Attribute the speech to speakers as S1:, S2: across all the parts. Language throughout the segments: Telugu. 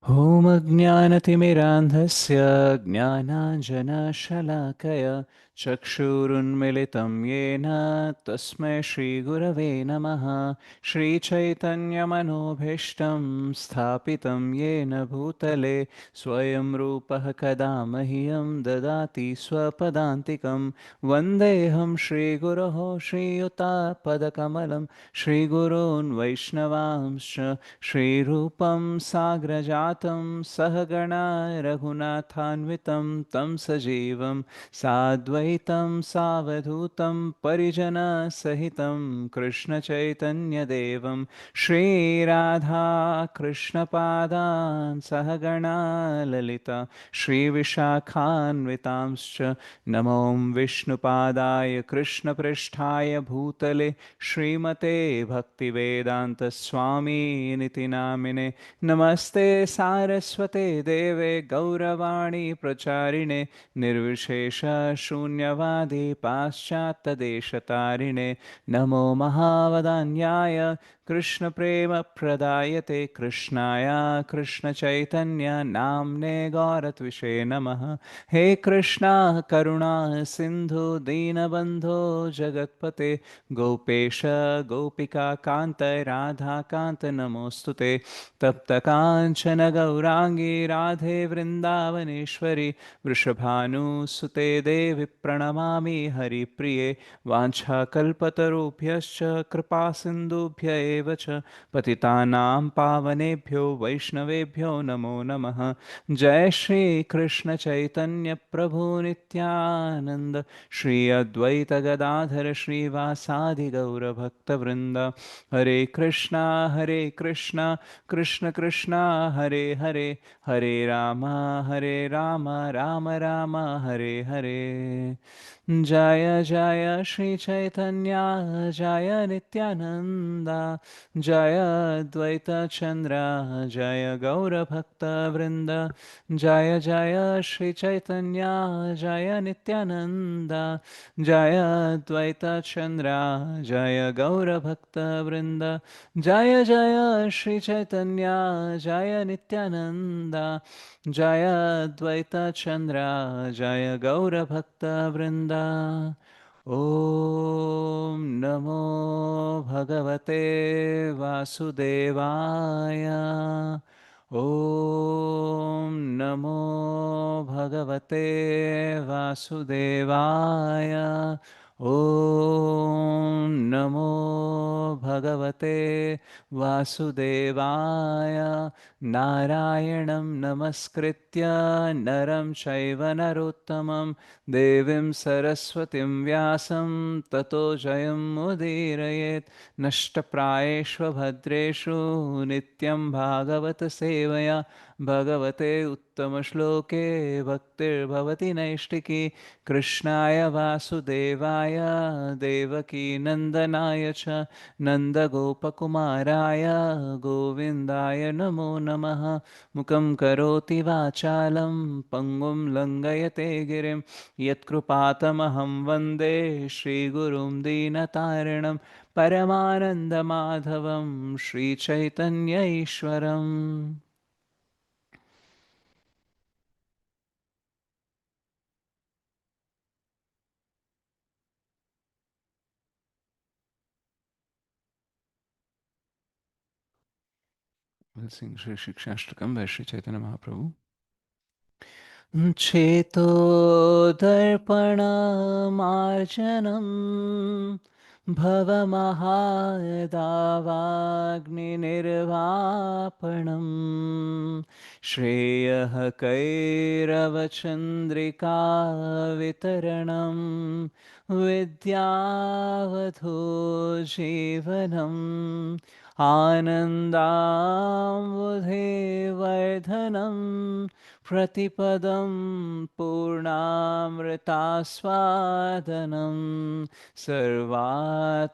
S1: ॐ अज्ञानतिमिरान्धस्य ज्ञानाञ्जनशलाकय चक्षुरुन्मिलितं येन तस्मै श्रीगुरवे नमः। श्रीचैतन्यमनोभीष्टं स्थापितं येन भूतले स्वयं रूपः कदा मह्यं ददाति स्वपदान्तिकं। वन्देऽहं श्रीगुरोः श्रीयुतापदकमलं श्रीगुरून् वैष्णवांश्च श्रीरूपं साग्रजातं सहगणा रघुनाथान्वितं तं सजीवं साद्वैतं सावधूतं परिजनसहितं कृष्णचैतन्यदेवं श्रीराधाकृष्णपादान् सहगणा ललिता श्रीविशाखान्वितांश्च नमो विष्णुपादाय कृष्णपृष्ठाय भूतले श्रीमते भक्तिवेदान्तस्वामिनिति नामिने नमस्ते सारस्वते देवे गौरवाणी प्रचारिणे निर्विशेषशून्यवादी पाश्चात्यदेशतारिणे नमो महावदान्याय कृष्णप्रेमप्रदायते कृष्णाय कृष्णचैतन्य नाम्ने गौरत्विषे नमः। हे कृष्णा करुणा सिन्धु दीनबन्धो जगत्पते गोपेश गोपिका कान्त राधाकान्त नमोऽस्तुते। तप्तकाञ्चन गौराङ्गी राधे वृन्दावनेश्वरि वृषभानुसुते देवि प्रणमामि हरिप्रिये। वाञ्छाकल्पतरुभ्यश्च कृपासिन्धुभ्य एव च पतितानां पावनेभ्यो वैष्णवेभ्यो नमो नमः। जय श्री कृष्ण चैतन्य प्रभु नित्यानंद श्री अद्वैत गदाधर श्रीवासादि गौरभक्तवृंद। हरे कृष्णा कृष्ण कृष्णा हरे हरे हरे राम राम राम हरे हरे। जय जय श्री चैतन्य जय नित्यानंद जय अद्वैत चंद्र जय गौरभक्तवृंद। जय जय श्री चैतन्य जय नित्यानंद जय अद्वैत चंद्र जय गौरभक्तवृंद। जय जय श्री चैतन्य जय नित्यानंद जय अद्वैत चंद्र जय गौरभक्तवृंद। ॐ नमो भगवते वासुदेवाय। ॐ नमो भगवते वासुदेवाय। ॐ नमो भगवते वासुदेवाय। नारायणं नमस्कृत्य नरं चैव नरोत्तमं देवीं सरस्वतीं व्यासं ततो जयमुदीरयेत्। नष्टप्रायेषु भद्रेषु नित्यं भागवत सेवया भगवते उत्तमश्लोके भक्तिर्भवति नैष्टिकी। कृष्णाय वासुदेवाय देवकी नन्दनाय च नन्दगोपकुमाराय गोविन्दाय नमो नमः। मुखं करोति वाचालं पङ्गुं लङ्घयते गिरिं यत्कृपातमहं वन्दे श्रीगुरुं दीनतारिणं परमानन्दमाधवं Sri Chaitanya ईश्वरम्। We'll sing Shri Shikshashtakam by Shri Chaitanya Mahaprabhu. चेतो दर्पणमार्जनं भवमहादावाग्निर्वापणम् श्रेयः कैरवचन्द्रिका वितरणं विद्यावधो जीवनम् आनन्दाम्बुधिवर्धनम् प्रतिपदं पूर्णामृतास्वादनं सर्वात्मस्नपनं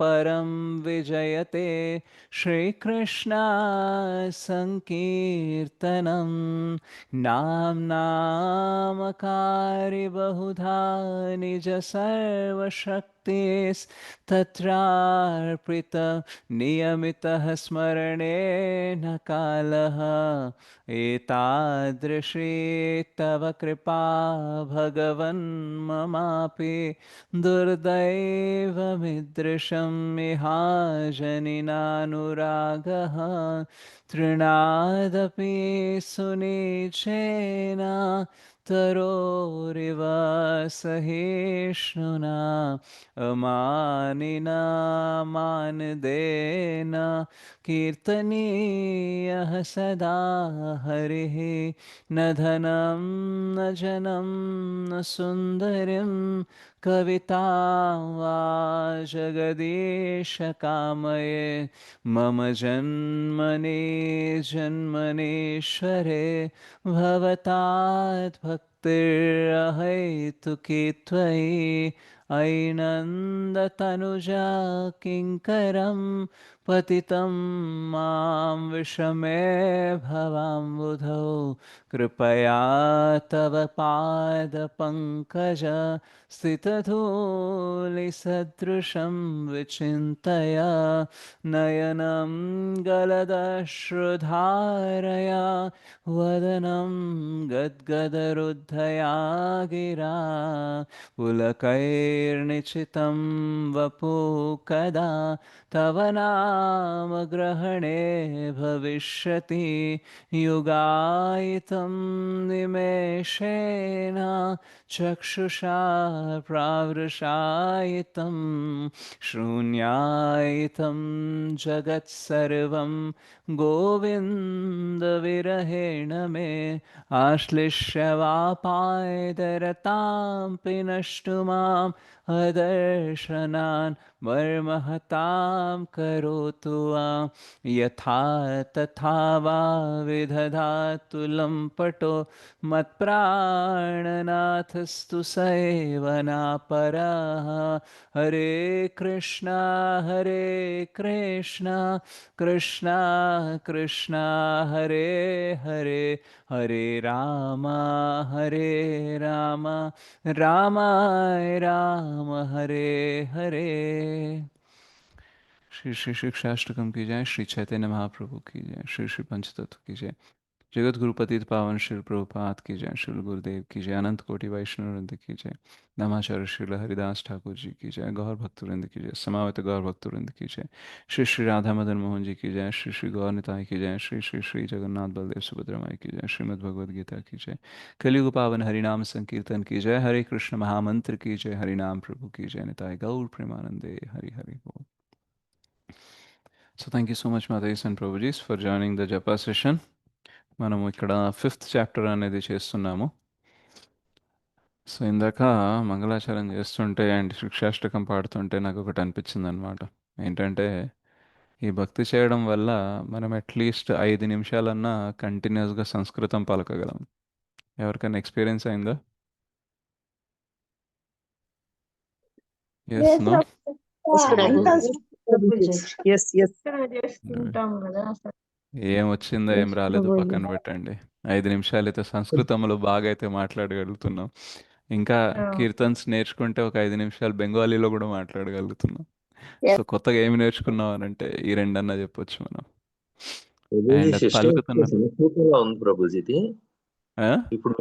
S1: परं विजयते श्रीकृष्ण सङ्कीर्तनं नाम्नामकारि बहुधा निज सर्वशक्तिधरम् तत्रार्पित नियमितः स्मरणेन कालः एतादृशी तव कृपा भगवन् ममापि दुर्दैवमिदृशं मिहाजनिनानुरागः तृणादपि सुनीचेन तरोरिव सहिष्णुना अमानिना मानदेन कीर्तनीयः सदा हरिः न धनं न जनं न सुन्दरीं कवितां वा जगदीश कामये मम जन्मनि जन्मनीश्वरे भवताद्भक्तिरहैतुकी त्वयि ऐनन्दतनुजा किङ्करं पतितं मां विषमे भवाम्बुधौ कृपया तव पादपङ्कज स्थितधूलिसदृशं विचिन्तय नयनं गलदश्रुधारया वदनं गद्गदरुद्धया गिरा पुलकैर्निचितं वपु कदा तव नाम ग्रहणे भविष्यति युगायितं निमेषेण चक्षुषा प्रावृषायितं शून्यायितं जगत्सर्वं गोविन्दविरहेण मे आश्लिष्यवापायदरतां पिनष्टु माम् अदर्शनान् मर्महतां करोतु वां यथा तथा वा विदधातु लम्पटो मत्प्राणनाथस्तु स एव नापरः हरे कृष्णा कृष्णा कृष्णा हरे हरे हरे राम रामाय राम हरे हरे। श्री श्री शिक्षाष्टकम की जय, श्री चैतन्य महाप्रभु की जय, श्री श्री पंचतत्व की जय, जगत गुरु पतित पावन श्री प्रभुपाद की जय, श्री गुरुदेव की जय, अनंत कोटि वैष्णव वृंद की जय, नमाचार्य श्री हरिदास ठाकुर जी की जय, गौर भक्तवृंद की जय, समावित गौर भक्तवृंद की जय, श्री श्री राधा मदन मोहन जी की जय, श्री श्री गौर निताई की जय, श्री श्री श्री जगन्नाथ बलदेव सुभद्रा माई की जय, श्रीमद् भगवद गीता की जय, कलियुग पावन हरिनाम संकीर्तन की जय, हरे कृष्ण महामंत्र की जय, हरिनाम प्रभु की जय, निताय गौर प्रेमानंदे हरि हरि बोल. So thank you so much Madhais and Prabhujis for joining the Japa session. మనము ఇక్కడ 5th చాప్టర్ అనేది చేస్తున్నాము. సో ఇందాక మంగళాచరణ చేస్తుంటే అండ్ శిక్షాష్టకం పాడుతుంటే నాకు ఒకటి అనిపించింది అనమాట. ఏంటంటే ఈ భక్తి చేయడం వల్ల మనం అట్లీస్ట్ 5 నిమిషాలన్నా కంటిన్యూస్గా సంస్కృతం పలకగలం. ఎవరికైనా ఎక్స్పీరియన్స్ అయిందా? ఎస్
S2: లేదు
S1: నో?
S2: అంతా
S3: ఎస్ ఎస్
S2: చేస్తుంటాం కదా
S1: ఏం వచ్చిందో ఏం రాలేదో పక్కన పెట్టండి. 5 నిమిషాలు అయితే సంస్కృతంలో బాగా అయితే మాట్లాడగలుగుతున్నాం. ఇంకా కీర్తన్స్ నేర్చుకుంటే ఒక 5 నిమిషాలు బెంగాలీలో కూడా మాట్లాడగలుగుతున్నాం. సో కొత్తగా ఏమి నేర్చుకున్నాం అని అంటే ఈ రెండన్నా చెప్పొచ్చు మనం. అండ్ అది పలుకుతున్న
S4: సంస్కృతంలో ఉంది ప్రభుజీది. ఇప్పుడు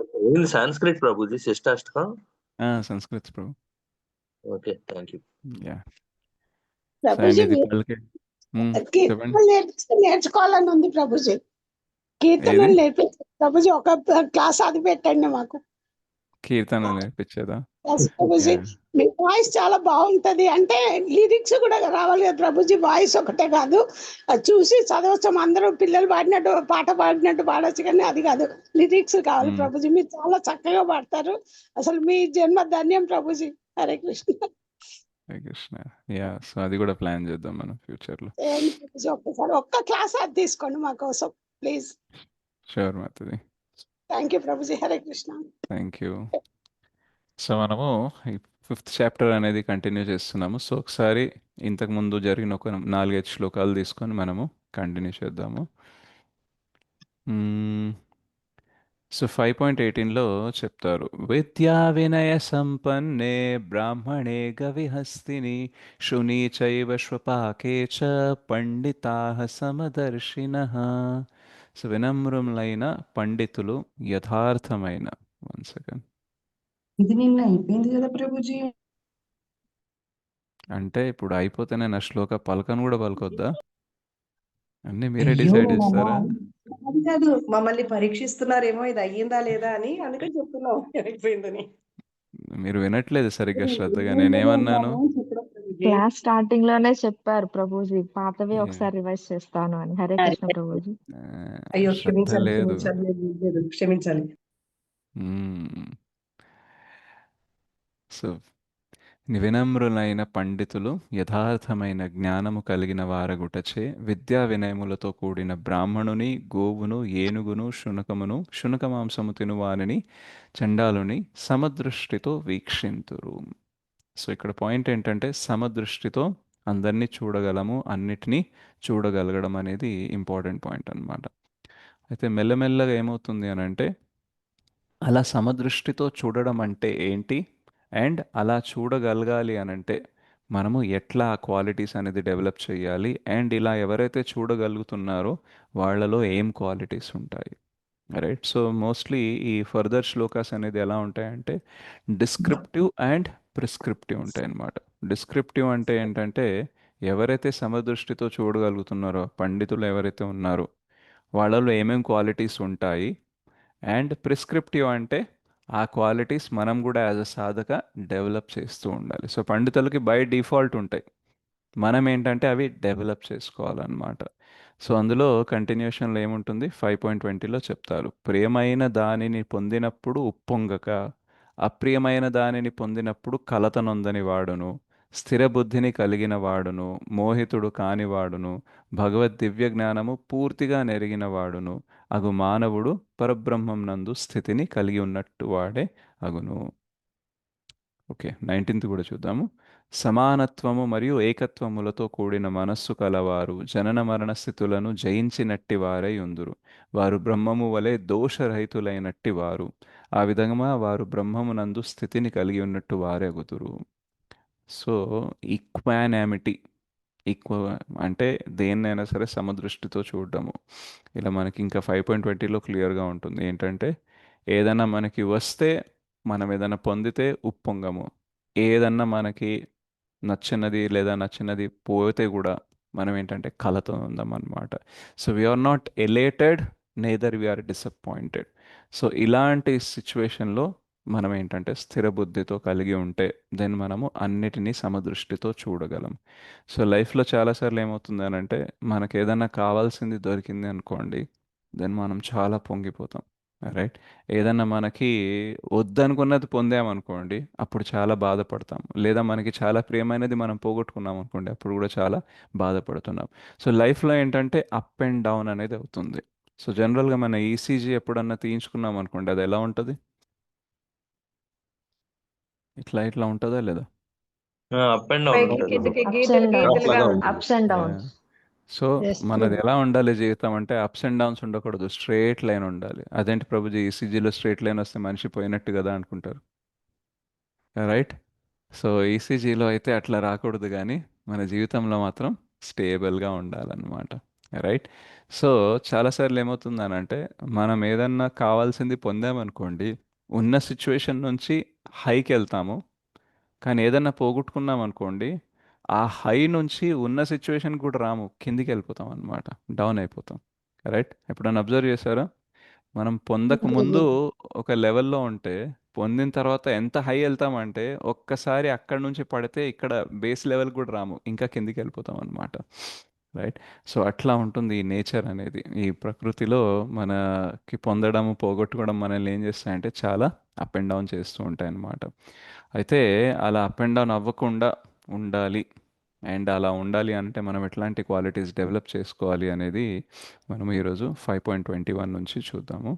S4: Sanskrit Prabhuji Shikshashtakam
S1: Sanskrit Prabhu.
S4: Okay, thank you.
S1: Yeah
S2: Prabhuji
S1: ఇది పలికే చెప్పండి.
S2: నేర్చుకోవాలని ఉంది ప్రభుజీ. కీర్తనలు నేర్పించండి ప్రభుజీ, ఒక క్లాస్ అది పెట్టండి మాకు.
S1: కీర్తన నేర్పించేదా?
S2: ప్రభుజీ మీ వాయిస్ చాలా బాగుంటది, అంటే లిరిక్స్ కూడా రావాలి కదా ప్రభుజీ, వాయిస్ ఒకటే కాదు, అది చూసి చదవచ్చు. అందరూ పిల్లలు పాడినట్టు పాట పాడినట్టు పాడొచ్చు, కానీ అది కాదు, లిరిక్స్ కావాలి ప్రభుజీ. మీరు చాలా చక్కగా పాడతారు, అసలు మీ జన్మ ధన్యం ప్రభుజీ. హరే కృష్ణ.
S1: హరే కృష్ణ. యా సో అది కూడా ప్లాన్ చేద్దాం మనం ఫ్యూచర్ లో.
S2: ఒక్కసారి ఒక్క క్లాస్ అది తీసుకోండి మా కోసం please.
S1: Sure మాతది.
S2: Thank you Prabhuji. Hare Krishna.
S1: Thank you. So మనము ఈ 5th చాప్టర్ అనేది కంటిన్యూ చేస్తున్నాము. సో ఒకసారి ఇంతకుముందు జరిగిన ఒక 4-5 శ్లోకాలు తీసుకొని మనము కంటిన్యూ చేద్దాము. సో 5.18లో చెప్తారు, విద్యా వినయ సంపన్నే బ్రాహ్మణే గవిహస్తిని శుని చైవ శ్వపాకే చ పండితాః సమదర్శినః. సో వినమ్రులైన పండితులు, యథార్థమైన, వన్ సెకండ్,
S3: ఇది నిన్న అయిపోయింది కదా ప్రభుజీ.
S1: అంటే ఇప్పుడు అయిపోతేనే నా శ్లోక పలకను కూడా పలకొద్దా? అన్నీ మీరే
S3: అయ్యో
S1: డిసైడ్ చేస్తారా?
S3: అది కాదు, మమ్మల్ని పరీక్షిస్తున్నారేమో ఇది అయ్యిందా లేదా అని, అందుకని చెప్తున్నాం అయిపోయిందని.
S1: మీరు వినట్లేదు సరిగ్గా శ్రద్ధగా. నేనేమన్నాను?
S5: క్లాస్ స్టార్టింగ్ లోనే చెప్పారు ప్రభుజీ, పాతవి
S1: ఏ,
S5: ఒకసారి రివైజ్ చేస్తాను అని. హరే కృష్ణ ప్రభుజీ.
S1: ఆ,
S3: అయ్యో
S1: శ్రద్ధ
S3: క్షమించాలి
S1: లేదు.
S3: క్షమించాలి, లేదు, క్షమించాలి.
S1: మ్మ్. సో వినమ్రులైన పండితులు, యథార్థమైన జ్ఞానము కలిగిన వారగుటచే విద్యా వినయములతో కూడిన బ్రాహ్మణుని, గోవును, ఏనుగును, శునకమును, శునక మాంసము తినువానిని, చండాలుని సమదృష్టితో వీక్షింతురు. సో ఇక్కడ పాయింట్ ఏంటంటే సమదృష్టితో అందరినీ చూడగలము, అన్నిటినీ చూడగలగడం అనేది ఇంపార్టెంట్ పాయింట్ అన్నమాట. అయితే మెల్లమెల్లగా ఏమవుతుంది అని అంటే, అలా సమదృష్టితో చూడడం అంటే ఏంటి, అండ్ అలా చూడగలగాలి అని అంటే మనము ఎట్లా ఆ క్వాలిటీస్ అనేది డెవలప్ చేయాలి, అండ్ ఇలా ఎవరైతే చూడగలుగుతున్నారో వాళ్ళలో ఏం క్వాలిటీస్ ఉంటాయి, రైట్? సో మోస్ట్లీ ఈ ఫర్దర్ శ్లోకాస్ అనేది ఎలా ఉంటాయంటే డిస్క్రిప్టివ్ అండ్ ప్రిస్క్రిప్టివ్ ఉంటాయి అన్నమాట. డిస్క్రిప్టివ్ అంటే ఏంటంటే, ఎవరైతే సమదృష్టితో చూడగలుగుతున్నారో పండితులు ఎవరైతే ఉన్నారో వాళ్ళలో ఏమేం క్వాలిటీస్ ఉంటాయి, అండ్ ప్రిస్క్రిప్టివ్ అంటే ఆ క్వాలిటీస్ మనం కూడా యాజ్ అ సాధక డెవలప్ చేస్తూ ఉండాలి. సో పండితులకి బై డిఫాల్ట్ ఉంటాయి, మనం ఏంటంటే అవి డెవలప్ చేసుకోవాలన్నమాట. సో అందులో కంటిన్యూషన్లో ఏముంటుంది, 5.20లో చెప్తారు, ప్రియమైన దానిని పొందినప్పుడు ఉప్పొంగక, అప్రియమైన దానిని పొందినప్పుడు కలత నొందని వాడును, స్థిర బుద్ధిని కలిగిన వాడును, మోహితుడు కానివాడును, భగవద్ దివ్య జ్ఞానము పూర్తిగా నెరిగిన వాడును అగు మానవుడు పరబ్రహ్మం నందు స్థితిని కలిగి ఉన్నట్టు వాడే అగును. ఓకే, 19th కూడా చూద్దాము. సమానత్వము మరియు ఏకత్వములతో కూడిన మనస్సు కలవారు జనన మరణ స్థితులను జయించినట్టి వారై ఉందురు. వారు బ్రహ్మము వలె దోషరహితులైనట్టి వారు. ఆ విధంగా వారు బ్రహ్మమునందు స్థితిని కలిగి ఉన్నట్టు వారెగుదురు. సో ఈక్వానామిటీ, ఈక్వ అంటే దేన్నైనా సరే సమదృష్టితో చూడడము. ఇలా మనకి ఇంకా 5.20లో క్లియర్గా ఉంటుంది ఏంటంటే, ఏదైనా మనకి వస్తే, మనం ఏదైనా పొందితే ఉప్పొంగము, ఏదన్నా మనకి నచ్చినది లేదా నచ్చినది పోతే కూడా మనం ఏంటంటే కలతో ఉందాం అనమాట. So we are not elated, neither we are disappointed. సో ఇలాంటి సిచ్యువేషన్లో మనం ఏంటంటే స్థిర బుద్ధితో కలిగి ఉంటే దెన్ మనము అన్నిటినీ సమదృష్టితో చూడగలం. సో లైఫ్లో చాలాసార్లు ఏమవుతుంది అని అంటే, మనకు ఏదైనా కావాల్సింది దొరికింది అనుకోండి, దెన్ మనం చాలా పొంగిపోతాం, రైట్? ఏదన్నా మనకి వద్దనుకున్నది పొందామనుకోండి, అప్పుడు చాలా బాధపడతాం. లేదా మనకి చాలా ప్రియమైనది మనం పోగొట్టుకున్నాం అనుకోండి, అప్పుడు కూడా చాలా బాధపడుతున్నాం. సో లైఫ్లో ఏంటంటే అప్ అండ్ డౌన్ అనేది అవుతుంది. సో జనరల్గా మన ఈసీజీ ఎప్పుడన్నా తీయించుకున్నాం అనుకోండి, అది ఎలా ఉంటుంది? ఇట్లా ఇట్లా ఉంటుందా లేదా?
S4: అప్ అండ్ డౌన్
S3: పైకి
S4: ఉంటుంది.
S3: కిందకి
S5: అప్స్
S3: గీతలు
S5: అండ్ డౌన్స్,
S3: గీతలుగా
S4: లాగా
S3: ఉంటుంది.
S4: ఉంటుంది.
S5: Ups and downs.
S1: So
S2: Yes,
S1: మనది
S2: true.
S1: ఎలా ఉండాలి జీవితం అంటే, అప్స్ అండ్ డౌన్స్ ఉండకూడదు, స్ట్రేట్ లైన్ ఉండాలి. అదేంటి ప్రభుజీ, ఈసీజీలో స్ట్రేట్ లైన్ వస్తే మనిషి పోయినట్టు కదా అనుకుంటారు, రైట్? సో ఈసీజీలో అయితే అట్లా రాకూడదు, కానీ మన జీవితంలో మాత్రం స్టేబుల్గా ఉండాలన్నమాట, రైట్? సో చాలాసార్లు ఏమవుతుందనంటే, మనం ఏదన్నా కావాల్సింది పొందామనుకోండి, ఉన్న సిచ్యువేషన్ నుంచి హైకి వెళ్తాము. కానీ ఏదన్నా పోగొట్టుకున్నాం అనుకోండి, ఆ హై నుంచి ఉన్న సిచ్యువేషన్ కూడా రాము, కిందికి వెళ్ళిపోతాం అనమాట, డౌన్ అయిపోతాం, రైట్? ఎప్పుడన్నా అబ్జర్వ్ చేశారా? మనం పొందక ముందు ఒక లెవెల్లో ఉంటే, పొందిన తర్వాత ఎంత హై వెళ్తామంటే ఒక్కసారి అక్కడ నుంచి పడితే ఇక్కడ బేస్ లెవెల్ కూడా రాము, ఇంకా కిందికి వెళ్ళిపోతాం అనమాట, రైట్? సో అట్లా ఉంటుంది ఈ నేచర్ అనేది. ఈ ప్రకృతిలో మనకి పొందడం పోగొట్టుకోవడం మనల్ని ఏం చేస్తాయంటే చాలా అప్ అండ్ డౌన్ చేస్తూ ఉంటాయి అన్నమాట. అయితే అలా అప్ అండ్ డౌన్ అవ్వకుండా ఉండాలి, అండ్ అలా ఉండాలి అంటే మనం ఎట్లాంటి క్వాలిటీస్ డెవలప్ చేసుకోవాలి అనేది మనం ఈరోజు 5.21 నుంచి చూద్దాము.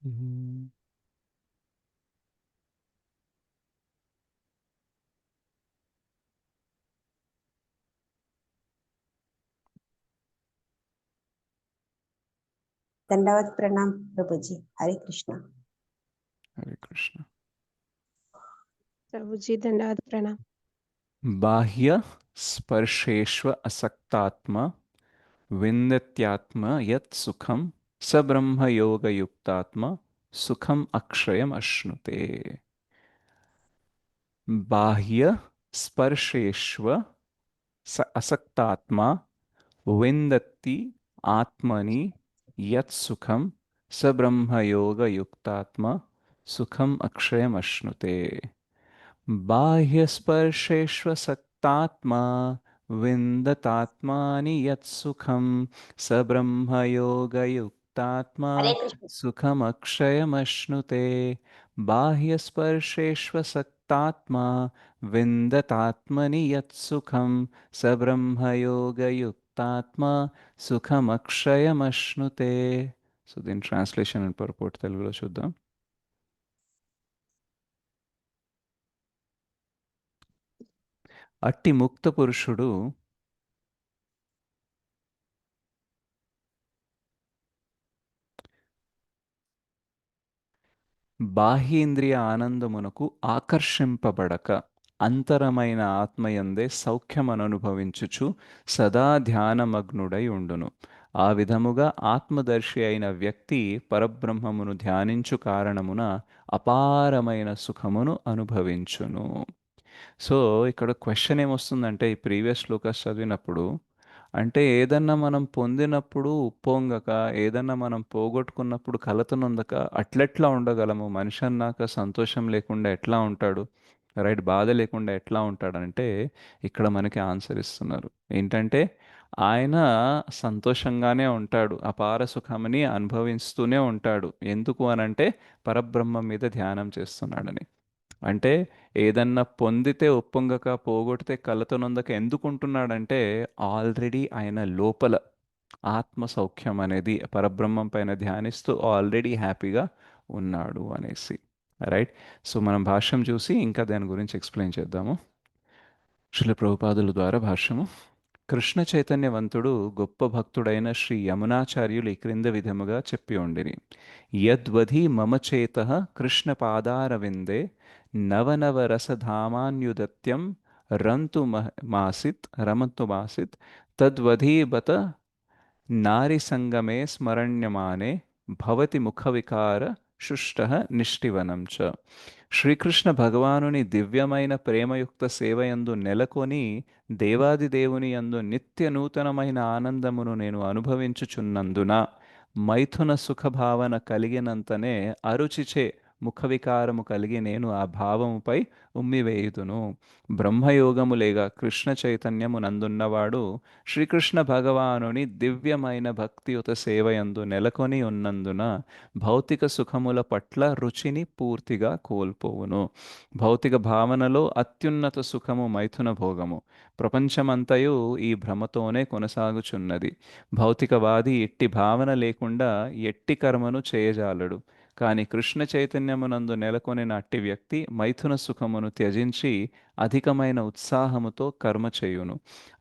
S1: మ్మ్.
S6: దండవత్ ప్రణామ్ ప్రభుజీ. హరే కృష్ణ.
S1: హరే కృష్ణ.
S7: ప్రభుజీ దండవత్ ప్రణామ్.
S1: బాహ్య స్పర్శేష్వ అసక్తాత్మ విందత్యాత్మ యత్ సుఖం స బ్రహ్మయోగయుక్తాత్మ సుఖం అక్షయం అశ్నుతే. బాహ్య స్పర్శేష్వ అసక్తాత్మ విందతి ఆత్మని యత్ సుఖం స బ్రహ్మయోగయుక్తాత్మ సుఖం అక్షయం అశ్నుతే. బాహ్యస్పర్శేష్వసక్తాత్మా విందతాత్మాని యత్సుఖం స బ్రహ్మయోగయుక్తాత్మా
S6: హరే కృష్ణ.
S1: సుఖమక్షయమశ్నుతే. బాహ్యస్పర్శేష్వసక్తాత్మా విందతాత్మని యత్సుఖం స బ్రహ్మయోగయుక్తాత్మా సుఖమక్షయమశ్నుతే. సో దీని ట్రాన్స్లేషన్ అండ్ పర్పోర్ట్ తెలుగులో చూద్దాం. అట్టి ముక్త పురుషుడు బాహ్యేంద్రియ ఆనందమునకు ఆకర్షింపబడక అంతరమైన ఆత్మయందే సౌఖ్యమననుభవించుచు సదా ధ్యానమగ్నుడై ఉండును. ఆ విధముగా ఆత్మదర్శి అయిన వ్యక్తి పరబ్రహ్మమును ధ్యానించు కారణమున అపారమైన సుఖమును అనుభవించును. సో ఇక్కడ క్వశ్చన్ ఏమొస్తుందంటే, ఈ ప్రీవియస్ శ్లోకాస్ చదివినప్పుడు, అంటే ఏదన్నా మనం పొందినప్పుడు ఉప్పొంగక, ఏదన్నా మనం పోగొట్టుకున్నప్పుడు కలత నొందక అట్లెట్లా ఉండగలము? మనిషి అన్నాక సంతోషం లేకుండా ఎట్లా ఉంటాడు, రైట్? బాధ లేకుండా ఎట్లా ఉంటాడంటే ఇక్కడ మనకి ఆన్సర్ ఇస్తున్నారు. ఏంటంటే ఆయన సంతోషంగానే ఉంటాడు, అపార సుఖమని అనుభవిస్తూనే ఉంటాడు. ఎందుకు అనంటే పరబ్రహ్మం మీద ధ్యానం చేస్తున్నాడని. అంటే ఏదన్నా పొందితే ఉప్పొంగక, పోగొడితే కలత నొందక ఎందుకుంటున్నాడంటే ఆల్రెడీ ఆయన లోపల ఆత్మ సౌఖ్యం అనేది పరబ్రహ్మం పైన ధ్యానిస్తూ ఆల్రెడీ హ్యాపీగా ఉన్నాడు అనేసి, రైట్? సో మనం భాష్యం చూసి ఇంకా దాని గురించి ఎక్స్ప్లెయిన్ చేద్దాము. శ్రీల ప్రభుపాదుల ద్వారా భాష్యము. కృష్ణ చైతన్యవంతుడు గొప్ప భక్తుడైన శ్రీ యమునాచార్యులు ఈ క్రింద విధముగా చెప్పి ఉండిరి. యద్వధి మమ చేతః కృష్ణ పాదారవిందే నవనవరసధామాన్యుదత్యం రమంతుమాసిత్ తద్వధీబత నారిసంగమే స్మరణ్యమానే భవతి ముఖవికార శుష్టః నిష్ఠివనం చ. శ్రీకృష్ణ భగవానుని దివ్యమైన ప్రేమయుక్త సేవయందు నెలకొని దేవాదిదేవుని యందు నిత్య నూతనమైన ఆనందమును నేను అనుభవించుచున్నందున మైథున సుఖభావన కలిగినంతనే అరుచిచే ముఖవికారము కలిగి నేను ఆ భావముపై ఉమ్మివేయుదును. బ్రహ్మయోగము లేక కృష్ణ చైతన్యము నందున్నవాడు శ్రీకృష్ణ భగవానుని దివ్యమైన భక్తియుత సేవయందు నెలకొని ఉన్నందున భౌతిక సుఖముల పట్ల రుచిని పూర్తిగా కోల్పోవును. భౌతిక భావనలో అత్యున్నత సుఖము మైథున భోగము. ప్రపంచమంతయు ఈ భ్రమతోనే కొనసాగుచున్నది. భౌతికవాది ఎట్టి భావన లేకుండా ఎట్టి కర్మను చేయజాలడు. కానీ కృష్ణ చైతన్యమునందు నెలకొనిన అట్టి వ్యక్తి మైథున సుఖమును త్యజించి అధికమైన ఉత్సాహముతో కర్మ చేయును.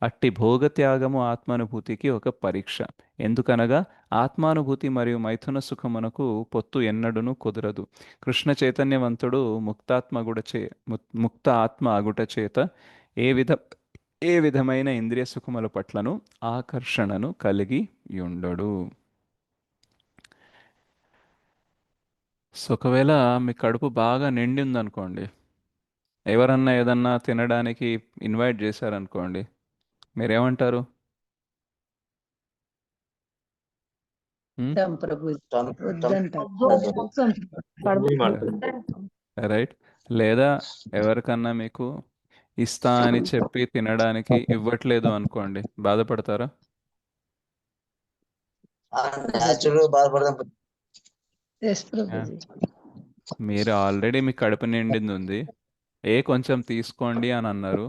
S1: అట్టి భోగత్యాగము ఆత్మానుభూతికి ఒక పరీక్ష. ఎందుకనగా ఆత్మానుభూతి మరియు మైథున సుఖమునకు పొత్తు ఎన్నడూను కుదరదు. కృష్ణ చైతన్యవంతుడు ముక్త ఆత్మ అగుట చేత ఏ విధమైన ఇంద్రియ సుఖముల పట్లను ఆకర్షణను కలిగి ఉండడు. సో ఒకవేళ మీ కడుపు బాగా నిండి ఉందనుకోండి, ఎవరన్నా ఏదన్నా తినడానికి ఇన్వైట్ చేశారనుకోండి, మీరేమంటారు? రైట్? లేదా ఎవరికన్నా మీకు ఇస్తా అని చెప్పి తినడానికి ఇవ్వట్లేదు అనుకోండి, బాధపడతారా? మీరు ఆల్రెడీ మీ కడుపు నిండింది ఉంది, కొంచెం తీసుకోండి అని అన్నారు,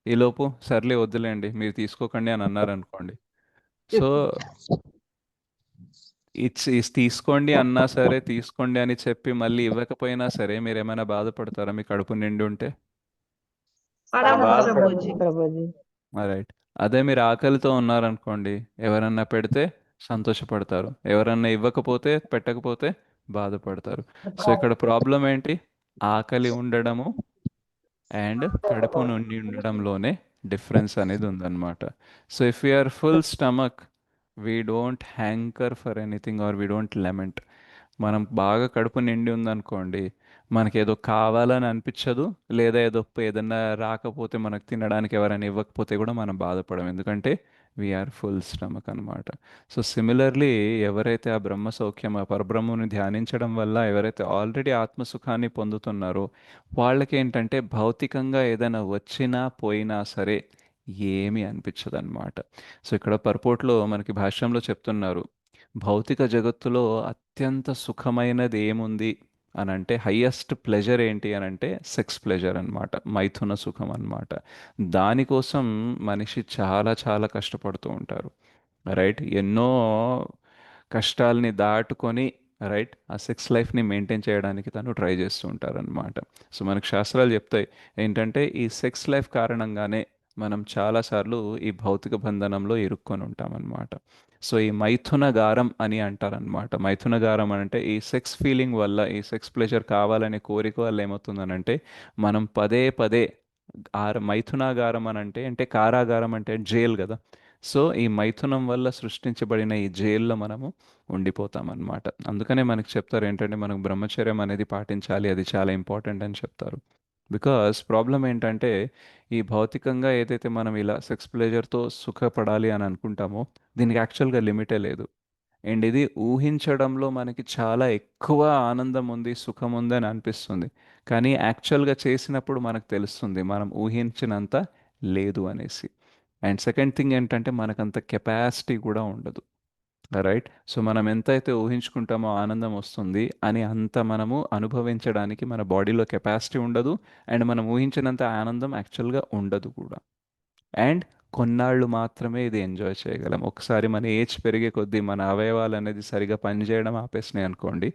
S1: ఈలోపు సర్లే వద్దులేండి మీరు తీసుకోకండి అని అన్నారు అనుకోండి. సో తీసుకోండి అన్నా సరే, తీసుకోండి అని చెప్పి మళ్ళీ ఇవ్వకపోయినా సరే మీరు ఏమైనా బాధపడతారా మీ కడుపు నిండి ఉంటే? రైట్. అదే మీరు ఆకలితో ఉన్నారనుకోండి, ఎవరన్నా పెడితే సంతోషపడతారు. ఎవరన్నా ఇవ్వకపోతే, పెట్టకపోతే బాధపడతారు. సో ఇక్కడ ప్రాబ్లం ఏంటి? ఆకలి ఉండడము అండ్ కడుపు నుండి ఉండడంలోనే డిఫరెన్స్ అనేది ఉందన్నమాట. So if you're full stomach, we don't hanker for anything or we don't lament. మనం బాగా కడుపు నిండి ఉందనుకోండి, మనకేదో కావాలని అనిపించదు, లేదా ఏదన్నా రాకపోతే మనకు తినడానికి ఎవరైనా ఇవ్వకపోతే కూడా మనం బాధపడం, ఎందుకంటే వీఆర్ ఫుల్ స్టమక్ అనమాట. సో సిమిలర్లీ ఎవరైతే ఆ బ్రహ్మ సౌఖ్యం, ఆ పరబ్రహ్మని ధ్యానించడం వల్ల ఎవరైతే ఆల్రెడీ ఆత్మసుఖాన్ని పొందుతున్నారో వాళ్ళకి ఏంటంటే భౌతికంగా ఏదైనా వచ్చినా పోయినా సరే ఏమీ అనిపించదు అనమాట. సో ఇక్కడ పర్పోర్ట్లో మనకి భాష్యంలో చెప్తున్నారు, భౌతిక జగత్తులో అత్యంత సుఖమైనది ఏముంది అని అంటే, హయ్యెస్ట్ ప్లెజర్ ఏంటి అని అంటే సెక్స్ ప్లెజర్ అన్నమాట, మైథున సుఖం అన్నమాట. దానికోసం మనిషి చాలా చాలా కష్టపడుతూ ఉంటారు, రైట్? ఎన్నో కష్టాల్ని దాటుకొని, రైట్, ఆ సెక్స్ లైఫ్ని మెయింటైన్ చేయడానికి తను ట్రై చేస్తూ ఉంటారనమాట. సో మనకు శాస్త్రాలు చెప్తాయి ఏంటంటే, ఈ సెక్స్ లైఫ్ కారణంగానే మనం చాలాసార్లు ఈ భౌతిక బంధనంలో ఇరుక్కొని ఉంటామన్నమాట. సో ఈ మైథునగారం అని అంటారనమాట. మైథునగారం అంటే ఈ సెక్స్ ఫీలింగ్ వల్ల, ఈ సెక్స్ ప్లెజర్ కావాలనే కోరిక వల్ల ఏమవుతుందనంటే, మనం పదే పదే మైథునాగారం అని అంటే కారాగారం అంటే జైలు కదా. సో ఈ మైథునం వల్ల సృష్టించబడిన ఈ జైల్లో మనము ఉండిపోతాం అన్నమాట. అందుకనే మనకి చెప్తారు ఏంటంటే, మనకు బ్రహ్మచర్యం అనేది పాటించాలి, అది చాలా ఇంపార్టెంట్ అని చెప్తారు. బికాస్ ప్రాబ్లం ఏంటంటే, ఈ భౌతికంగా ఏదైతే మనం ఇలా సెక్స్ ప్లెజర్తో సుఖపడాలి అని అనుకుంటామో, దీనికి యాక్చువల్గా లిమిటే లేదు. అండ్ ఇది ఊహించడంలో మనకి చాలా ఎక్కువ ఆనందం ఉంది, సుఖం ఉంది అని అనిపిస్తుంది. కానీ యాక్చువల్గా చేసినప్పుడు మనకు తెలుస్తుంది మనం ఊహించినంత లేదు అనేసి. అండ్ సెకండ్ థింగ్ ఏంటంటే, మనకంత కెపాసిటీ కూడా ఉండదు, రైట్? సో మనం ఎంతైతే ఊహించుకుంటామో ఆనందం వస్తుంది అని, అంత మనము అనుభవించడానికి మన బాడీలో కెపాసిటీ ఉండదు. అండ్ మనం ఊహించినంత ఆనందం యాక్చువల్గా ఉండదు కూడా. అండ్ కొన్నాళ్ళు మాత్రమే ఇది ఎంజాయ్ చేయగలం. ఒకసారి మన ఏజ్ పెరిగే కొద్దీ మన అవయవాలు అనేది సరిగా పనిచేయడం ఆపేసినాయి అనుకోండి,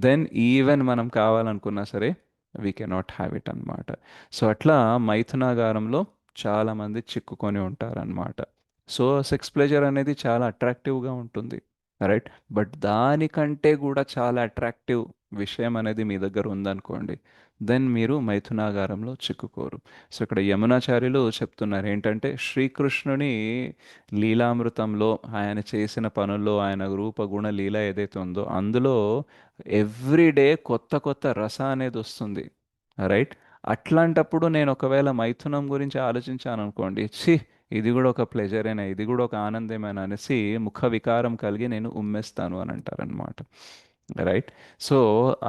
S1: దెన్ ఈవెన్ మనం కావాలనుకున్నా సరే వీ కెనాట్ హ్యావ్ ఇట్ అనమాట. సో అట్లా మైథునాగారంలో చాలామంది చిక్కుకొని ఉంటారనమాట. సో సెక్స్ ప్లెజర్ అనేది చాలా అట్రాక్టివ్గా ఉంటుంది, రైట్? బట్ దానికంటే కూడా చాలా అట్రాక్టివ్ విషయం అనేది మీ దగ్గర ఉందనుకోండి, దెన్ మీరు మైథునాగారంలో చిక్కుకోరు. సో ఇక్కడ యమునాచార్యులు చెప్తున్నారు ఏంటంటే, శ్రీకృష్ణుని లీలామృతంలో ఆయన చేసిన పనుల్లో, ఆయన రూప గుణ లీల ఏదైతే ఉందో అందులో ఎవ్రీడే కొత్త కొత్త రస అనేది వస్తుంది, రైట్? అట్లాంటప్పుడు నేను ఒకవేళ మైథునం గురించి ఆలోచించాను అనుకోండి, ఛీ, ఇది కూడా ఒక ప్లెజరేనా, ఇది కూడా ఒక ఆనందమేనా అనేసి ముఖ వికారం కలిగి నేను ఉమ్మేస్తాను అని అంటారనమాట, రైట్? సో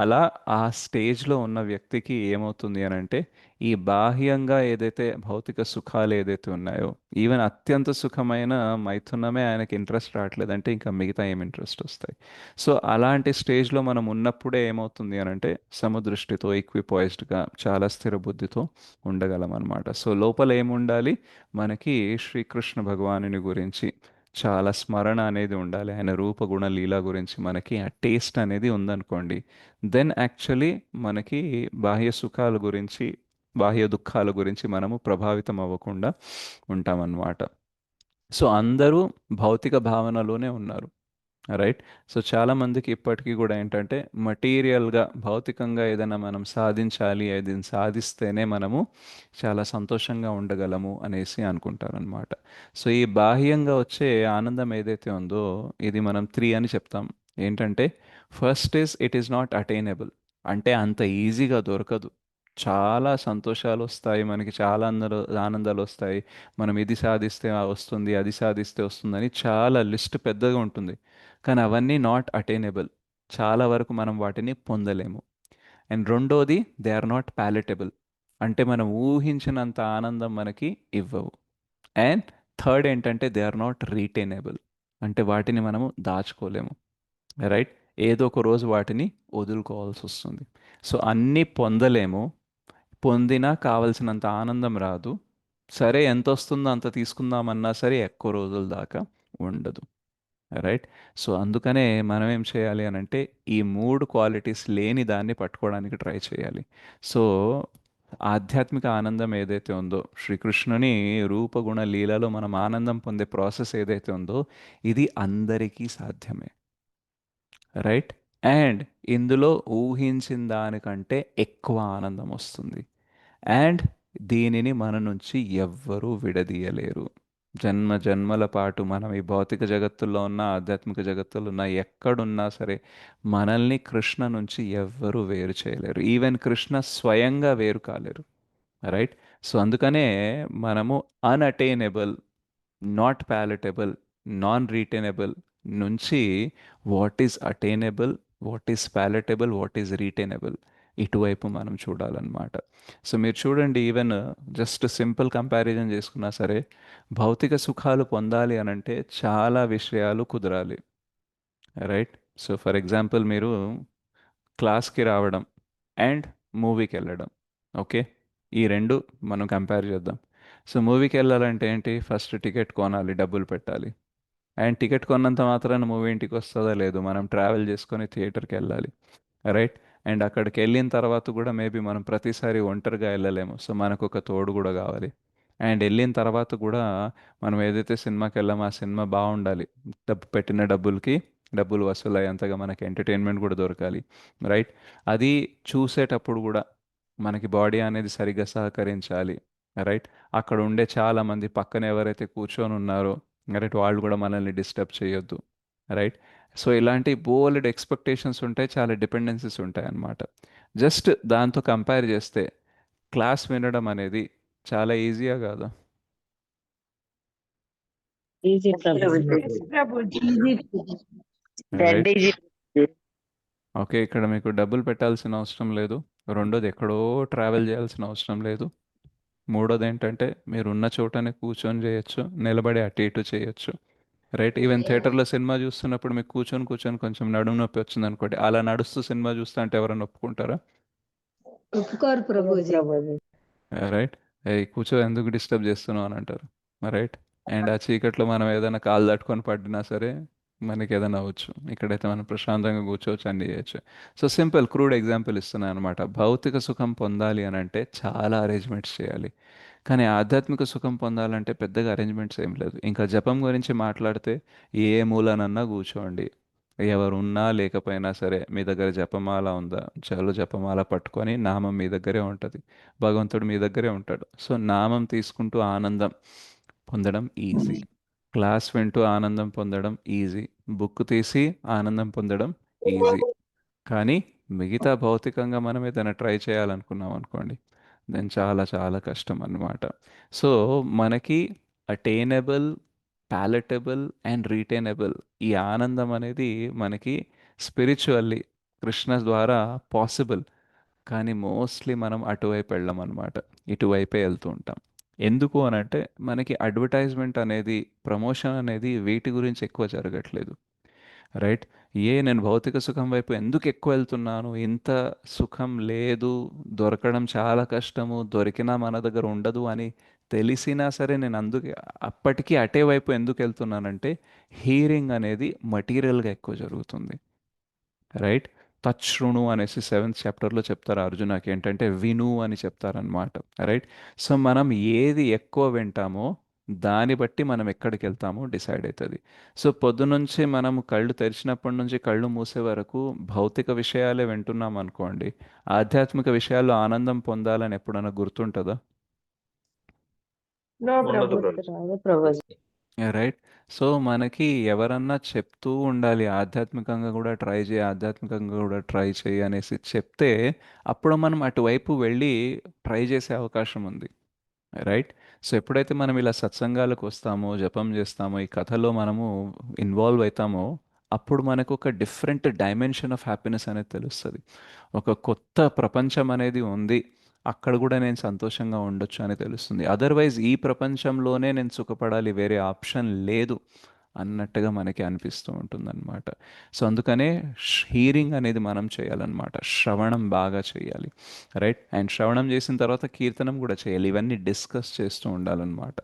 S1: అలా ఆ స్టేజ్లో ఉన్న వ్యక్తికి ఏమవుతుంది అని అంటే, ఈ బాహ్యంగా ఏదైతే భౌతిక సుఖాలు ఏదైతే ఉన్నాయో, ఈవెన్ అత్యంత సుఖమైన మైథునమే ఆయనకి ఇంట్రెస్ట్ రావట్లేదంటే ఇంకా మిగతా ఏం ఇంట్రెస్ట్ వస్తాయి? సో అలాంటి స్టేజ్లో మనం ఉన్నప్పుడే ఏమవుతుంది అని అంటే, సమదృష్టితో, ఈక్విపాయిజ్డ్గా, చాలా స్థిర బుద్ధితో ఉండగలం అనమాట. సో లోపల ఏముండాలి? మనకి శ్రీకృష్ణ భగవానుని గురించి చాలా స్మరణ అనేది ఉండాలి. ఆయన రూపగుణ లీల గురించి మనకి ఆ టేస్ట్ అనేది ఉందనుకోండి, దెన్ యాక్చువల్లీ మనకి బాహ్య సుఖాల గురించి, బాహ్య దుఃఖాల గురించి మనము ప్రభావితం అవ్వకుండా ఉంటామన్నమాట. సో అందరూ భౌతిక భావనలోనే ఉన్నారు, రైట్? సో చాలామందికి ఇప్పటికీ కూడా ఏంటంటే, మటీరియల్గా, భౌతికంగా ఏదైనా మనం సాధించాలి, అది సాధిస్తేనే మనము చాలా సంతోషంగా ఉండగలము అనేసి అనుకుంటారనమాట. సో ఈ బాహ్యంగా వచ్చే ఆనందం ఏదైతే ఉందో, ఇది మనం 3 అని చెప్తాం. ఏంటంటే, first is it is not attainable, అంటే అంత ఈజీగా దొరకదు. చాలా సంతోషాలు వస్తాయి మనకి, చాలా ఆనందాలు వస్తాయి. మనం ఇది సాధిస్తే వస్తుంది, అది సాధిస్తే వస్తుందని చాలా లిస్ట్ పెద్దగా ఉంటుంది. కానీ అవన్నీ నాట్ అటైనబుల్, చాలా వరకు మనం వాటిని పొందలేము. అండ్ రెండోది, దే ఆర్ నాట్ ప్యాలెటబుల్, అంటే మనం ఊహించినంత ఆనందం మనకి ఇవ్వవు. అండ్ థర్డ్ ఏంటంటే, దే ఆర్ నాట్ రీటైనబుల్, అంటే వాటిని మనము దాచుకోలేము, రైట్? ఏదో ఒక రోజు వాటిని వదులుకోవాల్సి వస్తుంది. సో అన్నీ పొందలేము, పొందినా కావలసినంత ఆనందం రాదు. సరే ఎంత వస్తుందో అంత తీసుకుందామన్నా సరే ఎక్కువ రోజుల దాకా ఉండదు, రైట్? సో అందుకనే మనం ఏం చేయాలి అని అంటే, ఈ 3 క్వాలిటీస్ లేని దాన్ని పట్టుకోవడానికి ట్రై చేయాలి. సో ఆధ్యాత్మిక ఆనందం ఏదైతే ఉందో, శ్రీకృష్ణుని రూపగుణ లీలలో మనం ఆనందం పొందే ప్రాసెస్ ఏదైతే ఉందో, ఇది అందరికీ సాధ్యమే. రైట్? అండ్ ఇందులో ఊహించిన దానికంటే ఎక్కువ ఆనందం వస్తుంది. అండ్ దీనిని మన నుంచి ఎవ్వరూ విడదీయలేరు. జన్మ జన్మల పాటు మనం ఈ భౌతిక జగత్తుల్లో ఉన్న, ఆధ్యాత్మిక జగత్తులో ఉన్న, ఎక్కడున్నా సరే మనల్ని కృష్ణ నుంచి ఎవ్వరూ వేరు చేయలేరు. ఈవెన్ కృష్ణ స్వయంగా వేరు కాలేరు. రైట్? సో అందుకనే మనము అన్అటైనబుల్, నాట్ ప్యాలెటబుల్, నాన్ రీటైనబుల్ నుంచి what is attainable, what is palatable, what is retainable, ఇటువైపు మనం చూడాలన్నమాట. సో మీరు చూడండి, ఈవెన్ జస్ట్ సింపుల్ కంపారిజన్ చేసుకున్నా సరే, భౌతిక సుఖాలు పొందాలి అనంటే చాలా విషయాలు కుదరాలి. రైట్? సో ఫర్ ఎగ్జాంపుల్, మీరు క్లాస్కి రావడం అండ్ మూవీకి వెళ్ళడం, ఓకే, ఈ రెండు మనం కంపేర్ చేద్దాం. సో మూవీకి వెళ్ళాలంటే ఏంటి, ఫస్ట్ టికెట్ కొనాలి, డబ్బులు పెట్టాలి. అండ్ టికెట్ కొన్నంత మాత్రాన మూవీ ఇంటికి వస్తుందా లేదు, మనం ట్రావెల్ చేసుకొని థియేటర్కి వెళ్ళాలి. రైట్? అండ్ అక్కడికి వెళ్ళిన తర్వాత కూడా మేబీ మనం ప్రతిసారి ఒంటరిగా వెళ్ళలేము. సో మనకు ఒక తోడు కూడా కావాలి. అండ్ వెళ్ళిన తర్వాత కూడా మనం ఏదైతే సినిమాకి వెళ్ళామో ఆ సినిమా బాగుండాలి, పెట్టిన డబ్బులకి డబ్బులు వసూలు అయ్యేంతగా మనకి ఎంటర్టైన్మెంట్ కూడా దొరకాలి. రైట్? అది చూసేటప్పుడు కూడా మనకి బాడీ అనేది సరిగ్గా సహకరించాలి. రైట్? అక్కడ ఉండే చాలామంది పక్కన ఎవరైతే కూర్చొని ఉన్నారో, రైట్, వాళ్ళు కూడా మనల్ని డిస్టర్బ్ చేయొద్దు. రైట్? సో ఇలాంటి బోలెడ్ ఎక్స్పెక్టేషన్స్ ఉంటాయి, చాలా డిపెండెన్సీస్ ఉంటాయి అన్నమాట. జస్ట్ దాంతో కంపేర్ చేస్తే క్లాస్ వినడం అనేది చాలా ఈజీయా కాదా?
S7: Easy
S1: right?
S7: ఈజీ.
S1: ఓకే, ఇక్కడ మీకు డబ్బులు పెట్టాల్సిన అవసరం లేదు. రెండోది, ఎక్కడో ట్రావెల్ చేయాల్సిన అవసరం లేదు. మూడోది ఏంటంటే, మీరు ఉన్న చోటనే కూర్చొని చేయొచ్చు, నిలబడి అటు ఇటు చేయొచ్చు. రైట్? ఈవెన్ థియేటర్లో సినిమా చూస్తున్నప్పుడు మీకు కూర్చొని కూర్చొని కొంచెం నడుము నొప్పి వచ్చింది అనుకోండి, అలా నడుస్తూ సినిమా చూస్తా అంటే ఎవరైనా ఒప్పుకుంటారా?
S6: ఒప్పుకోరు ప్రభుజీ.
S1: రైట్? ఏ కూర్చో, ఎందుకు డిస్టర్బ్ చేస్తున్నావు అని అంటారు. రైట్? అండ్ ఆ చీకట్లో మనం ఏదైనా కాలు తట్టుకొని పడినా సరే మనకి ఏదైనా అవ్వచ్చు. ఇక్కడైతే మనం ప్రశాంతంగా కూర్చోవచ్చు, అన్ని చేయొచ్చు. సో సింపుల్ క్రూడ్ ఎగ్జాంపుల్ ఇస్తున్నాను అనమాట. భౌతిక సుఖం పొందాలి అని అంటే చాలా అరేంజ్మెంట్స్ చేయాలి. కానీ ఆధ్యాత్మిక సుఖం పొందాలంటే పెద్దగా అరేంజ్మెంట్స్ ఏం లేదు. ఇంకా జపం గురించి మాట్లాడితే ఏ మూలనన్నా కూర్చోండి, ఎవరు ఉన్నా లేకపోయినా సరే మీ దగ్గర జపమాల ఉందా, చాలు జపమాల పట్టుకొని నామం మీ దగ్గరే ఉంటుంది, భగవంతుడు మీ దగ్గరే ఉంటాడు. సో నామం తీసుకుంటూ ఆనందం పొందడం ఈజీ, క్లాస్ వింటూ ఆనందం పొందడం ఈజీ, బుక్ తీసి ఆనందం పొందడం ఈజీ. కానీ మిగతా భౌతికంగా మనం ఏదైనా ట్రై చేయాలనుకున్నాం అనుకోండి, దెన్ చాలా చాలా కష్టం అన్నమాట. సో మనకి అటైనబుల్, ప్యాలెటబుల్ అండ్ రీటైనబుల్ ఈ ఆనందం అనేది మనకి స్పిరిచువల్లీ కృష్ణ ద్వారా పాసిబుల్. కానీ మోస్ట్లీ మనం అటువైపు వెళ్ళాం అనమాట, ఇటువైపే వెళ్తూ ఉంటాం. ఎందుకు అని అంటే మనకి అడ్వర్టైజ్మెంట్ అనేది, ప్రమోషన్ అనేది వీటి గురించి ఎక్కువ జరగట్లేదు. రైట్? నేను భౌతిక సుఖం వైపు ఎందుకు ఎక్కువ వెళ్తున్నాను, ఇంత సుఖం లేదు, దొరకడం చాలా కష్టము, దొరికినా మన దగ్గర ఉండదు అని తెలిసినా సరే నేను అందుకే అప్పటికీ అటే వైపు ఎందుకు వెళ్తున్నానంటే, హీరింగ్ అనేది మటీరియల్గా ఎక్కువ జరుగుతుంది. రైట్? తచ్ఛృణు అనేసి 7th చాప్టర్లో చెప్తారు అర్జునకి, ఏంటంటే విను అని చెప్తారనమాట. రైట్? సో మనం ఏది ఎక్కువ వింటామో దాన్ని బట్టి మనం ఎక్కడికి వెళ్తామో డిసైడ్ అవుతుంది. సో పొద్దునుంచి మనం కళ్ళు తెరిచినప్పటి నుంచి కళ్ళు మూసే వరకు భౌతిక విషయాలే వింటున్నాం అనుకోండి, ఆధ్యాత్మిక విషయాల్లో ఆనందం పొందాలని ఎప్పుడైనా గుర్తుంటుందా?
S3: నో
S4: ఉండదు
S3: ప్రభు.
S4: బ్రో.
S7: రాదు ప్రభుజీ.
S1: రైట్? సో మనకి ఎవరన్నా చెప్తూ ఉండాలి, ఆధ్యాత్మికంగా కూడా ట్రై చేయి, ఆధ్యాత్మికంగా కూడా ట్రై చేయి అనేసి చెప్తే అప్పుడు మనం అటువైపు వెళ్ళి ట్రై చేసే అవకాశం ఉంది. రైట్? సో ఎప్పుడైతే మనం ఇలా సత్సంగాలకు వస్తామో, జపం చేస్తామో, ఈ కథలో మనము ఇన్వాల్వ్ అవుతామో, అప్పుడు మనకు ఒక డిఫరెంట్ డైమెన్షన్ ఆఫ్ హ్యాపీనెస్ అనేది తెలుస్తుంది. ఒక కొత్త ప్రపంచం అనేది ఉంది, అక్కడ కూడా నేను సంతోషంగా ఉండొచ్చు అని తెలుస్తుంది. అదర్వైజ్ ఈ ప్రపంచంలోనే నేను సుఖపడాలి, వేరే ఆప్షన్ లేదు అన్నట్టుగా మనకి అనిపిస్తూ ఉంటుందన్నమాట. సో అందుకనే హీరింగ్ అనేది మనం చేయాలన్నమాట, శ్రవణం బాగా చేయాలి. రైట్? అండ్ శ్రవణం చేసిన తర్వాత కీర్తనం కూడా చేయాలి, ఇవన్నీ డిస్కస్ చేస్తూ ఉండాలన్నమాట.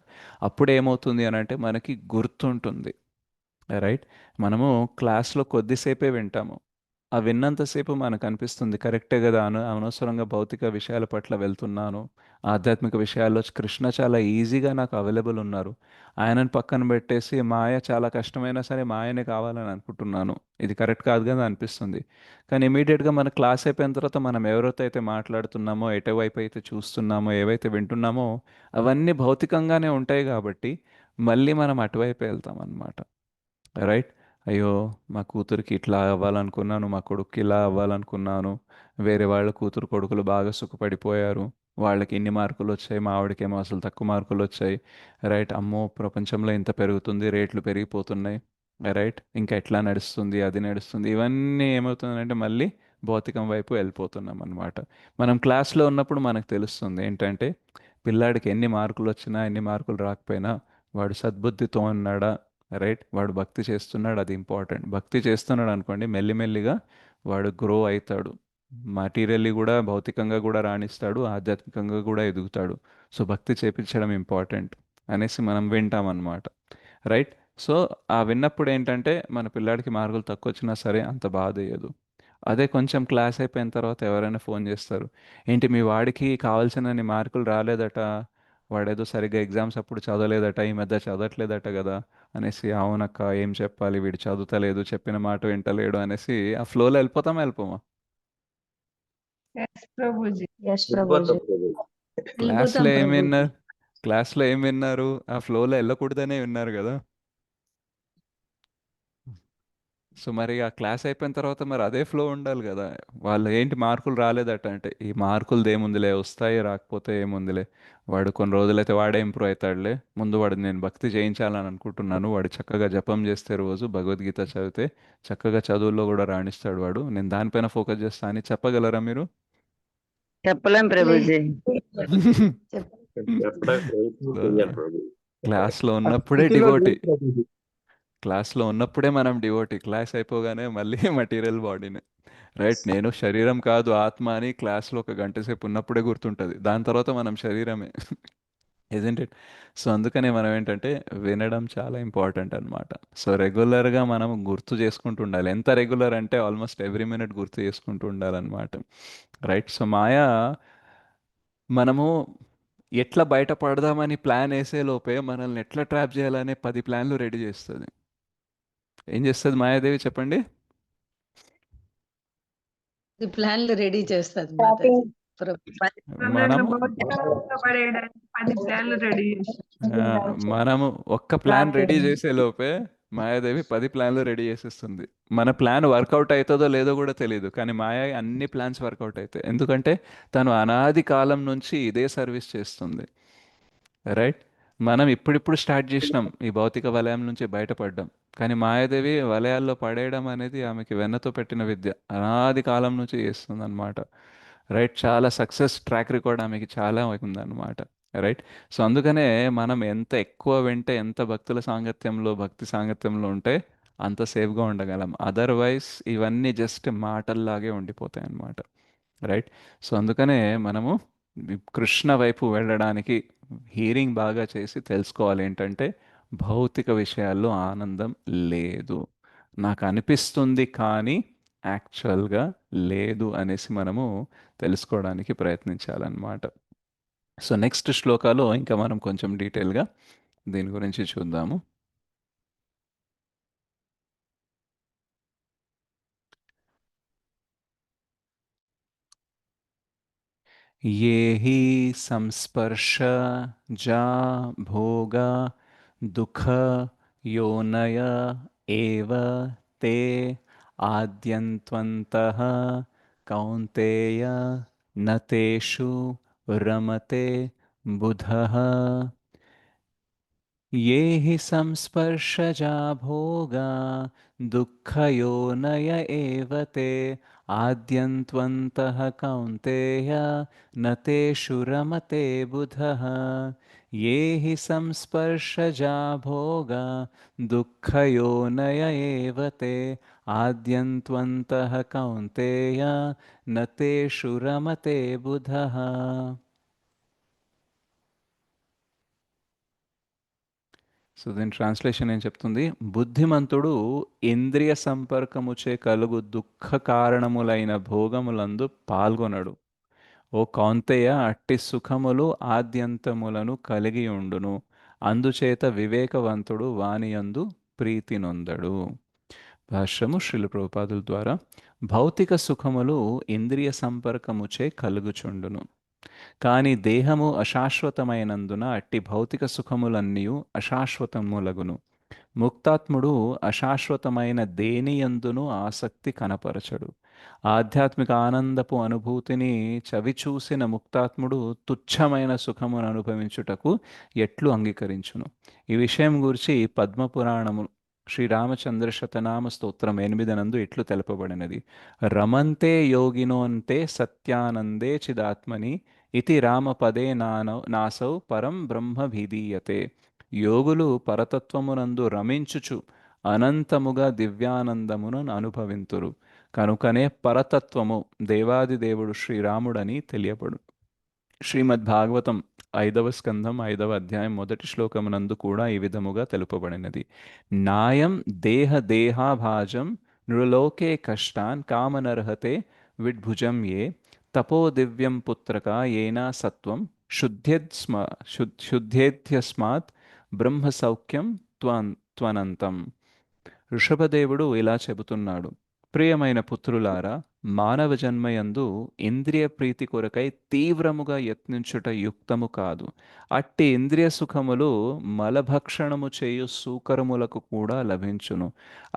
S1: అప్పుడు ఏమవుతుంది అని అంటే మనకి గుర్తుంటుంది. రైట్? మనము క్లాస్లో కొద్దిసేపే వింటాము, ఆ విన్నంతసేపు మనకు అనిపిస్తుంది కరెక్టే కదా, అనవసరంగా భౌతిక విషయాల పట్ల వెళ్తున్నాను. ఆధ్యాత్మిక విషయాల్లో కృష్ణ చాలా ఈజీగా నాకు అవైలబుల్ ఉన్నారు. ఆయనను పక్కన పెట్టేసి మాయ చాలా కష్టమైనా సరే మాయనే కావాలని అనుకుంటున్నాను. ఇది కరెక్ట్ కాదు కదా అనిపిస్తుంది. కానీ ఇమీడియట్గా మన క్లాస్ అయిపోయిన తర్వాత మనం ఎవరితో అయితే మాట్లాడుతున్నామో, ఎటువైపు అయితే చూస్తున్నామో, ఏవైతే వింటున్నామో అవన్నీ భౌతికంగానే ఉంటాయి కాబట్టి మళ్ళీ మనం అటువైపు వెళ్తాం అన్నమాట. రైట్. అయ్యో, మా కూతురికి ఇట్లా అవ్వాలనుకున్నాను, మా కొడుక్కి ఇలా అవ్వాలనుకున్నాను, వేరే వాళ్ళ కూతురు కొడుకులు బాగా సుఖపడిపోయారు, వాళ్ళకి ఇన్ని మార్కులు వచ్చాయి, మా ఆవిడకేమో అసలు తక్కువ మార్కులు వచ్చాయి. రైట్. అమ్మో, ప్రపంచంలో ఇంత పెరుగుతుంది, రేట్లు పెరిగిపోతున్నాయి. రైట్. ఇంకా ఎట్లా నడుస్తుంది, అది నడుస్తుంది, ఇవన్నీ ఏమవుతుందంటే మళ్ళీ భౌతికం వైపు వెళ్ళిపోతున్నాం అనమాట. మనం క్లాస్లో ఉన్నప్పుడు మనకు తెలుస్తుంది ఏంటంటే పిల్లాడికి ఎన్ని మార్కులు వచ్చినా ఎన్ని మార్కులు రాకపోయినా వాడు సద్బుద్ధితో ఉన్నాడా, రైట్, వాడు భక్తి చేస్తున్నాడు, అది ఇంపార్టెంట్. భక్తి చేస్తున్నాడు అనుకోండి, మెల్లిమెల్లిగా వాడు గ్రో అవుతాడు. మటీరియల్లీ కూడా, భౌతికంగా కూడా రాణిస్తాడు, ఆధ్యాత్మికంగా కూడా ఎదుగుతాడు. సో భక్తి చేపించడం ఇంపార్టెంట్ అనేసి మనం వింటామన్నమాట. రైట్. సో ఆ విన్నప్పుడు ఏంటంటే మన పిల్లాడికి మార్కులు తక్కువ వచ్చినా సరే అంత బాధ వేయదు. అదే కొంచెం క్లాస్ అయిపోయిన తర్వాత ఎవరైనా ఫోన్ చేస్తారు, ఏంటి మీ వాడికి కావాల్సినన్ని మార్కులు రాలేదట, వాడేదో సరిగ్గా ఎగ్జామ్స్ అప్పుడు చదవలేదట, ఈ మధ్య చదవట్లేదట కదా అనేసి. అవునక్క, ఏం చెప్పాలి, వీడు చదువుతలేదు, చెప్పిన మాట వింటలేడు అనేసి ఆ ఫ్లోలో వెళ్ళిపోమా?
S5: ఎస్ ప్రభుజీ.
S4: వెళ్ళిపోతాం ప్రభు.
S1: క్లాస్లో
S6: వెళ్ళిపోతాం
S1: ఏం
S6: ప్రభు.
S1: విన్నారు? క్లాస్లో ఏం విన్నారు? ఆ ఫ్లోలో వెళ్ళకూడదనే విన్నారు కదా. సో మరి ఆ క్లాస్ అయిపోయిన తర్వాత మరి అదే ఫ్లో ఉండాలి కదా. వాళ్ళు ఏంటి మార్కులు రాలేదట అంటే, ఈ మార్కులది ఏముందిలే, వస్తాయి, రాకపోతే ఏముందిలే, వాడు కొన్ని రోజులైతే వాడే ఇంప్రూవ్ అవుతాడులే, ముందు వాడు నేను భక్తి చేయించాలని అనుకుంటున్నాను, వాడు చక్కగా జపం చేస్తే రోజు భగవద్గీత చదివితే చక్కగా చదువుల్లో కూడా రాణిస్తాడు వాడు, నేను దానిపైన ఫోకస్ చేస్తా అని చెప్పగలరా మీరు?
S6: చెప్పలేం ప్రభుజీ. చెప్
S4: చెప్పడానికి ప్రయత్నం
S1: సో
S4: చెయ్యాలి ప్రభు.
S1: క్లాస్లో
S4: ఆ
S1: ఉన్నప్పుడే
S4: స్థితిలో
S1: డివోటీ,
S4: లేదు ప్రభుజీ.
S1: క్లాస్లో ఉన్నప్పుడే మనం డివోటీ, క్లాస్ అయిపోగానే మళ్ళీ మెటీరియల్ బాడీనే. రైట్. నేను శరీరం కాదు ఆత్మ అని క్లాస్లో ఒక గంట సేపు ఉన్నప్పుడే గుర్తుంటుంది, దాని తర్వాత మనం శరీరమే. Isn't it? సో అందుకనే మనం ఏంటంటే వినడం చాలా ఇంపార్టెంట్ అనమాట. సో రెగ్యులర్గా మనం గుర్తు చేసుకుంటూ ఉండాలి. ఎంత రెగ్యులర్ అంటే ఆల్మోస్ట్ ఎవ్రీ మినిట్ గుర్తు చేసుకుంటూ ఉండాలన్నమాట. రైట్. సో మాయా మనము ఎట్లా బయటపడదామని ప్లాన్ వేసే లోపే మనల్ని ఎట్లా ట్రాప్ చేయాలనే 10 ప్లాన్లు రెడీ చేస్తుంది. ఏం చేస్తుంది మాయాదేవి చెప్పండి?
S6: ప్లాన్లు రెడీ చేస్తుంది మాతాజీ. ప్రభు.
S5: మనల్ని
S1: మనము
S5: భౌతికంగా పడేయడానికి 10 ప్లాన్లు రెడీ చేసి
S1: ఆ, మనము ఒక్క ప్లాన్ రెడీ చేసే లోపే మాయాదేవి 10 ప్లాన్లు రెడీ చేసేస్తుంది. మన ప్లాన్ వర్కౌట్ అవుతుందో లేదో కూడా తెలియదు, కానీ మాయ అన్ని ప్లాన్స్ వర్కౌట్ అవుతాయి, ఎందుకంటే తను అనాది కాలం నుంచి ఇదే సర్వీస్ చేస్తుంది. రైట్. మనం ఇప్పుడిప్పుడు స్టార్ట్ చేసినాం ఈ భౌతిక వలయం నుంచి బయటపడ్డాం, కానీ మాయాదేవి వలయాల్లో పడేయడం అనేది ఆమెకి వెన్నతో పెట్టిన విద్య, అనాది కాలం నుంచి చేస్తుంది అనమాట. రైట్. చాలా సక్సెస్ ట్రాక్ రికార్డ్ ఆమెకి చాలా ఉందన్నమాట. రైట్. సో అందుకనే మనం ఎంత ఎక్కువ వింటే, ఎంత భక్తుల సాంగత్యంలో, భక్తి సాంగత్యంలో ఉంటే అంత సేఫ్గా ఉండగలం. అదర్వైజ్ ఇవన్నీ జస్ట్ మాటల్లాగే ఉండిపోతాయి అన్నమాట. రైట్. సో అందుకనే మనము కృష్ణ వైపు వెళ్ళడానికి హీరింగ్ బాగా చేసి తెలుసుకోవాలి ఏంటంటే భౌతిక విషయాల్లో ఆనందం లేదు, నాకు అనిపిస్తుంది కానీ యాక్చువల్గా లేదు అనేసి మనము తెలుసుకోవడానికి ప్రయత్నించాలన్నమాట. సో నెక్స్ట్ శ్లోకాలో ఇంకా మనం కొంచెం డీటెయిల్గా దీని గురించి చూద్దాము. ये हि संस्पर्शजा भोगा दुःख योनय एव ते आद्यन्त्वन्तः कौन्तेय न तेषु रमते बुधः। ये हि संस्पर्शजा भोगा दुःखयोनय एव ते आद्यन्त्वन्तः कौन्तेय न तेषु रमते बुधः। ये हि संस्पर्शजा भोगा दुःखयोनय एव ते आद्यन्त्वन्तः कौन्तेय न तेषु रमते बुधः. సో దీని ట్రాన్స్లేషన్ ఏం చెప్తుంది? బుద్ధిమంతుడు ఇంద్రియ సంపర్కముచే కలుగు దుఃఖ కారణములైన భోగములందు పాల్గొనడు. ఓ కౌంతేయ, అట్టి సుఖములు ఆద్యంతములను కలిగి ఉండును. అందుచేత వివేకవంతుడు వానియందు ప్రీతి నొందడు. భాష్యము శ్రీల ప్రభుపాదుల ద్వారా: భౌతిక సుఖములు ఇంద్రియ సంపర్కముచే కలుగుచుండును. కానీ దేహము అశాశ్వతమైనందున అట్టి భౌతిక సుఖములన్నీయు అశాశ్వతములగును. ముక్తాత్ముడు అశాశ్వతమైన దేనియందును ఆసక్తి కనపరచడు. ఆధ్యాత్మిక ఆనందపు అనుభూతిని చవిచూసిన ముక్తాత్ముడు తుచ్చమైన సుఖమును అనుభవించుటకు ఎట్లు అంగీకరించును? ఈ విషయం గురించి పద్మపురాణము శ్రీరామచంద్ర శతనామ స్తోత్రం 8 నందు ఇట్లు తెలుపబడినది: రమంతే యోగినోంతే సత్యానందే చిదాత్మని ఇతి రామపదే నాసౌ పరం బ్రహ్మ విధీయతే. యోగులు పరతత్వమునందు రమించుచు అనంతముగా దివ్యానందమును అనుభవింతురు. కనుకనే పరతత్వము దేవాది దేవుడు శ్రీరాముడని తెలియబడు. శ్రీమద్ భాగవతం 5వ స్కంధం 5వ అధ్యాయం 1వ శ్లోకమునందు కూడా ఈ విధముగా తెలుపబడినది: నాయం దేహ దేహాభాజం నృలోకే కష్టాన్ కామనర్హతే విడ్భుజం ఏ తపో దివ్యం పుత్రక ఏనా సత్వం శుద్ధేధ్యస్మాత్ బ్రహ్మ సౌఖ్యం త్వనంతం. ఋషభదేవుడు ఇలా చెబుతున్నాడు: ప్రియమైన పుత్రులారా, మానవ జన్మయందు ఇంద్రియ ప్రీతి కొరకై తీవ్రముగా యత్నించుట యుక్తము కాదు. అట్టి ఇంద్రియ సుఖములు మలభక్షణము చేయు సూకరములకు కూడా లభించును.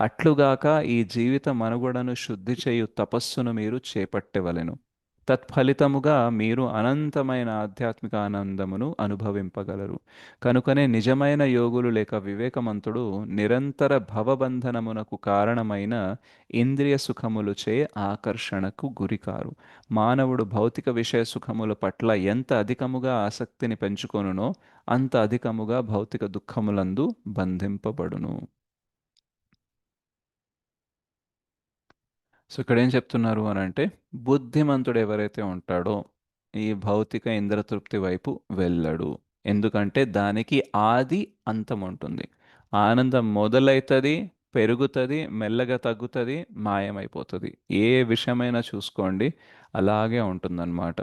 S1: అట్లుగాక ఈ జీవిత మనుగడను శుద్ధి చేయు తపస్సును మీరు చేపట్టవలెను. తత్ఫలితముగా మీరు అనంతమైన ఆధ్యాత్మిక ఆనందమును అనుభవింపగలరు. కనుకనే నిజమైన యోగులు లేక వివేకమంతుడు నిరంతర భవబంధనమునకు కారణమైన ఇంద్రియ సుఖములుచే ఆకర్షణకు గురికారు. మానవుడు భౌతిక విషయ సుఖముల పట్ల ఎంత అధికముగా ఆసక్తిని పెంచుకొనునో అంత అధికముగా భౌతిక దుఃఖములందు బంధింపబడును. సో ఇక్కడ ఏం చెప్తున్నారు అని అంటే, బుద్ధిమంతుడు ఎవరైతే ఉంటాడో ఈ భౌతిక ఇంద్రతృప్తి వైపు వెళ్ళడు. ఎందుకంటే దానికి ఆది అంతం ఉంటుంది. ఆనందం మొదలవుతుంది, పెరుగుతుంది, మెల్లగా తగ్గుతుంది, మాయమైపోతుంది. ఏ విషయమైనా చూసుకోండి, అలాగే ఉంటుందన్నమాట.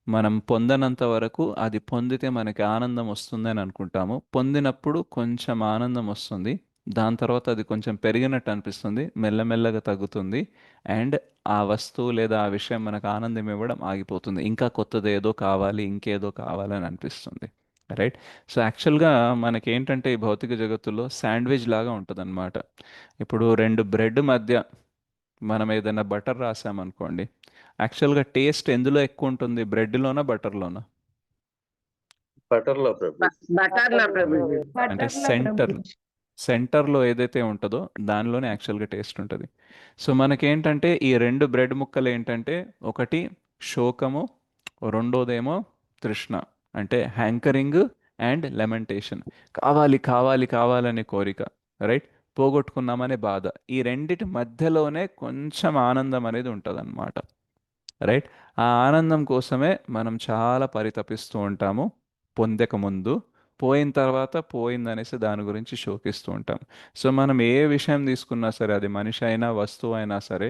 S1: మనం పొందనంత వరకు అది పొందితే మనకి ఆనందం వస్తుందని అనుకుంటాము. పొందినప్పుడు కొంచెం ఆనందం వస్తుంది, దాని తర్వాత అది కొంచెం పెరిగినట్టు అనిపిస్తుంది, మెల్లమెల్లగా తగ్గుతుంది, అండ్ ఆ వస్తువు లేదా ఆ విషయం మనకు ఆనందం ఇవ్వడం ఆగిపోతుంది. ఇంకా కొత్తది ఏదో కావాలి, ఇంకేదో కావాలని అనిపిస్తుంది. రైట్? సో యాక్చువల్గా మనకేంటంటే ఈ భౌతిక జగత్తులో శాండ్విచ్ లాగా ఉంటుందన్నమాట. ఇప్పుడు 2 బ్రెడ్ మధ్య మనం ఏదైనా బటర్ రాసామనుకోండి, యాక్చువల్గా టేస్ట్ ఎందులో ఎక్కువ ఉంటుంది? బ్రెడ్లోనా బటర్లోనా?
S4: బటర్లో ప్రభు.
S6: బటర్లో ప్రభుజీ.
S1: అంటే
S3: బటర్‌లో
S1: సెంటర్లో ఏదైతే ఉంటుందో దానిలోనే యాక్చువల్గా టేస్ట్ ఉంటుంది. సో మనకేంటంటే ఈ 2 బ్రెడ్ ముక్కలు ఏంటంటే, ఒకటి శోకము, రెండోదేమో తృష్ణ, అంటే హ్యాంకరింగ్ అండ్ లెమెంటేషన్. కావాలి కావాలి కావాలనే కోరిక, రైట్? పోగొట్టుకున్నామనే బాధ. ఈ రెండిటి మధ్యలోనే కొంచెం ఆనందం అనేది ఉంటుంది, రైట్? ఆ ఆనందం కోసమే మనం చాలా పరితపిస్తూ ఉంటాము పొందక ముందు. పోయిన తర్వాత పోయిందనేసి దాని గురించి శోకిస్తూ ఉంటాం. సో మనం ఏ విషయం తీసుకున్నా సరే, అది మనిషి అయినా వస్తువు అయినా సరే,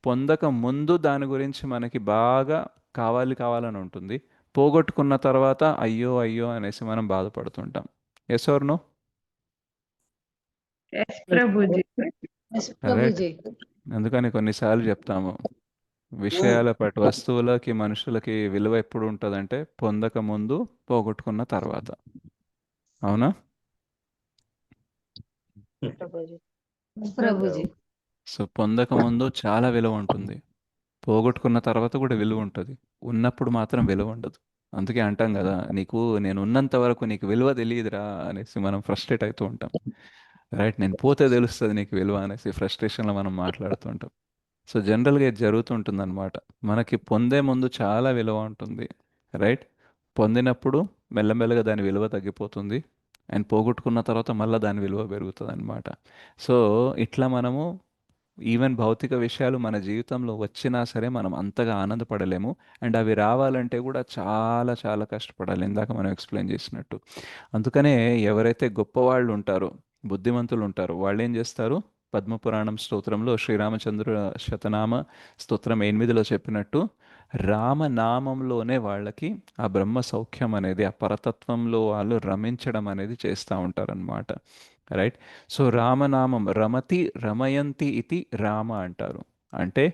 S1: పొందక ముందు దాని గురించి మనకి బాగా కావాలి కావాలని ఉంటుంది. పోగొట్టుకున్న తర్వాత అయ్యో అయ్యో అనేసి మనం బాధపడుతుంటాం. Yes or no?
S3: Prabhuji.
S6: Yes Prabhuji.
S1: అందుకని కొన్నిసార్లు చెప్తాము, విషయాల పట్ల వస్తువులకి మనుషులకి విలువ ఎప్పుడు ఉంటుందంటే పొందక ముందు, పోగొట్టుకున్న తర్వాత. అవునా?
S6: ప్రభుజీ.
S1: సో పొందక ముందు చాలా విలువ ఉంటుంది, పోగొట్టుకున్న తర్వాత కూడా విలువ ఉంటుంది, ఉన్నప్పుడు మాత్రం విలువ ఉండదు. అందుకే అంటాం కదా, నేను ఉన్నంత వరకు నీకు విలువ తెలియదురా అనేసి మనం ఫ్రస్ట్రేట్ అవుతూ ఉంటాం. రైట్? నేను పోతే తెలుస్తుంది నీకు విలువ అనేసి ఫ్రస్ట్రేషన్లో మనం మాట్లాడుతూ ఉంటాం. సో జనరల్గా ఇది జరుగుతుంటుంది అనమాట. మనకి పొందే ముందు చాలా విలువ ఉంటుంది, రైట్? పొందినప్పుడు మెల్లమెల్లగా దాని విలువ తగ్గిపోతుంది, అండ్ పోగొట్టుకున్న తర్వాత మళ్ళీ దాని విలువ పెరుగుతుంది అనమాట. సో ఇట్లా మనము ఈవెన్ భౌతిక విషయాలు మన జీవితంలో వచ్చినా సరే మనం అంతగా ఆనందపడలేము. అండ్ అవి రావాలంటే కూడా చాలా చాలా కష్టపడాలి, ఇందాక మనం ఎక్స్ప్లెయిన్ చేసినట్టు. అందుకనే ఎవరైతే గొప్పవాళ్ళు ఉంటారో, బుద్ధిమంతులు ఉంటారో, వాళ్ళు ఏం చేస్తారు? పద్మపురాణం స్తోత్రంలో శ్రీరామచంద్ర శతనామ స్తోత్రం 8లో చెప్పినట్టు రామనామంలోనే వాళ్ళకి ఆ బ్రహ్మ సౌఖ్యం అనేది, ఆ పరతత్వంలో వాళ్ళు రమించడం అనేది చేస్తూ ఉంటారనమాట. రైట్. సో రామనామం రమతి రమయంతి ఇది రామ అంటారు. అంటే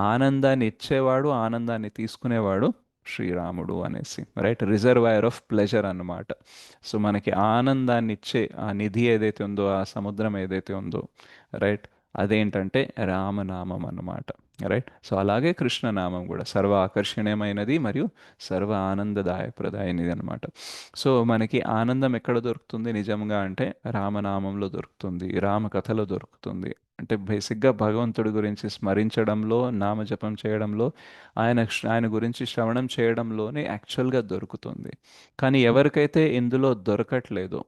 S1: ఆనందాన్ని ఇచ్చేవాడు, ఆనందాన్ని తీసుకునేవాడు శ్రీరాముడు అనేసి. రైట్. రిజర్వాయర్ ఆఫ్ ప్లెజర్ అన్నమాట. సో మనకి ఆనందాన్ని ఇచ్చే ఆ నిధి ఏదైతే ఉందో, ఆ సముద్రం ఏదైతే ఉందో, రైట్, అదేంటంటే రామనామం అన్నమాట. రైట్. సో అలాగే కృష్ణనామం కూడా సర్వ ఆకర్షణీయమైనది మరియు సర్వ ఆనందదాయప్రదాయనిది అనమాట. సో మనకి ఆనందం ఎక్కడ దొరుకుతుంది నిజంగా అంటే రామనామంలో దొరుకుతుంది, రామకథలో దొరుకుతుంది. అంటే బేసిక్గా భగవంతుడి గురించి స్మరించడంలో, నామజపం చేయడంలో, ఆయన గురించి శ్రవణం చేయడంలోనే యాక్చువల్గా దొరుకుతుంది. కానీ ఎవరికైతే ఇందులో దొరకట్లేదో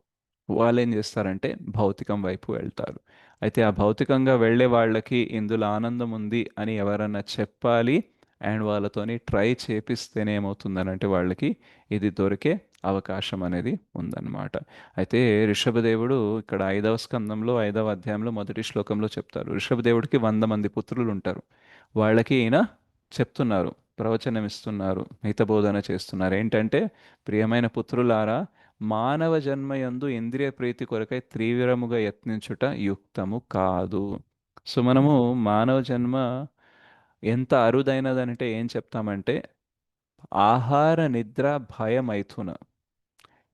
S1: వాళ్ళు ఏం చేస్తారంటే భౌతికం వైపు వెళ్తారు. అయితే ఆ భౌతికంగా వెళ్ళే వాళ్ళకి ఇందులో ఆనందం ఉంది అని ఎవరన్నా చెప్పాలి, అండ్ వాళ్ళతోని ట్రై చేపిస్తేనే ఏమవుతుందనంటే వాళ్ళకి ఇది దొరికే అవకాశం అనేది ఉందన్నమాట. అయితే ఋషభదేవుడు ఇక్కడ 5వ స్కందంలో 5వ అధ్యాయంలో మొదటి శ్లోకంలో చెప్తారు, ఋషభదేవుడికి 100 మంది పుత్రులు ఉంటారు. వాళ్ళకి ఈయన చెప్తున్నారు, ప్రవచనం ఇస్తున్నారు, హితబోధన చేస్తున్నారు. ఏంటంటే ప్రియమైన పుత్రులారా, మానవ జన్మయందు ఇంద్రియ ప్రీతి కొరకై తీవ్రముగా యత్నించుట యుక్తము కాదు. సో మనము మానవ జన్మ ఎంత అరుదైనదంటే ఏం చెప్తామంటే ఆహార నిద్ర భయ మైథున,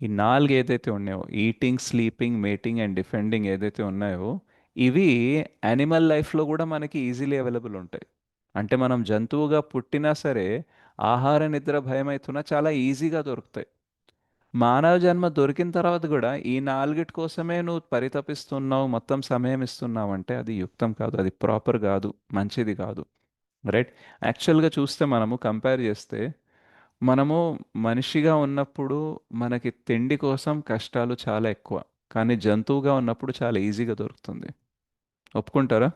S1: ఈ 4 ఏదైతే ఉన్నాయో, eating, sleeping, mating and defending ఏదైతే ఉన్నాయో, ఇవి యానిమల్ లైఫ్లో కూడా మనకి ఈజీలీ అవైలబుల్ ఉంటాయి. అంటే మనం జంతువుగా పుట్టినా సరే ఆహార నిద్ర భయమైతున్న చాలా ఈజీగా దొరుకుతాయి. మానవ జన్మ దొరికిన తర్వాత కూడా ఈ 4 కోసమే నువ్వు పరితపిస్తున్నావు, మొత్తం సమయం ఇస్తున్నావు అంటే అది యుక్తం కాదు, అది ప్రాపర్ కాదు, మంచిది కాదు. రైట్. యాక్చువల్గా చూస్తే మనము కంపేర్ చేస్తే మనము మనిషిగా ఉన్నప్పుడు మనకి తిండి కోసం కష్టాలు చాలా ఎక్కువ, కానీ జంతువుగా ఉన్నప్పుడు చాలా ఈజీగా దొరుకుతుంది. ఒప్పుకుంటారా?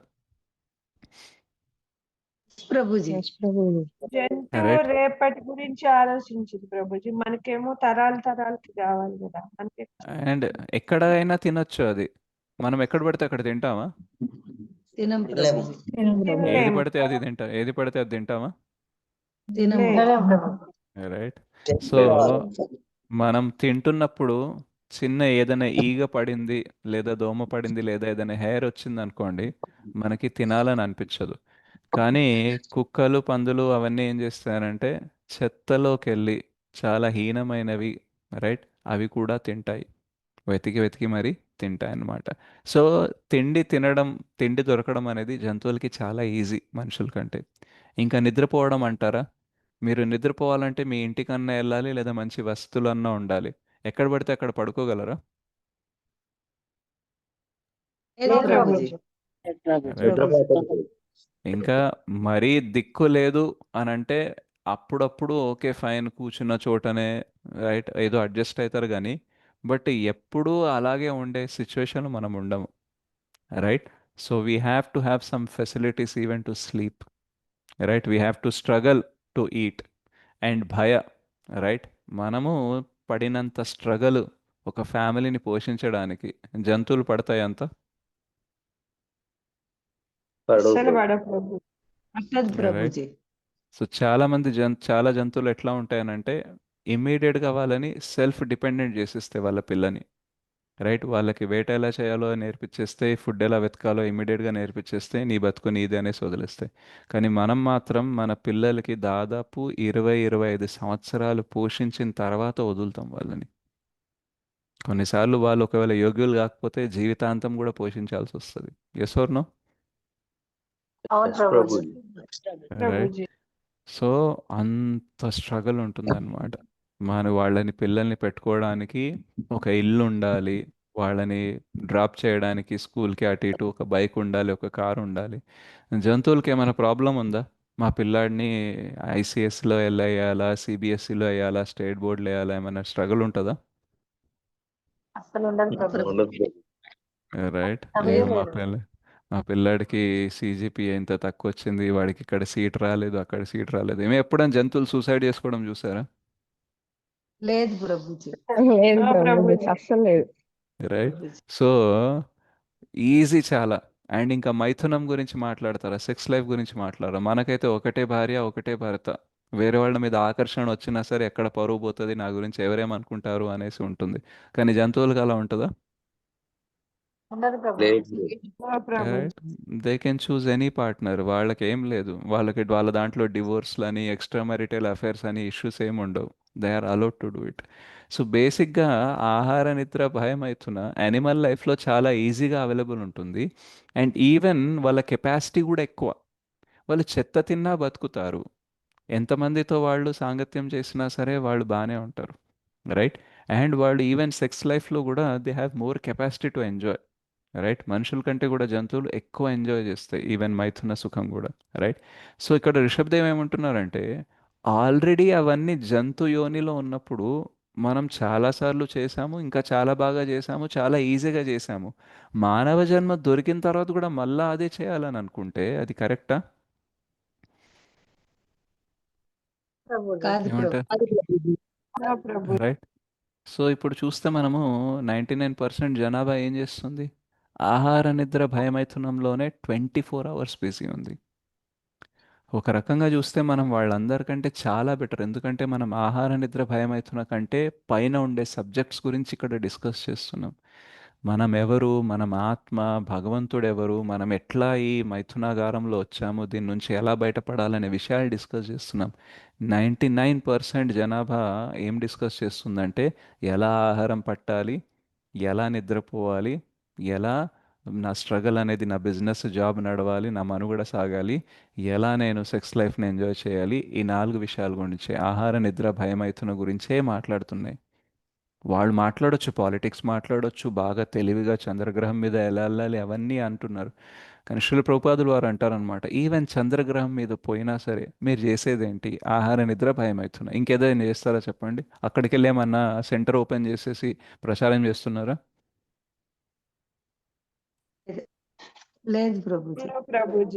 S6: ప్రభుజీ.
S5: ఎస్ ప్రభుజీ.
S7: జంతువు
S1: రైట్.
S7: రేపటి గురించి ఆలోచించింది ప్రభుజీ. మనకేమో తరాలు తరాలకి కావాలి కదా, మనకే
S1: అండ్ ఎక్కడైనా తినొచ్చు అది. మనం ఎక్కడ పడితే అక్కడ తింటామా?
S6: తినం ప్రభుజీ.
S5: తినం ప్రభుజీ.
S1: ఏది
S7: తినలేము.
S1: పడితే అది ఏది పడితే అది తింటామా?
S6: తినము.
S7: లేదు.
S1: రైట్. సో మనం తింటున్నప్పుడు చిన్న ఏదైనా ఈగ పడింది, లేదా దోమ పడింది, లేదా ఏదైనా హెయిర్ వచ్చింది అనుకోండి, మనకి తినాలని అనిపించదు. కానీ కుక్కలు, పందులు అవన్నీ ఏం చేస్తారంటే చెత్తలోకి వెళ్ళి చాలా హీనమైనవి, రైట్, అవి కూడా తింటాయి. వెతికి వెతికి మరి తింటాయి అన్నమాట. సో తిండి దొరకడం అనేది జంతువులకి చాలా ఈజీ మనుషుల కంటే. ఇంకా నిద్రపోవడం అంటారా? మీరు నిద్రపోవాలంటే మీ ఇంటికన్నా వెళ్ళాలి, లేదా మంచి వసతులన్నా ఉండాలి. ఎక్కడ పడితే అక్కడ పడుకోగలరా?
S6: లేదు ప్రభుజీ.
S1: రైట్. ఇంకా మరీ దిక్కు లేదు అని అంటే అప్పుడప్పుడు ఓకే ఫైన్, కూర్చున్న చోటనే, రైట్, ఏదో అడ్జస్ట్ అవుతారు కానీ బట్ ఎప్పుడూ అలాగే ఉండే సిచ్యువేషన్ మనం ఉండము. Right. So we have to have some facilities even to sleep. Right. We have to struggle to eat. And right, మనము పడినంత స్ట్రగల్ ఒక ఫ్యామిలీని పోషించడానికి జంతువులు పడతాయి అంత?
S7: అస్సలు పడ ప్రభు.
S6: పట్టదు
S1: రైట్.
S6: ప్రభుజీ.
S1: సో చాలా జంతువులు ఎట్లా ఉంటాయనంటే ఇమ్మీడియట్గా వాళ్ళని సెల్ఫ్ డిపెండెంట్ చేసేస్తాయి వాళ్ళ పిల్లని. రైట్. వాళ్ళకి వేట ఎలా చేయాలో నేర్పించేస్తే, ఫుడ్ ఎలా వెతకాలో ఇమ్మీడియట్గా నేర్పించేస్తే, నీ బతుకు నీది అనేసి వదిలేస్తాయి. కానీ మనం మాత్రం మన పిల్లలకి దాదాపు 20-25 సంవత్సరాలు పోషించిన తర్వాత వదులుతాం వాళ్ళని. కొన్నిసార్లు వాళ్ళు ఒకవేళ యోగ్యులు కాకపోతే జీవితాంతం కూడా పోషించాల్సి వస్తుంది. Yes or no?
S7: అవును ప్రభుజీ.
S1: రైట్.
S7: ప్రభుజీ.
S1: సో అంత స్ట్రగుల్ ఉంటుందన్నమాట. వాళ్ళని పిల్లల్ని పెట్టుకోవడానికి ఒక ఇల్లు ఉండాలి, వాళ్ళని డ్రాప్ చేయడానికి స్కూల్కి అటు ఇటు ఒక బైక్ ఉండాలి, ఒక కారు ఉండాలి. జంతువులకి ఏమైనా ప్రాబ్లం ఉందా? మా పిల్లాడిని ఐసిఎస్లో వేయాలా, సిబిఎస్ఈలో వేయాలా, స్టేట్ బోర్డులో వేయాలా, ఏమైనా స్ట్రగుల్ ఉంటుందా?
S5: అసలు ఉండదు
S6: ఉండదు
S5: ప్రభుజీ.
S6: ప్రభుజీ.
S4: ఉండదు.
S1: రైట్.
S5: సమయం
S1: మా
S5: లేదు.
S1: పిల్ల ఆ పిల్లాడికి CGPA ఇంత తక్కువ వచ్చింది, వాడికి ఇక్కడ సీట్ రాలేదు, అక్కడ సీట్ రాలేదు. ఏమి ఎప్పుడైనా జంతువులు సూసైడ్ చేసుకోవడం చూసారా?
S6: లేదు ప్రభుజీ.
S5: లేదు
S7: ఆ
S5: ప్రభుజీ,
S7: ప్రభుజీ.
S5: అస్సలు లేదు.
S1: రైట్.
S6: ప్రభుజీ.
S1: సో ఈజీ చాలా. అండ్ ఇంకా మైథునం గురించి మాట్లాడతారా, సెక్స్ లైఫ్ గురించి మాట్లాడరా? మనకైతే ఒకటే భార్య, ఒకటే భర్త. వేరే వాళ్ళ మీద ఆకర్షణ వచ్చినా సరే ఎక్కడ పరువు పోతుంది, నా గురించి ఎవరేమనుకుంటారు అనేసి ఉంటుంది. కానీ జంతువులకు అలా ఉంటుందా?
S6: ఉండదు
S4: లేదు
S6: ప్రభుజీ.
S7: ఆ Prabhuji.
S1: Right. They can choose any partner. వాళ్ళకి ఏం లేదు, వాళ్ళ దాంట్లో డివోర్స్లు అని, ఎక్స్ట్రా మ్యారిటల్ అఫైర్స్ అని ఇష్యూస్ ఏమి ఉండవు. They are allowed to do it. So బేసిక్గా ఆహార నిద్ర భయం అవుతున్న యానిమల్ లైఫ్లో చాలా ఈజీగా అవైలబుల్ ఉంటుంది. అండ్ ఈవెన్ వాళ్ళ కెపాసిటీ కూడా ఎక్కువ. వాళ్ళు చెత్త తిన్నా బతుకుతారు. ఎంతమందితో వాళ్ళు సాంగత్యం చేసినా సరే వాళ్ళు బాగానే ఉంటారు. రైట్. అండ్ వాళ్ళు ఈవెన్ సెక్స్ లైఫ్లో కూడా they have more capacity to enjoy. Right. మనుషుల కంటే కూడా జంతువులు ఎక్కువ ఎంజాయ్ చేస్తాయి, ఈవెన్ మైథున సుఖం కూడా. రైట్. సో ఇక్కడ రిషబ్దేవ్ ఏమంటున్నారంటే, ఆల్రెడీ అవన్నీ జంతు యోనిలో ఉన్నప్పుడు మనం చాలాసార్లు చేసాము, ఇంకా చాలా బాగా చేసాము, చాలా ఈజీగా చేసాము. మానవ జన్మ దొరికిన తర్వాత కూడా మళ్ళా అదే చేయాలని అనుకుంటే అది కరెక్టా?
S6: కాదు
S1: ఏమంటారు?
S6: ప్రభు.
S7: ఆ ప్రభుజీ.
S1: రైట్. సో ఇప్పుడు చూస్తే మనము 99% జనాభా ఏం చేస్తుంది? ఆహార నిద్ర భయమైథునంలోనే 24 hours బిజీ ఉంది. ఒక రకంగా చూస్తే మనం వాళ్ళందరికంటే చాలా బెటర్. ఎందుకంటే మనం ఆహార నిద్ర భయమైతున్న కంటే పైన ఉండే సబ్జెక్ట్స్ గురించి ఇక్కడ డిస్కస్ చేస్తున్నాం. మనం ఎవరు, మనం ఆత్మ, భగవంతుడు ఎవరు, మనం ఎట్లా ఈ మైథునాగారంలో వచ్చాము, దీని నుంచి ఎలా బయటపడాలనే విషయాలు డిస్కస్ చేస్తున్నాం. 99% జనాభా ఏం డిస్కస్ చేస్తుందంటే ఎలా ఆహారం పట్టాలి, ఎలా నిద్రపోవాలి, ఎలా నా స్ట్రగల్ అనేది, నా బిజినెస్ జాబ్ నడవాలి, నా మనుగడ సాగాలి, ఎలా నేను సెక్స్ లైఫ్ని ఎంజాయ్ చేయాలి, ఈ 4 విషయాల గురించే, ఆహార నిద్ర భయమైతున్న గురించే మాట్లాడుతున్నాయి. వాళ్ళు మాట్లాడొచ్చు, పాలిటిక్స్ మాట్లాడొచ్చు, బాగా తెలివిగా చంద్రగ్రహం మీద ఎలా వెళ్ళాలి అవన్నీ అంటున్నారు. కానీ శ్రీల ప్రభుపాదులు వారు అంటారనమాట, ఈవెన్ చంద్రగ్రహం మీద పోయినా సరే మీరు చేసేదేంటి? ఆహార నిద్ర భయమవుతున్నా. ఇంకేదైనా చేస్తారా చెప్పండి? అక్కడికి వెళ్ళేమన్నా సెంటర్ ఓపెన్ చేసేసి ప్రచారం చేస్తున్నారా?
S6: లేదు ప్రభుజీ.
S7: ఆ ప్రభుజీ.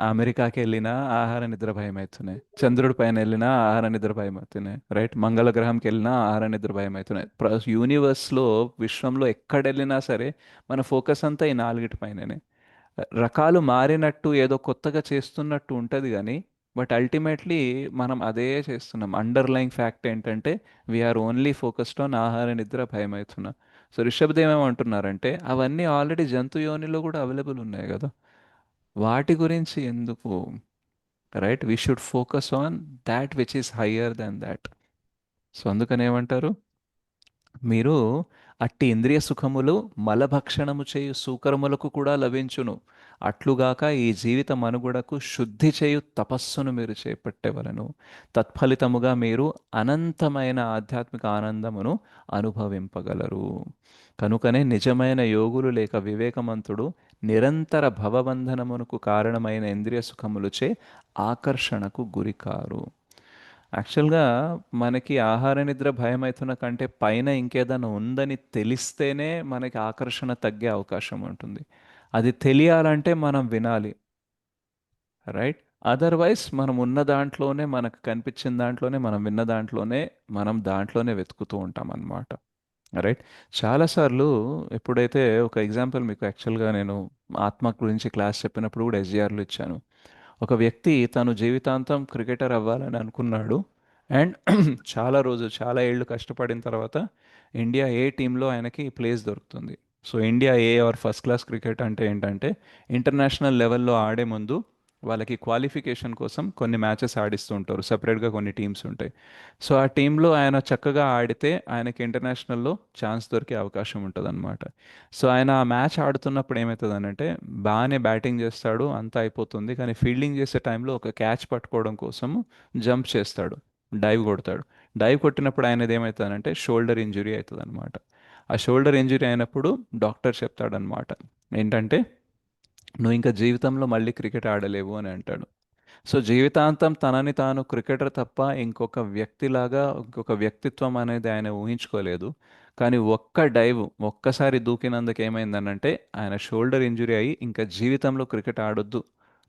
S1: అమెరికాకి వెళ్ళినా ఆహార నిద్ర భయం అవుతున్నాయి, చంద్రుడి పైన వెళ్ళినా ఆహార నిద్ర భయం అవుతున్నాయి. రైట్. మంగళ గ్రహంకి వెళ్ళినా ఆహార నిద్ర భయం అవుతున్నాయి. యూనివర్స్లో, విశ్వంలో ఎక్కడ వెళ్ళినా సరే మన ఫోకస్ అంతా ఈ 4 పైననే. రకాలు మారినట్టు ఏదో కొత్తగా చేస్తున్నట్టు ఉంటుంది కానీ బట్ అల్టిమేట్లీ మనం అదే చేస్తున్నాం. అండర్లైన్ ఫ్యాక్ట్ ఏంటంటే వీఆర్ ఓన్లీ ఫోకస్డ్ ఆన్ ఆహార నిద్ర భయం అవుతున్నా. సో రిషబ్దేవ్ ఏమంటున్నారంటే అవన్నీ ఆల్రెడీ జంతు యోనిలో కూడా అవైలబుల్ ఉన్నాయి కదా, వాటి గురించి ఎందుకు? Right. We should focus on that which is higher than that. So అందుకని ఏమంటారు, మీరు అట్టి ఇంద్రియ సుఖములు మలభక్షణము చేయు సూకరములకు కూడా లభించును, అట్లుగాక ఈ జీవిత మనుగడకు శుద్ధి చేయు తపస్సును మీరు చేపట్టేవలను, తత్ఫలితముగా మీరు అనంతమైన ఆధ్యాత్మిక ఆనందమును అనుభవింపగలరు. కనుకనే నిజమైన యోగులు లేక వివేకమంతుడు నిరంతర భవబంధనమునకు కారణమైన ఇంద్రియ సుఖములుచే ఆకర్షణకు గురికారు. యాక్చువల్గా మనకి ఆహార నిద్ర భయమైతున్న కంటే పైన ఇంకేదైనా ఉందని తెలిస్తేనే మనకి ఆకర్షణ తగ్గే అవకాశం ఉంటుంది. అది తెలియాలంటే మనం వినాలి. రైట్. అదర్వైజ్ మనం ఉన్న దాంట్లోనే, మనకు కనిపించిన దాంట్లోనే, మనం విన్న దాంట్లోనే, మనం దాంట్లోనే వెతుకుతూ ఉంటాం అన్నమాట. రైట్. చాలాసార్లు ఎప్పుడైతే ఒక ఎగ్జాంపుల్ మీకు యాక్చువల్గా నేను ఆత్మ గురించి క్లాస్ చెప్పినప్పుడు కూడా SGRలో ఇచ్చాను. ఒక వ్యక్తి తను జీవితాంతం క్రికెటర్ అవ్వాలని అనుకున్నాడు. అండ్ చాలా ఏళ్ళు కష్టపడిన తర్వాత ఇండియా ఏ టీంలో ఆయనకి ప్లేస్ దొరుకుతుంది. So India A or first class cricket అంటే ఏంటంటే ఇంటర్నేషనల్ లెవెల్లో ఆడే ముందు వాళ్ళకి క్వాలిఫికేషన్ కోసం కొన్ని మ్యాచెస్ ఆడిస్తూ ఉంటారు, సపరేట్గా కొన్ని టీమ్స్ ఉంటాయి. సో ఆ టీంలో ఆయన చక్కగా ఆడితే ఆయనకి ఇంటర్నేషనల్లో ఛాన్స్ దొరికే అవకాశం ఉంటుంది. సో ఆయన ఆ మ్యాచ్ ఆడుతున్నప్పుడు ఏమవుతుందనంటే బాగానే బ్యాటింగ్ చేస్తాడు, అంతా అయిపోతుంది, కానీ ఫీల్డింగ్ చేసే టైంలో ఒక క్యాచ్ పట్టుకోవడం కోసం జంప్ చేస్తాడు, డైవ్ కొడతాడు. డైవ్ కొట్టినప్పుడు ఆయనది ఏమవుతుందంటే షోల్డర్ ఇంజురీ అవుతుంది అనమాట. ఆ షోల్డర్ ఇంజురీ అయినప్పుడు డాక్టర్ చెప్తాడనమాట ఏంటంటే నువ్వు ఇంకా జీవితంలో మళ్ళీ క్రికెట్ ఆడలేవు అని అంటాడు. సో జీవితాంతం తనని తాను క్రికెటర్ తప్ప ఇంకొక వ్యక్తిలాగా, ఇంకొక వ్యక్తిత్వం అనేది ఆయన ఊహించుకోలేదు. కానీ ఒక్క డైవ్ ఒక్కసారి దూకినందుకు ఏమైందనంటే ఆయన షోల్డర్ ఇంజురీ అయ్యి ఇంకా జీవితంలో క్రికెట్ ఆడొద్దు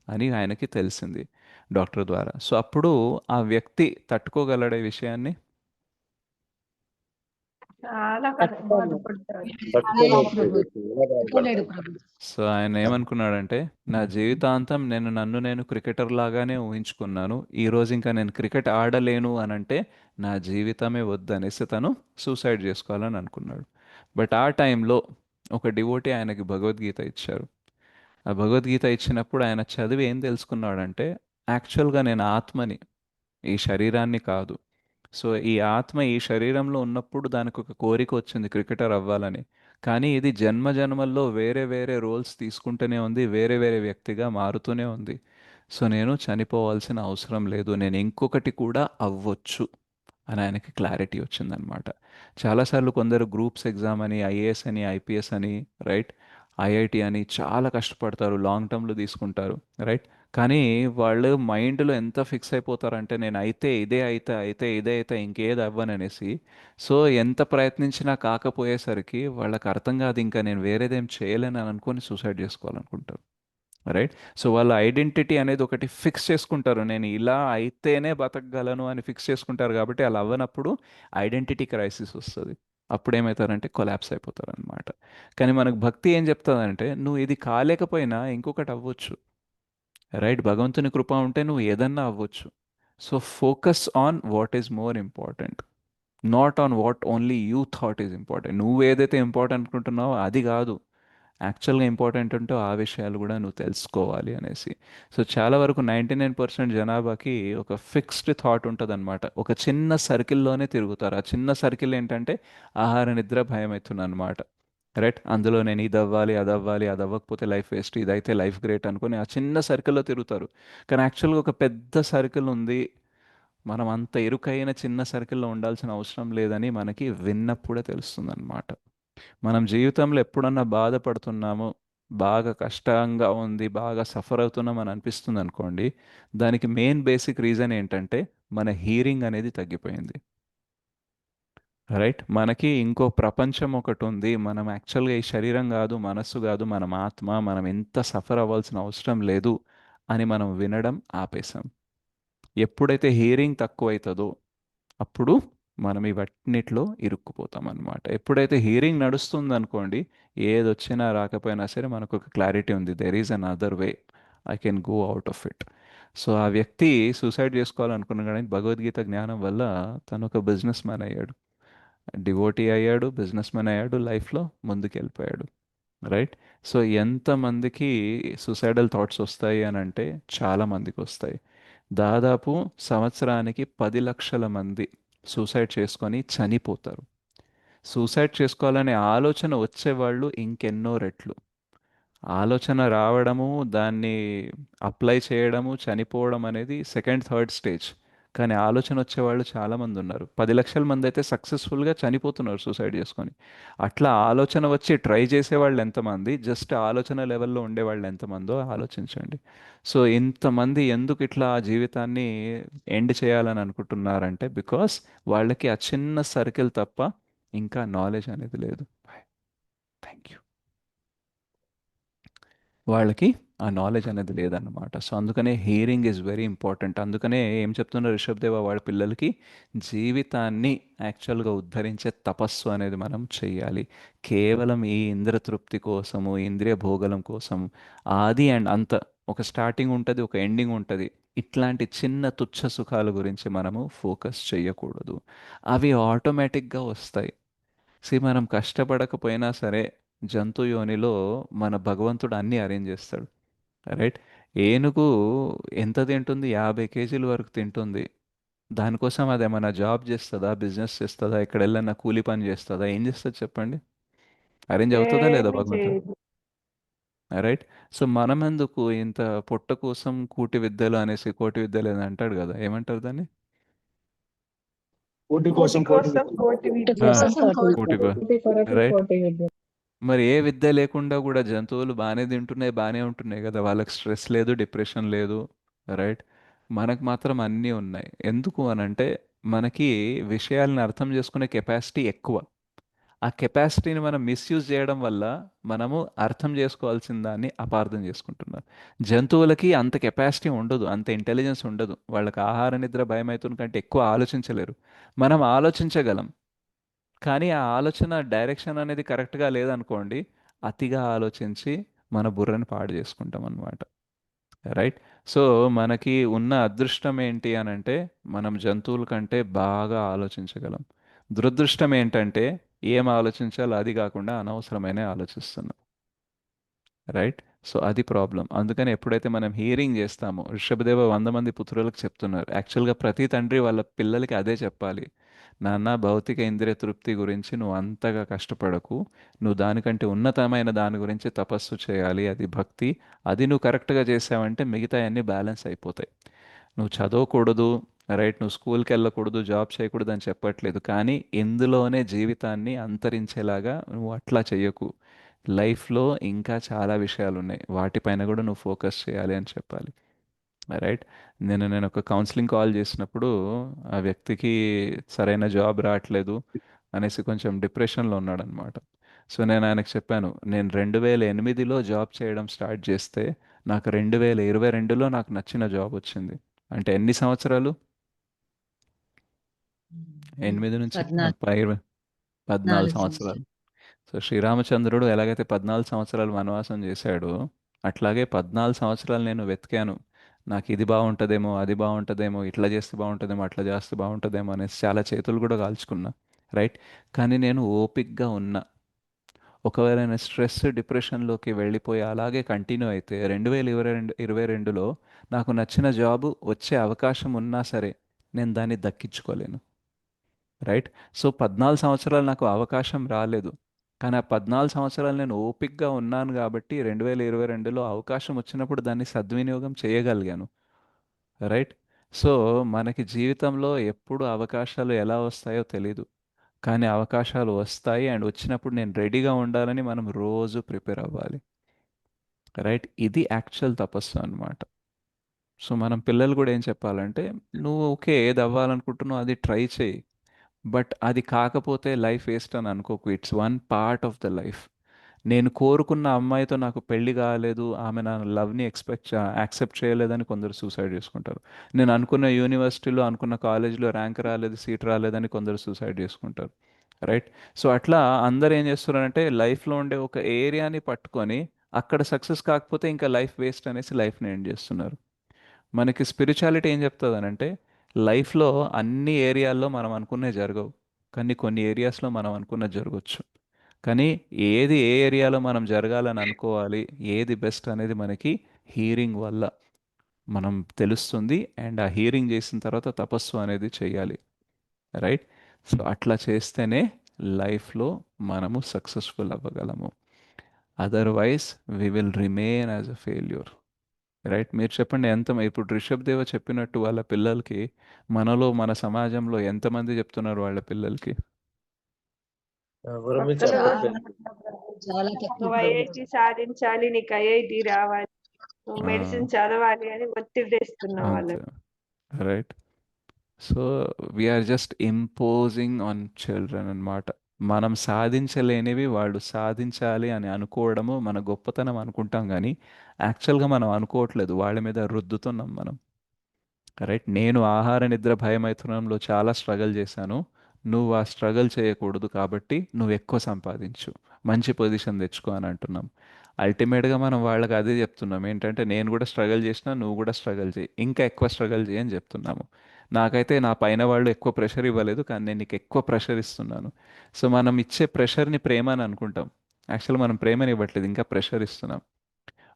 S1: అని ఆయనకి తెలిసింది డాక్టర్ ద్వారా. సో అప్పుడు ఆ వ్యక్తి తట్టుకోగలడే విషయాన్ని.
S7: చాలా
S3: ఖచ్చితంగా.
S7: బాధపడతారు.
S6: లేదు
S4: తట్టుకోలేడు
S6: ప్రభు,
S4: ప్రభు. చాలా
S6: తట్టుకోలేడు
S4: బాధపడతాడు.
S6: ప్రభు.
S1: సో ఆయన ఏమనుకున్నాడంటే నా జీవితాంతం నన్ను నేను క్రికెటర్ లాగానే ఊహించుకున్నాను, ఈ రోజు ఇంకా నేను క్రికెట్ ఆడలేను అని అంటే నా జీవితమే వద్దనేసి తను సూసైడ్ చేసుకోవాలని అనుకున్నాడు. బట్ ఆ టైంలో ఒక డివోటీ ఆయనకి భగవద్గీత ఇచ్చారు. ఆ భగవద్గీత ఇచ్చినప్పుడు ఆయన చదివి ఏం తెలుసుకున్నాడంటే యాక్చువల్గా నేను ఆత్మని, ఈ శరీరాన్ని కాదు. సో ఈ ఆత్మ ఈ శరీరంలో ఉన్నప్పుడు దానికి ఒక కోరిక వచ్చింది క్రికెటర్ అవ్వాలని. కానీ ఇది జన్మ జన్మల్లో వేరే వేరే రోల్స్ తీసుకుంటూనే ఉంది, వేరే వేరే వ్యక్తిగా మారుతూనే ఉంది. సో నేను చనిపోవాల్సిన అవసరం లేదు, నేను ఇంకొకటి కూడా అవ్వచ్చు అని ఆయనకి క్లారిటీ వచ్చిందనమాట. చాలాసార్లు కొందరు గ్రూప్స్ ఎగ్జామ్ అని, ఐఏఎస్ అని, ఐపీఎస్ అని, రైట్, ఐఐటి అని చాలా కష్టపడతారు, లాంగ్ టర్మ్లో తీసుకుంటారు, రైట్. కానీ వాళ్ళు మైండ్లో ఎంత ఫిక్స్ అయిపోతారంటే నేను అయితే ఇదే అయితే అయితే ఇదే అయితే ఇంకేది అవ్వననేసి. సో ఎంత ప్రయత్నించినా కాకపోయేసరికి వాళ్ళకి అర్థం కాదు ఇంకా నేను వేరేదేం చేయలేను అని అనుకొని సూసైడ్ చేసుకోవాలనుకుంటారు, రైట్. సో వాళ్ళ ఐడెంటిటీ అనేది ఒకటి ఫిక్స్ చేసుకుంటారు, నేను ఇలా అయితేనే బతకగలను అని ఫిక్స్ చేసుకుంటారు. కాబట్టి అలా అవ్వనప్పుడు ఐడెంటిటీ క్రైసిస్ వస్తుంది. అప్పుడు ఏమవుతారంటే కొలాప్స్ అయిపోతారు అనమాట. కానీ మనకు భక్తి ఏం చెప్తుందంటే నువ్వు ఇది కాలేకపోయినా ఇంకొకటి అవ్వచ్చు, రైట్. భగవంతుని కృప ఉంటే నువ్వు ఏదన్నా అవ్వచ్చు. So focus on what is more important, not on what only you thought is important. నువ్వు ఏదైతే ఇంపార్టెంట్ అనుకుంటున్నావో అది కాదు, యాక్చువల్గా ఇంపార్టెంట్ ఉంటో ఆ విషయాలు కూడా నువ్వు తెలుసుకోవాలి అనేసి. సో చాలా వరకు 99% జనాభాకి ఒక ఫిక్స్డ్ థాట్ ఉంటుంది అనమాట, ఒక చిన్న సర్కిల్లోనే తిరుగుతారు. ఆ చిన్న సర్కిల్ ఏంటంటే ఆహార నిద్ర భయం అవుతుంది అనమాట, రైట్. అందులో నేను ఇది అవ్వాలి అది అవ్వాలి, అది అవ్వకపోతే లైఫ్ వేస్ట్, ఇదైతే లైఫ్ గ్రేట్ అనుకొని ఆ చిన్న సర్కిల్లో తిరుగుతారు. కానీ యాక్చువల్గా ఒక పెద్ద సర్కిల్ ఉంది, మనం అంత ఇరుకైన చిన్న సర్కిల్లో ఉండాల్సిన అవసరం లేదని మనకి విన్నప్పుడే తెలుస్తుందన్నమాట. మనం జీవితంలో ఎప్పుడన్నా బాధపడుతున్నాము, బాగా కష్టంగా ఉంది, బాగా సఫర్ అవుతున్నాం అని అనిపిస్తుంది అనుకోండి, దానికి మెయిన్ బేసిక్ రీజన్ ఏంటంటే మన హీరింగ్ అనేది తగ్గిపోయింది, రైట్. మనకి ఇంకో ప్రపంచం ఒకటి ఉంది, మనం యాక్చువల్గా ఈ శరీరం కాదు, మనస్సు కాదు, మనం ఆత్మ, మనం ఎంత సఫర్ అవ్వాల్సిన అవసరం లేదు అని మనం వినడం ఆపేసాం. ఎప్పుడైతే హీరింగ్ తక్కువవుతుందో అప్పుడు మనం ఇవన్నిట్లో ఇరుక్కుపోతాం అనమాట. ఎప్పుడైతే హీరింగ్ నడుస్తుంది అనుకోండి, ఏది వచ్చినా రాకపోయినా సరే మనకు ఒక క్లారిటీ ఉంది, there is an other way, I can go out of it. So ఆ వ్యక్తి సూసైడ్ చేసుకోవాలనుకున్నాడు, కానీ భగవద్గీత జ్ఞానం వల్ల తను ఒక బిజినెస్ మ్యాన్ అయ్యాడు, డివోటీ అయ్యాడు, బిజినెస్ మ్యాన్ అయ్యాడు, లైఫ్లో ముందుకు వెళ్ళిపోయాడు, రైట్. సో ఎంతమందికి సూసైడల్ థాట్స్ వస్తాయి అని అంటే చాలా మందికి వస్తాయి. దాదాపు సంవత్సరానికి 10 లక్షల మంది సూసైడ్ చేసుకొని చనిపోతారు. సూసైడ్ చేసుకోవాలనే ఆలోచన వచ్చేవాళ్ళు ఇంకెన్నో రెట్లు. ఆలోచన రావడము, దాన్ని అప్లై చేయడము, చనిపోవడం అనేది సెకండ్ థర్డ్ స్టేజ్. కానీ ఆలోచన వచ్చేవాళ్ళు చాలామంది ఉన్నారు. 10 లక్షల మంది అయితే సక్సెస్ఫుల్గా చనిపోతున్నారు సూసైడ్ చేసుకొని. అట్లా ఆలోచన వచ్చి ట్రై చేసేవాళ్ళు ఎంతమంది, జస్ట్ ఆలోచన లెవెల్లో ఉండేవాళ్ళు ఎంతమందో ఆలోచించండి. సో ఇంతమంది ఎందుకు ఇట్లా జీవితాన్ని ఎండ్ చేయాలని అనుకుంటున్నారంటే బికాస్ వాళ్ళకి ఆ చిన్న సర్కిల్ తప్ప ఇంకా నాలెడ్జ్ అనేది లేదు. Thank you. వాళ్ళకి ఆ నాలెడ్జ్ అనేది లేదన్నమాట. సో అందుకనే హియరింగ్ ఈజ్ వెరీ ఇంపార్టెంట్. అందుకనే ఏం చెప్తున్నారు రిషబ్ దేవ వాళ్ళ పిల్లలకి, జీవితాన్ని యాక్చువల్గా ఉద్ధరించే తపస్సు అనేది మనం చెయ్యాలి. కేవలం ఈ ఇంద్ర తృప్తి కోసము, ఇంద్రియ భోగలం కోసం, ఆది అండ్ అంత, ఒక స్టార్టింగ్ ఉంటుంది, ఒక ఎండింగ్ ఉంటుంది, ఇట్లాంటి చిన్న తుచ్చ సుఖాల గురించి మనము ఫోకస్ చేయకూడదు. అవి ఆటోమేటిక్గా వస్తాయి. మనం కష్టపడకపోయినా సరే జంతు యోనిలో మన భగవంతుడు అన్నీ అరేంజ్ చేస్తాడు, రైట్. ఏనుగు ఎంత తింటుంది? 50 కేజీల వరకు తింటుంది. దానికోసం అది ఏమైనా జాబ్ చేస్తుందా, బిజినెస్ చేస్తుందా, ఇక్కడ వెళ్ళన్నా కూలి పని చేస్తుందా, ఏం చేస్తుంది చెప్పండి? అరేంజ్ అవుతుందా లేదా
S7: ఏమి
S1: భగవంతుడు,
S7: చేయదు.
S1: రైట్. సో మనం ఎందుకు ఇంత పొట్ట కోసం కూటి విద్యలు అనేసి, కోటి విద్యలు అని అంటాడు కదా, ఏమంటారు దాన్ని?
S7: కోటి కోసం కోటి
S6: కోటి
S1: ఆ,
S6: కోసం కోటి
S1: కూటి రైట్. మరి ఏ విద్య లేకుండా కూడా జంతువులు బాగానే తింటున్నాయి, బాగానే ఉంటున్నాయి కదా, వాళ్ళకి స్ట్రెస్ లేదు, డిప్రెషన్ లేదు, రైట్. మనకు మాత్రం అన్నీ ఉన్నాయి. ఎందుకు అనంటే మనకి విషయాలను అర్థం చేసుకునే కెపాసిటీ ఎక్కువ. ఆ కెపాసిటీని మనం మిస్యూజ్ చేయడం వల్ల మనము అర్థం చేసుకోవాల్సిన దాన్ని అపార్థం చేసుకుంటున్నాం. జంతువులకి అంత కెపాసిటీ ఉండదు, అంత ఇంటెలిజెన్స్ ఉండదు. వాళ్ళకి ఆహార నిద్ర భయం అవుతుంది కంటే ఎక్కువ ఆలోచించలేరు. మనం ఆలోచించగలం, కానీ ఆ ఆలోచన డైరెక్షన్ అనేది కరెక్ట్గా లేదనుకోండి, అతిగా ఆలోచించి మన బుర్రని పాడు చేసుకుంటాం అన్నమాట. రైట్. సో మనకి ఉన్న అదృష్టం ఏంటి అని అంటే మనం జంతువుల కంటే బాగా ఆలోచించగలం. దురదృష్టం ఏంటంటే ఏం ఆలోచించాలో అది కాకుండా అనవసరమైన ఆలోచిస్తున్నాం. రైట్. సో అది ప్రాబ్లం. అందుకని ఎప్పుడైతే మనం హీరింగ్ చేస్తామో, ఋషభదేవ 100 మంది పుత్రులకు చెప్తున్నారు. యాక్చువల్గా ప్రతి తండ్రి వాళ్ళ పిల్లలకి అదే చెప్పాలి. నాన్న, భౌతిక ఇంద్రియ తృప్తి గురించి నువ్వు అంతగా కష్టపడకు. నువ్వు దానికంటే ఉన్నతమైన దాని గురించి తపస్సు చేయాలి, అది భక్తి. అది నువ్వు కరెక్ట్గా చేసావంటే మిగతా అన్నీ బ్యాలెన్స్ అయిపోతాయి. నువ్వు చదవకూడదు, రైట్, నువ్వు స్కూల్కి వెళ్ళకూడదు, జాబ్ చేయకూడదు అని చెప్పట్లేదు, కానీ ఇందులోనే జీవితాన్ని అంతరించేలాగా నువ్వు అట్లా చెయ్యకు. లైఫ్లో ఇంకా చాలా విషయాలు ఉన్నాయి, వాటిపైన కూడా నువ్వు ఫోకస్ చేయాలి అని చెప్పాలి. రైట్. నేను ఒక కౌన్సిలింగ్ కాల్ చేసినప్పుడు ఆ వ్యక్తికి సరైన జాబ్ రావట్లేదు అనేసి కొంచెం డిప్రెషన్లో ఉన్నాడనమాట. సో నేను ఆయనకు చెప్పాను, నేను 2008లో జాబ్ చేయడం స్టార్ట్ చేస్తే నాకు 2022లో నాకు నచ్చిన జాబ్ వచ్చింది. అంటే ఎన్ని సంవత్సరాలు? 8 నుంచి
S6: 14
S1: 14
S6: సంవత్సరాలు.
S1: సంవత్సరాలు. సో శ్రీరామచంద్రుడు ఎలాగైతే 14 సంవత్సరాలు వనవాసం చేశాడో, అట్లాగే 14 సంవత్సరాలు నేను వెతికాను. నాకు ఇది బాగుంటుందేమో, అది బాగుంటుందేమో, ఇట్లా చేస్తే బాగుంటుందేమో, అట్లా చేస్తే బాగుంటుందేమో అనేసి చాలా చేతులు కూడా కాల్చుకున్నా. రైట్. కానీ నేను ఓపిక్గా ఉన్నా. ఒకవేళ నేను స్ట్రెస్ డిప్రెషన్లోకి వెళ్ళిపోయి అలాగే కంటిన్యూ అయితే 2022లో నాకు నచ్చిన జాబు వచ్చే అవకాశం ఉన్నా సరే నేను దాన్ని దక్కించుకోలేను. రైట్. సో 14 సంవత్సరాలు నాకు అవకాశం రాలేదు, కానీ ఆ 14 సంవత్సరాలు నేను ఓపిక్గా ఉన్నాను కాబట్టి 2022లో అవకాశం వచ్చినప్పుడు దాన్ని సద్వినియోగం చేయగలిగాను. రైట్. సో మనకి జీవితంలో ఎప్పుడు అవకాశాలు ఎలా వస్తాయో తెలీదు, కానీ అవకాశాలు వస్తాయి, అండ్ వచ్చినప్పుడు నేను రెడీగా ఉండాలని మనం రోజు ప్రిపేర్ అవ్వాలి. రైట్. ఇది యాక్చువల్ తపస్సు అన్నమాట. సో మనం పిల్లలు కూడా ఏం చెప్పాలంటే, నువ్వు ఓకే ఏది అవ్వాలనుకుంటున్నావు అది ట్రై చేయి, బట్ అది కాకపోతే లైఫ్ వేస్ట్ అని అనుకోకు. It's one part of the life. నేను కోరుకున్న అమ్మాయితో నాకు పెళ్లి కాలేదు, ఆమె నా లవ్ని యాక్సెప్ట్ చేయలేదని కొందరు సూసైడ్ చేసుకుంటారు. నేను అనుకున్న యూనివర్సిటీలో, అనుకున్న కాలేజీలో ర్యాంక్ రాలేదు, సీట్ రాలేదని కొందరు సూసైడ్ చేసుకుంటారు. రైట్. సో అట్లా అందరు ఏం చేస్తున్నారంటే లైఫ్లో ఉండే ఒక ఏరియాని పట్టుకొని అక్కడ సక్సెస్ కాకపోతే ఇంకా లైఫ్ వేస్ట్ అనేసి లైఫ్ని ఎండ్ చేస్తున్నారు. మనకి స్పిరిచువాలిటీ ఏం చెప్తుంది అని అంటే, లైఫ్లో అన్ని ఏరియాల్లో మనం అనుకున్నవి జరగవు, కానీ కొన్ని ఏరియాస్లో మనం అనుకున్నది జరగవచ్చు. కానీ ఏది ఏ ఏరియాలో మనం జరగాలని అనుకోవాలి, ఏది బెస్ట్ అనేది మనకి హీరింగ్ వల్ల మనం తెలుస్తుంది. అండ్ ఆ హీరింగ్ చేసిన తర్వాత తపస్సు అనేది చేయాలి. రైట్. సో అట్లా చేస్తేనే లైఫ్లో మనము సక్సెస్ఫుల్ అవ్వగలము. Otherwise we will remain as a failure. Right. మీరు చెప్పండి, ఇప్పుడు రిషబ్ దేవ చెప్పినట్టు వాళ్ళ పిల్లలకి మనలో మన సమాజంలో ఎంతమంది చెప్తున్నారు వాళ్ళ పిల్లలకి?
S4: ఎవరు మీరు
S3: పక్కన
S6: చాలా
S4: చెప్పట్లేదు.
S6: చాలా తక్కువ
S7: నువ్వు
S6: ప్రభు.
S7: ఐఐటి సాధించాలి, నీకు ఐఐటి రావాలి, నువ్వు
S1: ఆ,
S7: మెడిసిన్ చదవాలి అని ఒత్తిడి తెస్తున్నావు
S1: అంతే.
S7: వాళ్ళకి.
S1: Right. So we are just imposing on children అన్నమాట. మనం సాధించలేనివి వాళ్ళు సాధించాలి అని అనుకోవడము మన గొప్పతనం అనుకుంటాం, కానీ యాక్చువల్గా మనం అనుకోవట్లేదు, వాళ్ళ మీద రుద్దుతున్నాం మనం. రైట్. నేను ఆహార నిద్ర భయమైథునంలో చాలా స్ట్రగల్ చేశాను, నువ్వు ఆ స్ట్రగల్ చేయకూడదు కాబట్టి నువ్వు ఎక్కువ సంపాదించు, మంచి పొజిషన్ తెచ్చుకో అని అంటున్నాం. అల్టిమేట్గా మనం వాళ్ళకి అదే చెప్తున్నాం, ఏంటంటే నేను కూడా స్ట్రగల్ చేసినా నువ్వు కూడా స్ట్రగల్ చేయి, ఇంకా ఎక్కువ స్ట్రగల్ చేయి అని చెప్తున్నాము. నాకైతే నా పైన వాళ్ళు ఎక్కువ ప్రెషర్ ఇవ్వలేదు, కానీ నేను నీకు ఎక్కువ ప్రెషర్ ఇస్తున్నాను. సో మనం ఇచ్చే ప్రెషర్ని ప్రేమ అని అనుకుంటాం, యాక్చువల్ మనం ప్రేమని ఇవ్వట్లేదు, ఇంకా ప్రెషర్ ఇస్తున్నాం.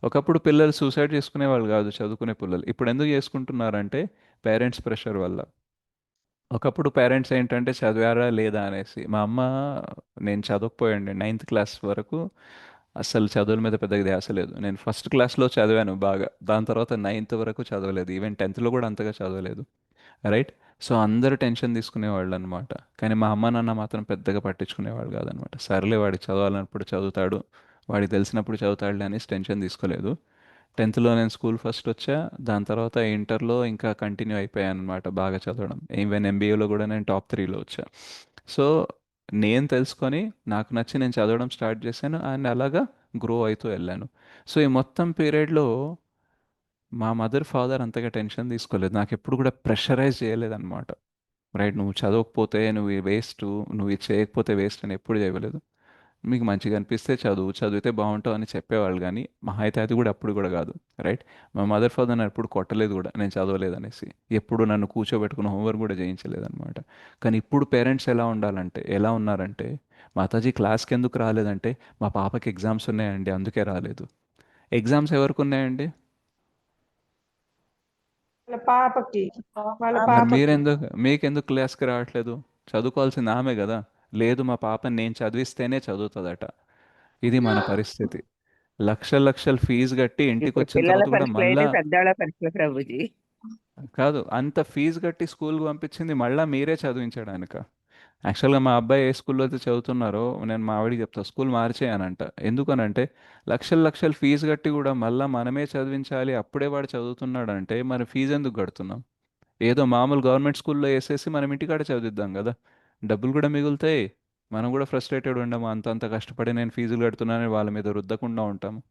S1: ఒకప్పుడు పిల్లలు సూసైడ్ చేసుకునే వాళ్ళు కాదు, చదువుకునే పిల్లలు. ఇప్పుడు ఎందుకు చేసుకుంటున్నారంటే పేరెంట్స్ ప్రెషర్ వల్ల. ఒకప్పుడు పేరెంట్స్ ఏంటంటే చదివారా లేదా అనేసి. మా అమ్మ, నేను చదవకపోయండి 9th క్లాస్ వరకు, అస్సలు చదువుల మీద పెద్దగా ధ్యాస లేదు. నేను ఫస్ట్ క్లాస్లో చదివాను బాగా, దాని తర్వాత 9th వరకు చదవలేదు, ఈవెన్ 10thలో కూడా అంతగా చదవలేదు. రైట్. సో అందరూ టెన్షన్ తీసుకునేవాళ్ళు అనమాట, కానీ మా అమ్మ నాన్న మాత్రం పెద్దగా పట్టించుకునేవాళ్ళు కాదనమాట. సర్లే వాడికి చదవాలన్నప్పుడు చదువుతాడు, వాడికి తెలిసినప్పుడు చదువుతాడులే అనేసి టెన్షన్ తీసుకోలేదు. 10thలో నేను స్కూల్ ఫస్ట్ వచ్చా, దాని తర్వాత ఇంటర్లో ఇంకా కంటిన్యూ అయిపోయాను అనమాట బాగా చదవడం. ఈవెన్ ఎంబీఏలో కూడా నేను టాప్ 3లో వచ్చా. సో నేను తెలుసుకొని నాకు నచ్చి నేను చదవడం స్టార్ట్ చేశాను అండ్ అలాగా గ్రో అవుతూ వెళ్ళాను. సో ఈ మొత్తం పీరియడ్లో మా మదర్ ఫాదర్ అంతగా టెన్షన్ తీసుకోలేదు, నాకు ఎప్పుడు కూడా ప్రెషరైజ్ చేయలేదన్నమాట. రైట్, నువ్వు చదవకపోతే నువ్వు వేస్ట్, నువ్వు ఇది చేయకపోతే వేస్ట్ అని ఎప్పుడు చేయలేదు. మీకు మంచిగా అనిపిస్తే చదువు, చదివితే బాగుంటావు అని చెప్పేవాళ్ళు, కానీ మహా అయితే అది కూడా అప్పుడు కూడా కాదు. రైట్, మా మదర్ ఫాదర్ నన్ను ఎప్పుడు కొట్టలేదు కూడా నేను చదవలేదు అనేసి, ఎప్పుడు నన్ను కూర్చోబెట్టుకుని హోంవర్క్ కూడా చేయించలేదన్నమాట. కానీ ఇప్పుడు పేరెంట్స్ ఎలా ఉన్నారంటే, మాతాజీ క్లాస్కి ఎందుకు రాలేదంటే మా పాపకి ఎగ్జామ్స్ ఉన్నాయండి అందుకే రాలేదు. ఎగ్జామ్స్ ఎవరికి ఉన్నాయండి?
S7: వాళ్ళ పాపకి వాళ్ళ
S3: ఆ,
S1: మరి
S7: పాపకి
S1: మీకెందుకు క్లాస్కి రావట్లేదు? చదువుకోవాల్సింది ఆమె కదా. లేదు మా పాపని నేను చదివిస్తేనే చదువుతుందట. ఇది మన పరిస్థితి. లక్షల లక్షల ఫీజు కట్టి ఇంటికి
S8: ఇప్పుడు
S1: వచ్చిన
S8: పిల్లల
S1: తర్వాత కూడా
S8: పరీక్షలు అయితే
S1: మళ్ళా
S8: పెద్దవాళ్ళ పరీక్షలు ప్రభుజీ.
S1: కాదు, అంత ఫీజు కట్టి స్కూల్కి పంపించింది మళ్ళీ మీరే చదివించడానిక? యాక్చువల్గా మా అబ్బాయి ఏ స్కూల్లో అయితే చదువుతున్నారో నేను మా ఆవిడికి చెప్తా స్కూల్ మార్చేయనంట. ఎందుకనంటే లక్షల లక్షల ఫీజు కట్టి కూడా మళ్ళీ మనమే చదివించాలి, అప్పుడే వాడు చదువుతున్నాడంటే మరి ఫీజు ఎందుకు కడుతున్నాం? ఏదో మామూలు గవర్నమెంట్ స్కూల్లో వేసేసి మనం ఇంటికాడ చదివిద్దాం కదా, డబ్బులు కూడా మిగులుతాయి. మనం కూడా ఫ్రస్ట్రేటెడ్ ఉండము, అంత అంత కష్టపడి నేను ఫీజులు కడుతున్నానని వాళ్ళ మీద రుద్దకుండా ఉంటాము.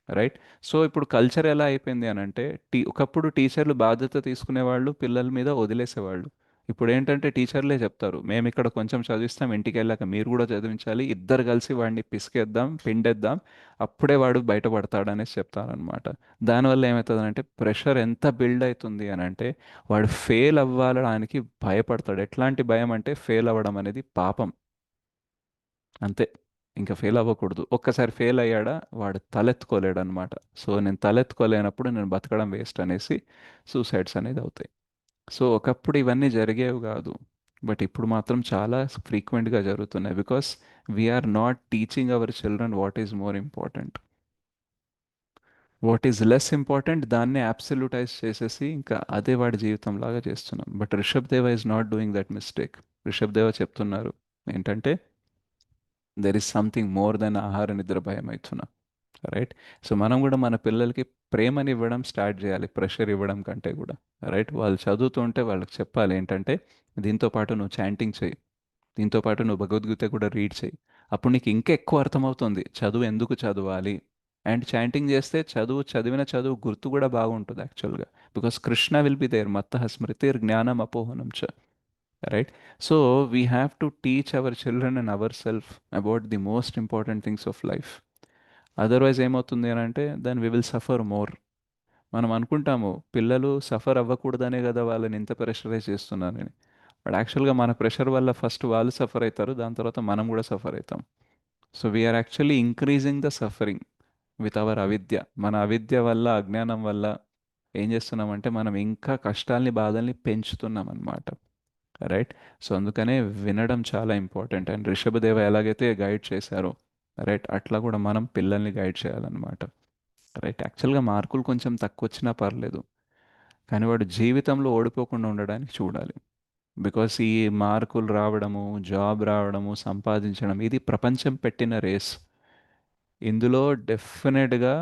S1: రైట్. సో ఇప్పుడు కల్చర్ ఎలా అయిపోయింది అని అంటే, ఒకప్పుడు టీచర్లు బాధ్యత తీసుకునేవాళ్ళు, పిల్లల మీద వదిలేసేవాళ్ళు. ఇప్పుడు ఏంటంటే టీచర్లే చెప్తారు మేము ఇక్కడ కొంచెం చదివిస్తాం, ఇంటికి వెళ్ళాక మీరు కూడా చదివించాలి, ఇద్దరు కలిసి వాడిని పిసికేద్దాం పిండేద్దాం, అప్పుడే వాడు బయటపడతాడు అనేసి చెప్తారనమాట. దానివల్ల ఏమవుతుందంటే ప్రెషర్ ఎంత బిల్డ్ అవుతుంది అని అంటే వాడు ఫెయిల్ అవ్వడానికి భయపడతాడు. ఎట్లాంటి భయం అంటే ఫెయిల్ అవ్వడం అనేది పాపం, అంతే. ఇంకా ఫెయిల్ అవ్వకూడదు. ఒక్కసారి ఫెయిల్ అయ్యాడా వాడు తలెత్తుకోలేడు అనమాట. సో నేను తలెత్తుకోలేనప్పుడు నేను బతకడం వేస్ట్ అనేసి సూసైడ్స్ అనేది అవుతాయి. సో ఒకప్పుడు ఇవన్నీ జరిగేవి కాదు, బట్ ఇప్పుడు మాత్రం చాలా ఫ్రీక్వెంట్గా జరుగుతున్నాయి. Because we are not teaching our children what is more important, what is less important దాన్ని అబ్సల్యూటైజ్ చేసేసి ఇంకా అదే వాడి జీవితం లాగా చేస్తున్నాం. But Rishabh Deva is not doing that mistake. Rishabh Deva చెప్తున్నారు ఏంటంటే there is something more than ఆహార నిద్ర భయం అవుతున్నా. రైట్. సో మనం కూడా మన పిల్లలకి ప్రేమని ఇవ్వడం స్టార్ట్ చేయాలి, ప్రెషర్ ఇవ్వడం కంటే కూడా. రైట్, వాళ్ళు చదువుతుంటే వాళ్ళకి చెప్పాలి ఏంటంటే దీంతో పాటు నువ్వు చాంటింగ్ చేయి, దీంతో పాటు నువ్వు భగవద్గీత కూడా రీడ్ చేయి, అప్పుడు నీకు ఇంకా ఎక్కువ అర్థమవుతుంది చదువు ఎందుకు చదవాలి. అండ్ చాంటింగ్ చేస్తే చదివిన చదువు గుర్తు కూడా బాగుంటుంది యాక్చువల్గా. Because Krishna will be there మత్తః స్మృతిర్ జ్ఞానం అపోహనం చ. Right. So we have to teach our children and our self about the most important things of life. Otherwise ఏమవుతుంది అని అంటే then we will suffer more. మనం అనుకుంటాము పిల్లలు సఫర్ అవ్వకూడదనే కదా వాళ్ళని ఇంత ప్రెషరైజ్ చేస్తున్నానని, బట్ యాక్చువల్గా మన ప్రెషర్ వల్ల ఫస్ట్ వాళ్ళు సఫర్ అవుతారు, దాని తర్వాత మనం కూడా సఫర్ అవుతాం. So we are actually increasing the suffering with our avidya. మన అవిద్య వల్ల, అజ్ఞానం వల్ల ఏం చేస్తున్నామంటే మనం ఇంకా కష్టాల్ని బాధల్ని పెంచుతున్నాం అన్నమాట. రైట్. సో అందుకనే వినడం చాలా ఇంపార్టెంట్. అండ్ రిషభదేవ ఎలాగైతే గైడ్ చేశారో రైట్ అట్లా కూడా మనం పిల్లల్ని గైడ్ చేయాలన్నమాట. రైట్. యాక్చువల్గా మార్కులు కొంచెం తక్కువ వచ్చినా పర్లేదు, కానీ వాడు జీవితంలో ఓడిపోకుండా ఉండడానికి చూడాలి. బికాస్ ఈ మార్కులు రావడము, జాబ్ రావడము, సంపాదించడం ఇది ప్రపంచం పెట్టిన రేస్. ఇందులో డెఫినెట్గా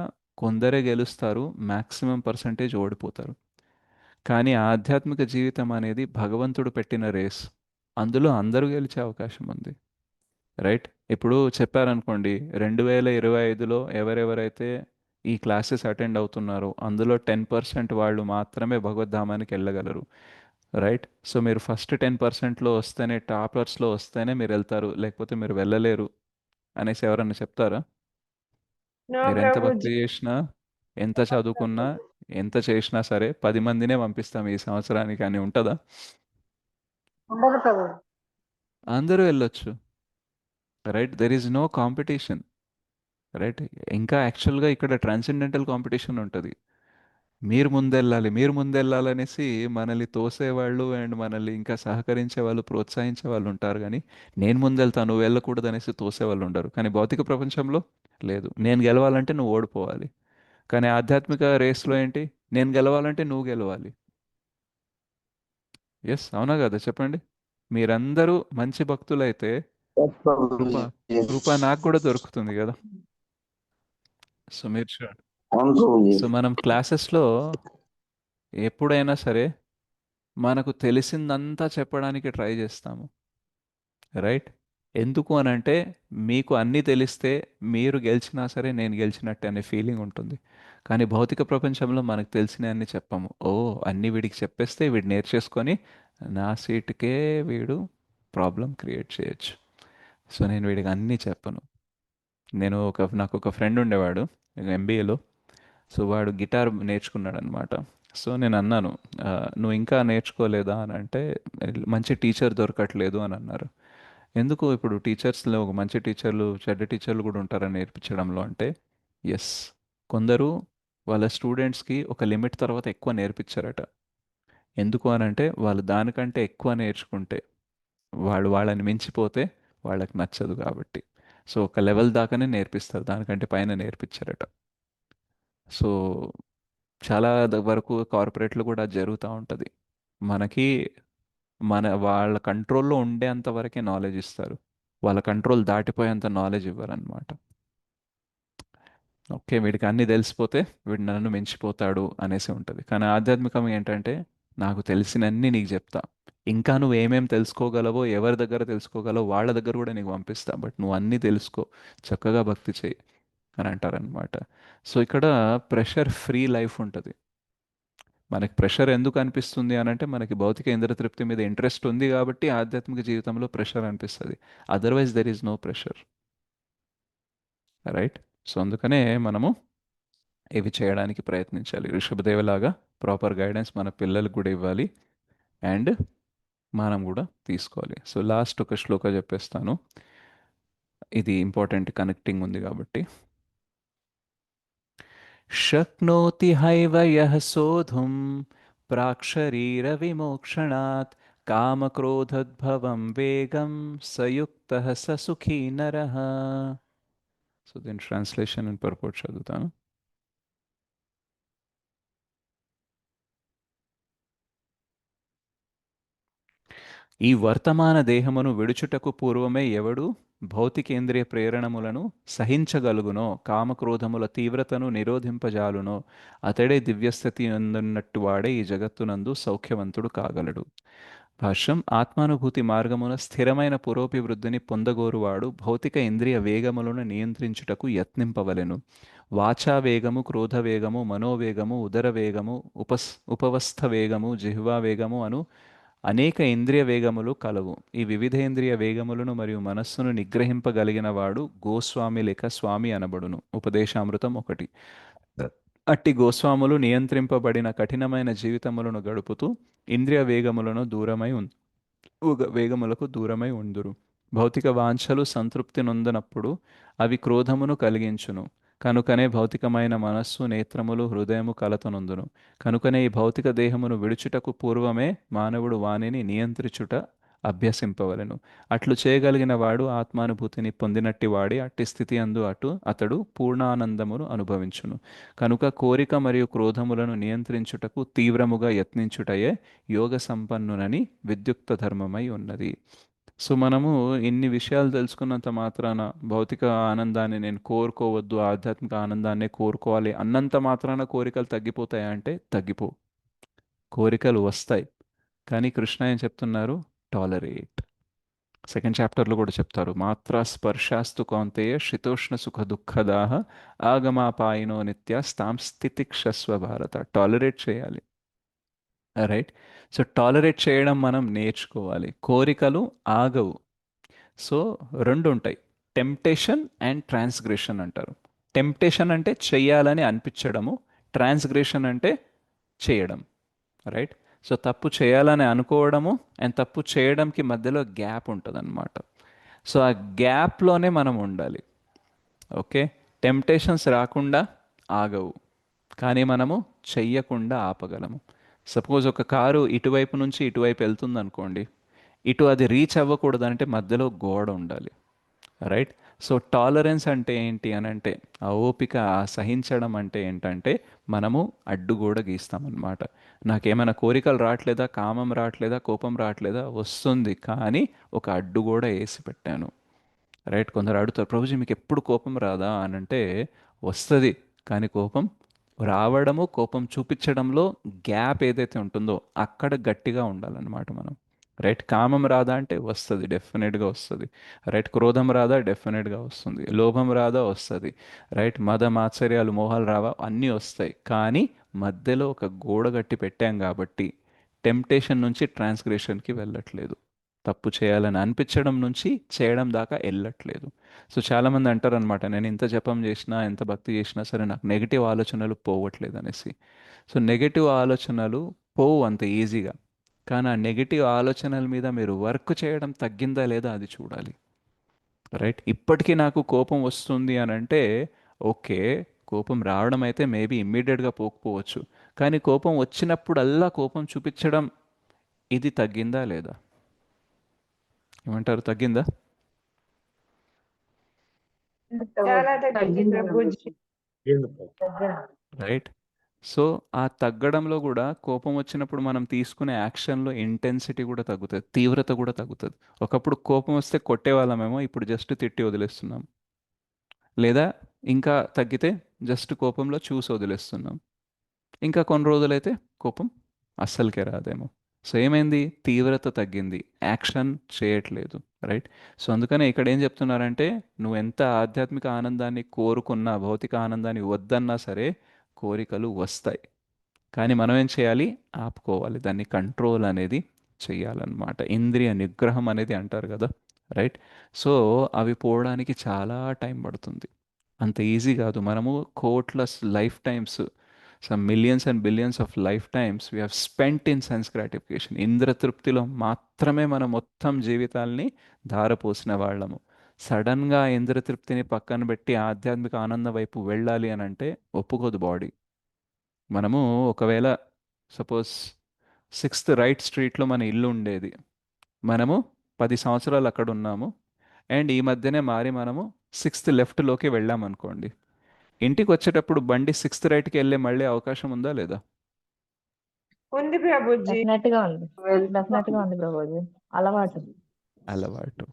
S1: కొందరే గెలుస్తారు, మ్యాక్సిమం పర్సంటేజ్ ఓడిపోతారు. కానీ ఆధ్యాత్మిక జీవితం అనేది భగవంతుడు పెట్టిన రేస్, అందులో అందరూ గెలిచే అవకాశం ఉంది. రైట్. ఇప్పుడు చెప్పారనుకోండి 2025లో ఎవరెవరైతే ఈ క్లాసెస్ అటెండ్ అవుతున్నారో అందులో 10% వాళ్ళు మాత్రమే భగవద్ధామానికి వెళ్ళగలరు. రైట్. సో మీరు ఫస్ట్ 10%లో వస్తేనే, టాపర్స్లో వస్తేనే మీరు వెళ్తారు, లేకపోతే మీరు వెళ్ళలేరు అనేసి ఎవరన్నా చెప్తారా?
S7: నో
S1: మీరు ఎంత భక్తి
S7: ప్రభుజీ.
S1: చేసినా, ఎంత చదువుకున్నా, ఎంత చేసినా సరే 10 మందినే పంపిస్తాం ఈ సంవత్సరానికి అని ఉంటుందా?
S2: ఉండదు ప్రభు.
S1: అందరూ వెళ్ళొచ్చు. Right. There is no competition. Right. ఇంకా యాక్చువల్గా ఇక్కడ ట్రాన్సెండెంటల్ కాంపిటీషన్ ఉంటుంది. మీరు ముందెళ్ళాలనేసి మనల్ని తోసేవాళ్ళు అండ్ మనల్ని ఇంకా సహకరించే వాళ్ళు, ప్రోత్సహించే వాళ్ళు ఉంటారు, కానీ నేను ముందెళ్తాను నువ్వు వెళ్ళకూడదు అనేసి తోసేవాళ్ళు ఉండరు. కానీ భౌతిక ప్రపంచంలో లేదు, నేను గెలవాలంటే నువ్వు ఓడిపోవాలి. కానీ ఆధ్యాత్మిక రేస్లో ఏంటి, నేను గెలవాలంటే నువ్వు గెలవాలి. ఎస్, అవునా కదా చెప్పండి. మీరందరూ మంచి భక్తులైతే కృప కృప నాకు కూడా దొరుకుతుంది కదా. సో మీరు చూడండి. సో మనం క్లాసెస్లో ఎప్పుడైనా సరే మనకు తెలిసిందంతా చెప్పడానికి ట్రై చేస్తాము. రైట్. ఎందుకు అనంటే మీకు అన్నీ తెలిస్తే మీరు గెలిచినా సరే నేను గెలిచినట్టే అనే ఫీలింగ్ ఉంటుంది. కానీ భౌతిక ప్రపంచంలో మనకు తెలిసినవన్నీ చెప్పము. ఓ అన్నీ వీడికి చెప్పేస్తే వీడు నేర్చేసుకొని నా సీటుకే వీడు ప్రాబ్లం క్రియేట్ చేయొచ్చు. సో నేను వీడికి అన్నీ చెప్పను. నాకు ఒక ఫ్రెండ్ ఉండేవాడు ఎంబీఏలో. సో వాడు గిటార్ నేర్చుకున్నాడు అనమాట. సో నేను అన్నాను, నువ్వు ఇంకా నేర్చుకోలేదా అని అంటే, మంచి టీచర్ దొరకట్లేదు అని అన్నారు. ఎందుకు ఇప్పుడు టీచర్స్లో ఒక మంచి టీచర్లు చెడ్డ టీచర్లు కూడా ఉంటారని నేర్పించడంలో అంటే, ఎస్, కొందరు వాళ్ళ స్టూడెంట్స్కి ఒక లిమిట్ తర్వాత ఎక్కువ నేర్పించారట. ఎందుకు అని అంటే వాళ్ళు దానికంటే ఎక్కువ నేర్చుకుంటే వాళ్ళని మించిపోతే వాళ్ళకి నచ్చదు కాబట్టి. సో ఒక లెవెల్ దాకానే నేర్పిస్తారు, దానికంటే పైన నేర్పించారట. సో చాలా వరకు కార్పొరేట్లు కూడా జరుగుతూ ఉంటుంది. మనకి వాళ్ళ కంట్రోల్లో ఉండేంత వరకే నాలెడ్జ్ ఇస్తారు, వాళ్ళ కంట్రోల్ దాటిపోయేంత నాలెడ్జ్ ఇవ్వరనమాట. ఓకే, వీడికి అన్నీ తెలిసిపోతే వీడు నన్ను మించిపోతాడు అనేసి ఉంటుంది. కానీ ఆధ్యాత్మికం ఏంటంటే, నాకు తెలిసినన్ని నీకు చెప్తా, ఇంకా నువ్వు ఏమేం తెలుసుకోగలవో, ఎవరి దగ్గర తెలుసుకోగలవో వాళ్ళ దగ్గర కూడా నీకు పంపిస్తా, బట్ నువ్వు అన్నీ తెలుసుకో, చక్కగా భక్తి చేయి అని అంటారనమాట. సో ఇక్కడ ప్రెషర్ ఫ్రీ లైఫ్ ఉంటుంది. మనకి ప్రెషర్ ఎందుకు అనిపిస్తుంది అని అంటే, మనకి భౌతిక ఇంద్రతృప్తి మీద ఇంట్రెస్ట్ ఉంది కాబట్టి ఆధ్యాత్మిక జీవితంలో ప్రెషర్ అనిపిస్తుంది. Otherwise there is no pressure, right? So అందుకనే మనము ఇవి చేయడానికి ప్రయత్నించాలి. ఋషభదేవలాగా ప్రాపర్ గైడెన్స్ మన పిల్లలకు కూడా ఇవ్వాలి, అండ్ మనం కూడా తీసుకోవాలి. సో లాస్ట్ ఒక శ్లోక చెప్పేస్తాను, ఇది ఇంపార్టెంట్, కనెక్టింగ్ ఉంది కాబట్టి. शक्नोति हैव यः सोढुं प्राक्शरीरविमोक्षणात् कामक्रोधोद्भवं वेगं स युक्तः स सुखी नरः. సో దీని ట్రాన్స్లేషన్ అండ్ పర్పోర్ట్ చదువుతాను. ఈ వర్తమాన దేహమును విడుచుటకు పూర్వమే ఎవడు భౌతికేంద్రియ ప్రేరణములను సహించగలుగునో, కామక్రోధముల తీవ్రతను నిరోధింపజాలునో, అతడే దివ్యస్థితి అందున్నట్టు వాడే ఈ జగత్తునందు సౌఖ్యవంతుడు కాగలడు. భాష్యం: ఆత్మానుభూతి మార్గమున స్థిరమైన పురోభివృద్ధిని పొందగోరువాడు భౌతిక ఇంద్రియ వేగములను నియంత్రించుటకు యత్నింపవలెను. వాచా వేగము, క్రోధ వేగము, మనోవేగము, ఉదర వేగము, ఉపవస్థ వేగము, జిహ్వా వేగము అను అనేక ఇంద్రియ వేగములు కలవు. ఈ వివిధేంద్రియ వేగములను మరియు మనస్సును నిగ్రహింపగలిగిన వాడు గోస్వామి లేక స్వామి అనబడును. ఉపదేశామృతం 1. అట్టి గోస్వాములు నియంత్రింపబడిన కఠినమైన జీవితములను గడుపుతూ ఇంద్రియ వేగములకు దూరమై ఉందురు. భౌతిక వాంఛలు సంతృప్తి నొందనప్పుడు అవి క్రోధమును కలిగించును. కనుకనే భౌతికమైన మనస్సు, నేత్రములు, హృదయము కలతనొందును. కనుకనే ఈ భౌతిక దేహమును విడుచుటకు పూర్వమే మానవుడు వానిని నియంత్రించుట అభ్యసింపవలెను. అట్లు చేయగలిగిన వాడు ఆత్మానుభూతిని పొందినట్టి వాడి అట్టి స్థితి అందు అతడు పూర్ణానందమును అనుభవించును. కనుక కోరిక మరియు క్రోధములను నియంత్రించుటకు తీవ్రముగా యత్నించుటయే యోగ సంపన్నునని విద్యుక్త ధర్మమై ఉన్నది. సో మనము ఇన్ని విషయాలు తెలుసుకున్నంత మాత్రాన భౌతిక ఆనందాన్ని నేను కోరుకోవద్దు, ఆధ్యాత్మిక ఆనందాన్నే కోరుకోవాలి అన్నంత మాత్రాన కోరికలు తగ్గిపోతాయా అంటే తగ్గిపో. కోరికలు వస్తాయి, కానీ కృష్ణ ఏం చెప్తున్నారు? టాలరేట్. సెకండ్ చాప్టర్లో కూడా చెప్తారు, మాత్రా స్పర్శాస్తు కౌంతేయ శీతోష్ణ సుఖ దుఃఖదాహ ఆగమాపాయినో నిత్యాస్తాం స్థితిక్షస్వ భారత. టాలరేట్ చేయాలి, రైట్? సో టాలరేట్ చేయడం మనం నేర్చుకోవాలి. కోరికలు ఆగవు. సో రెండు ఉంటాయి, టెంప్టేషన్ అండ్ ట్రాన్స్గ్రెషన్ అంటారు. టెంప్టేషన్ అంటే చెయ్యాలని అనిపించడము, ట్రాన్స్గ్రెషన్ అంటే చేయడం, రైట్? సో తప్పు చేయాలని అనుకోవడము అండ్ తప్పు చేయడంకి మధ్యలో గ్యాప్ ఉంటుందన్నమాట. సో ఆ గ్యాప్లోనే మనం ఉండాలి. ఓకే, టెంప్టేషన్స్ రాకుండా ఆగవు, కానీ మనము చెయ్యకుండా ఆపగలము. సపోజ్ ఒక కారు ఇటువైపు నుంచి ఇటువైపు వెళ్తుంది అనుకోండి, ఇటు అది రీచ్ అవ్వకూడదంటే మధ్యలో గోడ ఉండాలి, రైట్? సో టాలరెన్స్ అంటే ఏంటి అని అంటే, ఆ ఓపిక, ఆ సహించడం అంటే ఏంటంటే మనము అడ్డుగోడ గీస్తామన్నమాట. నాకేమైనా కోరికలు రావట్లేదా, కామం రావట్లేదా, కోపం రావట్లేదా? వస్తుంది, కానీ ఒక అడ్డుగోడ వేసి పెట్టాను, రైట్? కొందరు అడుగుతారు, ప్రభుజీ మీకు ఎప్పుడు కోపం రాదా అని అంటే, వస్తుంది, కానీ కోపం రావడము, కోపం చూపించడంలో గ్యాప్ ఏదైతే ఉంటుందో అక్కడ గట్టిగా ఉండాలన్నమాట మనం, రైట్? కామం రాదా అంటే వస్తుంది, డెఫినెట్గా వస్తుంది. రైట్? క్రోధం రాదా? డెఫినెట్గా వస్తుంది. లోభం రాదా? వస్తుంది. రైట్? మద మాత్సర్యాలు మోహాలు రావా? అన్నీ వస్తాయి. కానీ మధ్యలో ఒక గోడ కట్టి పెట్టాం కాబట్టి టెంప్టేషన్ నుంచి ట్రాన్స్గ్రెషన్కి వెళ్ళట్లేదు. తప్పు చేయాలని అనిపించడం నుంచి చేయడం దాకా వెళ్ళట్లేదు. సో చాలామంది అంటారు అనమాట, నేను ఇంత జపం చేసినా ఎంత భక్తి చేసినా సరే నాకు నెగిటివ్ ఆలోచనలు పోవట్లేదు అనేసి. సో నెగిటివ్ ఆలోచనలు పోవు అంత ఈజీగా. కానీ ఆ నెగిటివ్ ఆలోచనల మీద మీరు వర్క్ చేయడం తగ్గిందా లేదా అది చూడాలి. రైట్? ఇప్పటికీ నాకు కోపం వస్తుంది అని అంటే ఓకే, కోపం రావడం అయితే మేబీ ఇమ్మీడియట్గా పోకపోవచ్చు. కానీ కోపం వచ్చినప్పుడల్లా కోపం చూపించడం, ఇది తగ్గిందా లేదా? ఏమంటారు, తగ్గిందా?
S7: చాలా తగ్గింది
S5: తగ్గింది
S7: ప్రభుజీ.
S1: రైట్? సో ఆ తగ్గడంలో కూడా కోపం వచ్చినప్పుడు మనం తీసుకునే యాక్షన్లో ఇంటెన్సిటీ కూడా తగ్గుతుంది, తీవ్రత కూడా తగ్గుతుంది. ఒకప్పుడు కోపం వస్తే కొట్టేవాళ్ళమేమో, ఇప్పుడు జస్ట్ తిట్టి వదిలేస్తున్నాం. లేదా ఇంకా తగ్గితే జస్ట్ కోపంలో చూసి వదిలేస్తున్నాం. ఇంకా కొన్ని రోజులైతే కోపం అస్సలకే రాదేమో. సో ఏమైంది? తీవ్రత తగ్గింది, యాక్షన్ చేయట్లేదు. రైట్? సో అందుకనే ఇక్కడ ఏం చెప్తున్నారంటే, నువ్వు ఎంత ఆధ్యాత్మిక ఆనందాన్ని కోరుకున్నా, భౌతిక ఆనందాన్ని వద్దన్నా సరే కోరికలు వస్తాయి. కానీ మనం ఏం చేయాలి? ఆపుకోవాలి, దాన్ని కంట్రోల్ అనేది చెయ్యాలన్నమాట. ఇంద్రియ నిగ్రహం అనేది అంటారు కదా. రైట్? సో అవి పోవడానికి చాలా టైం పడుతుంది, అంత ఈజీ కాదు. మనము కోట్ల life times, some millions and billions of life times we have spent in sense gratification. ఇంద్రతృప్తిలో మాత్రమే మన మొత్తం జీవితాల్ని ధారపోసిన వాళ్ళము. సడన్గా ఇంద్రతృప్తిని పక్కన పెట్టి ఆధ్యాత్మిక ఆనందం వైపు వెళ్ళాలి అని అంటే ఒప్పుకోదు బాడీ. మనము ఒకవేళ సపోజ్ 6th రైట్ స్ట్రీట్లో మన ఇల్లు ఉండేది, మనము 10 సంవత్సరాలు అక్కడ ఉన్నాము, అండ్ ఈ మధ్యనే మారి మనము 6th లెఫ్ట్లోకి వెళ్ళామనుకోండి. ఇంటికి వచ్చేటప్పుడు బండి 6th రైట్కి వెళ్ళే మళ్ళీ అవకాశం ఉందా లేదా?
S7: ఉంది ప్రభుజీ.
S5: డెఫినెట్ గా ఉంది. డెఫినెట్ గా ఉంది ప్రభుజీ. అలవాటు.
S1: అలవాటు.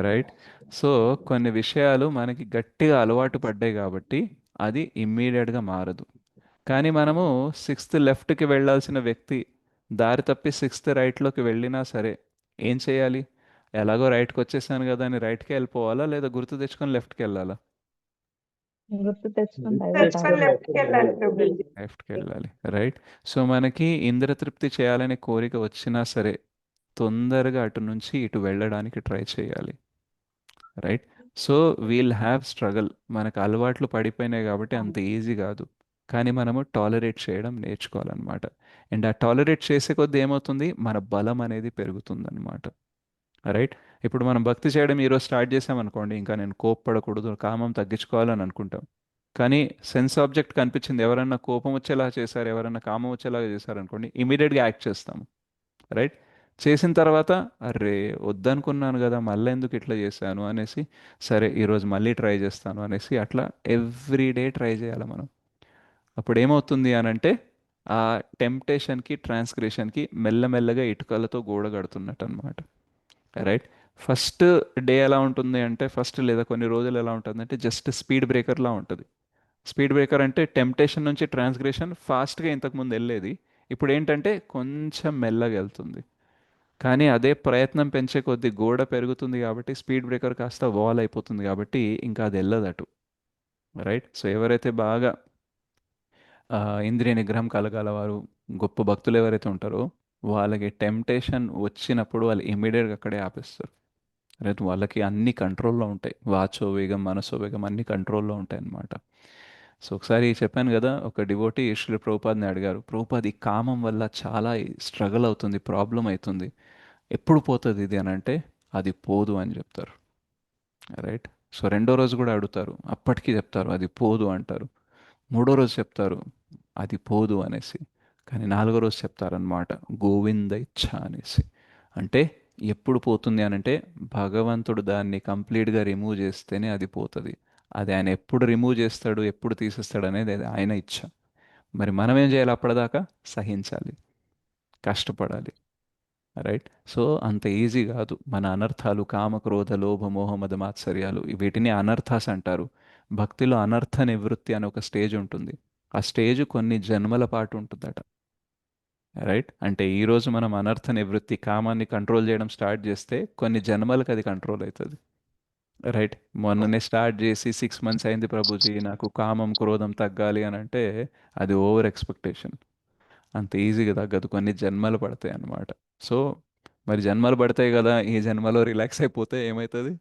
S1: రైట్? సో కొన్ని విషయాలు మనకి గట్టిగా అలవాటు పడ్డాయి కాబట్టి అది ఇమ్మీడియట్గా మారదు. కానీ మనము 6th లెఫ్ట్కి వెళ్ళాల్సిన వ్యక్తి దారి తప్పి 6th రైట్లోకి వెళ్ళినా సరే ఏం చేయాలి? ఎలాగో రైట్కి వచ్చేసాను కదా అని రైట్కి వెళ్ళిపోవాలా, లేదా గుర్తు తెచ్చుకొని లెఫ్ట్కి వెళ్ళాలా?
S5: గుర్తు తెచ్చుకుని
S7: తెచ్చుకొని
S5: వెళ్ళాలి.
S7: లెఫ్ట్కి వెళ్ళాలి ప్రభుజీ.
S1: లెఫ్ట్కి వెళ్ళాలి. రైట్? సో మనకి ఇంద్రతృప్తి చేయాలనే కోరిక వచ్చినా సరే తొందరగా అటు నుంచి ఇటు వెళ్ళడానికి ట్రై చేయాలి. Right? So we'll have struggle. మనకు అలవాట్లు పడిపోయినాయి కాబట్టి అంత ఈజీ కాదు. కానీ మనము టాలరేట్ చేయడం నేర్చుకోవాలన్నమాట. అండ్ ఆ టాలరేట్ చేసే కొద్దీ ఏమవుతుంది? మన బలం అనేది పెరుగుతుందన్నమాట. రైట్? ఇప్పుడు మనం భక్తి చేయడం ఈరోజు స్టార్ట్ చేసామనుకోండి, ఇంకా నేను కోప్పడకూడదు, కామం తగ్గించుకోవాలని అనుకుంటాం. కానీ సెన్స్ ఆబ్జెక్ట్ కనిపించింది, ఎవరన్నా కోపం వచ్చేలా చేశారు, ఎవరన్నా కామం వచ్చేలాగా చేశారు అనుకోండి, ఇమీడియట్గా యాక్ట్ చేస్తాము. రైట్? చేసిన తర్వాత అరే వద్దనుకున్నాను కదా, మళ్ళీ ఎందుకు ఇట్లా చేశాను అనేసి, సరే ఈరోజు మళ్ళీ ట్రై చేస్తాను అనేసి అట్లా ఎవ్రీడే ట్రై చేయాలి మనం. అప్పుడు ఏమవుతుంది అని అంటే ఆ టెంప్టేషన్కి ట్రాన్స్గ్రెషన్కి మెల్లమెల్లగా ఇటుకలతో గోడ కడుతున్నట్టు అనమాట. రైట్? ఫస్ట్ డే ఎలా ఉంటుంది అంటే, ఫస్ట్ లేదా కొన్ని రోజులు ఎలా ఉంటుంది అంటే జస్ట్ స్పీడ్ బ్రేకర్లా ఉంటుంది. స్పీడ్ బ్రేకర్ అంటే టెంప్టేషన్ నుంచి ట్రాన్స్గ్రెషన్ ఫాస్ట్గా ఇంతకుముందు వెళ్ళేది, ఇప్పుడు ఏంటంటే కొంచెం మెల్లగా వెళ్తుంది. కానీ అదే ప్రయత్నం పెంచే కొద్దీ గోడ పెరుగుతుంది కాబట్టి స్పీడ్ బ్రేకర్ కాస్త వాల్ అయిపోతుంది కాబట్టి ఇంకా అది వెళ్ళదు అటు. రైట్? సో ఎవరైతే బాగా ఇంద్రియ నిగ్రహం కలగాల వారు, గొప్ప భక్తులు ఎవరైతే ఉంటారో వాళ్ళకి టెంప్టేషన్ వచ్చినప్పుడు వాళ్ళు ఇమీడియట్గా అక్కడే ఆపేస్తారు. రైట్? వాళ్ళకి అన్ని కంట్రోల్లో ఉంటాయి, వాచో వేగం మనసో వేగం అన్ని కంట్రోల్లో ఉంటాయి అన్నమాట. సో ఒకసారి చెప్పాను కదా, ఒక డివోటీ శ్రీ ప్రభుపాద్ని అడిగారు, ప్రభుపాద్ ఈ కామం వల్ల చాలా స్ట్రగుల్ అవుతుంది, ప్రాబ్లం అవుతుంది, ఎప్పుడు పోతుంది ఇది అని అంటే అది పోదు అని చెప్తారు. రైట్? సో రెండో రోజు కూడా అడుగుతారు, అప్పటికి చెప్తారు అది పోదు అంటారు. మూడో రోజు చెప్తారు అది పోదు అనేసి. కానీ నాలుగో రోజు చెప్తారనమాట గోవింద ఇచ్ఛ అనేసి. అంటే ఎప్పుడు పోతుంది అని అంటే భగవంతుడు దాన్ని కంప్లీట్గా రిమూవ్ చేస్తేనే అది పోతుంది. అది ఆయన ఎప్పుడు రిమూవ్ చేస్తాడు, ఎప్పుడు తీసేస్తాడు అనేది అది ఆయన ఇచ్ఛ. మరి మనం ఏం చేయాలి? అప్పటిదాకా సహించాలి, కష్టపడాలి. రైట్? సో అంత ఈజీ కాదు. మన అనర్థాలు కామ క్రోధ లోభ మోహ మద మాత్సర్యాలు, వీటిని అనర్థాస్ అంటారు. భక్తిలో అనర్థ నివృత్తి అనే ఒక స్టేజ్ ఉంటుంది. ఆ స్టేజ్ కొన్ని జన్మల పాటు ఉంటుందట. రైట్? అంటే ఈరోజు మనం అనర్థ నివృత్తి కామాన్ని కంట్రోల్ చేయడం స్టార్ట్ చేస్తే కొన్ని జన్మలకు అది కంట్రోల్ అవుతుంది. రైట్? మొన్ననే స్టార్ట్ చేసి 6 మంత్స్ అయింది ప్రభుజీ నాకు కామం క్రోధం తగ్గాలి అని అంటే అది ఓవర్ ఎక్స్పెక్టేషన్. అంత ఈజీగా తగ్గదు, కొన్ని జన్మలు పడతాయి అన్నమాట. సో మరి జన్మలు పడతాయి కదా, ఈ జన్మలో రిలాక్స్ అయిపోతే ఏమవుతుంది?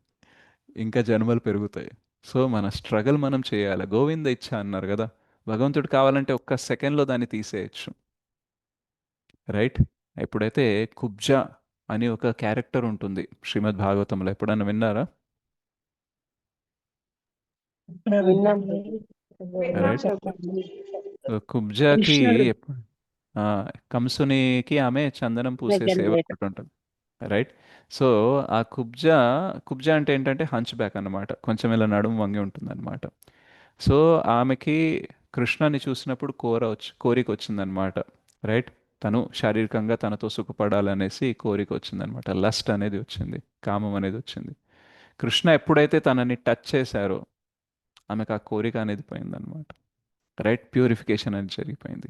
S1: ఇంకా జన్మలు పెరుగుతాయి. సో మన స్ట్రగల్ మనం చేయాలి. గోవింద ఇచ్చ అన్నారు కదా, భగవంతుడు కావాలంటే ఒక్క సెకండ్లో దాన్ని తీసేయచ్చు. రైట్? ఎప్పుడైతే కుబ్జ అని ఒక క్యారెక్టర్ ఉంటుంది శ్రీమద్ భాగవతంలో, ఎప్పుడన్నా విన్నారా?
S5: విన్నాం
S7: విన్నాం
S1: రైట్?
S7: ప్రభుజీ.
S1: సో కుబ్జాకి
S5: కృష్ణుడు
S1: ఎప్పుడు ఆ, కంసునికి ఆమె చందనం పూసే
S5: దగ్గర
S1: సేవ
S5: లేడు.
S1: ఒకటి ఉంటుంది. రైట్? సో ఆ కుబ్జ, కుబ్జ అంటే ఏంటంటే హంచ్ బ్యాక్ అన్నమాట, కొంచెం ఇలా నడుము వంగి ఉంటుంది అనమాట. సో ఆమెకి కృష్ణని చూసినప్పుడు కోరిక వచ్చిందనమాట. రైట్? తను శారీరకంగా తనతో సుఖపడాలనేసి కోరిక వచ్చిందనమాట, లస్ట్ అనేది వచ్చింది, కామం అనేది వచ్చింది. కృష్ణ ఎప్పుడైతే తనని టచ్ చేశారో ఆమెకు ఆ కోరిక అనేది పోయిందనమాట. రైట్? ప్యూరిఫికేషన్ అనేది జరిగిపోయింది.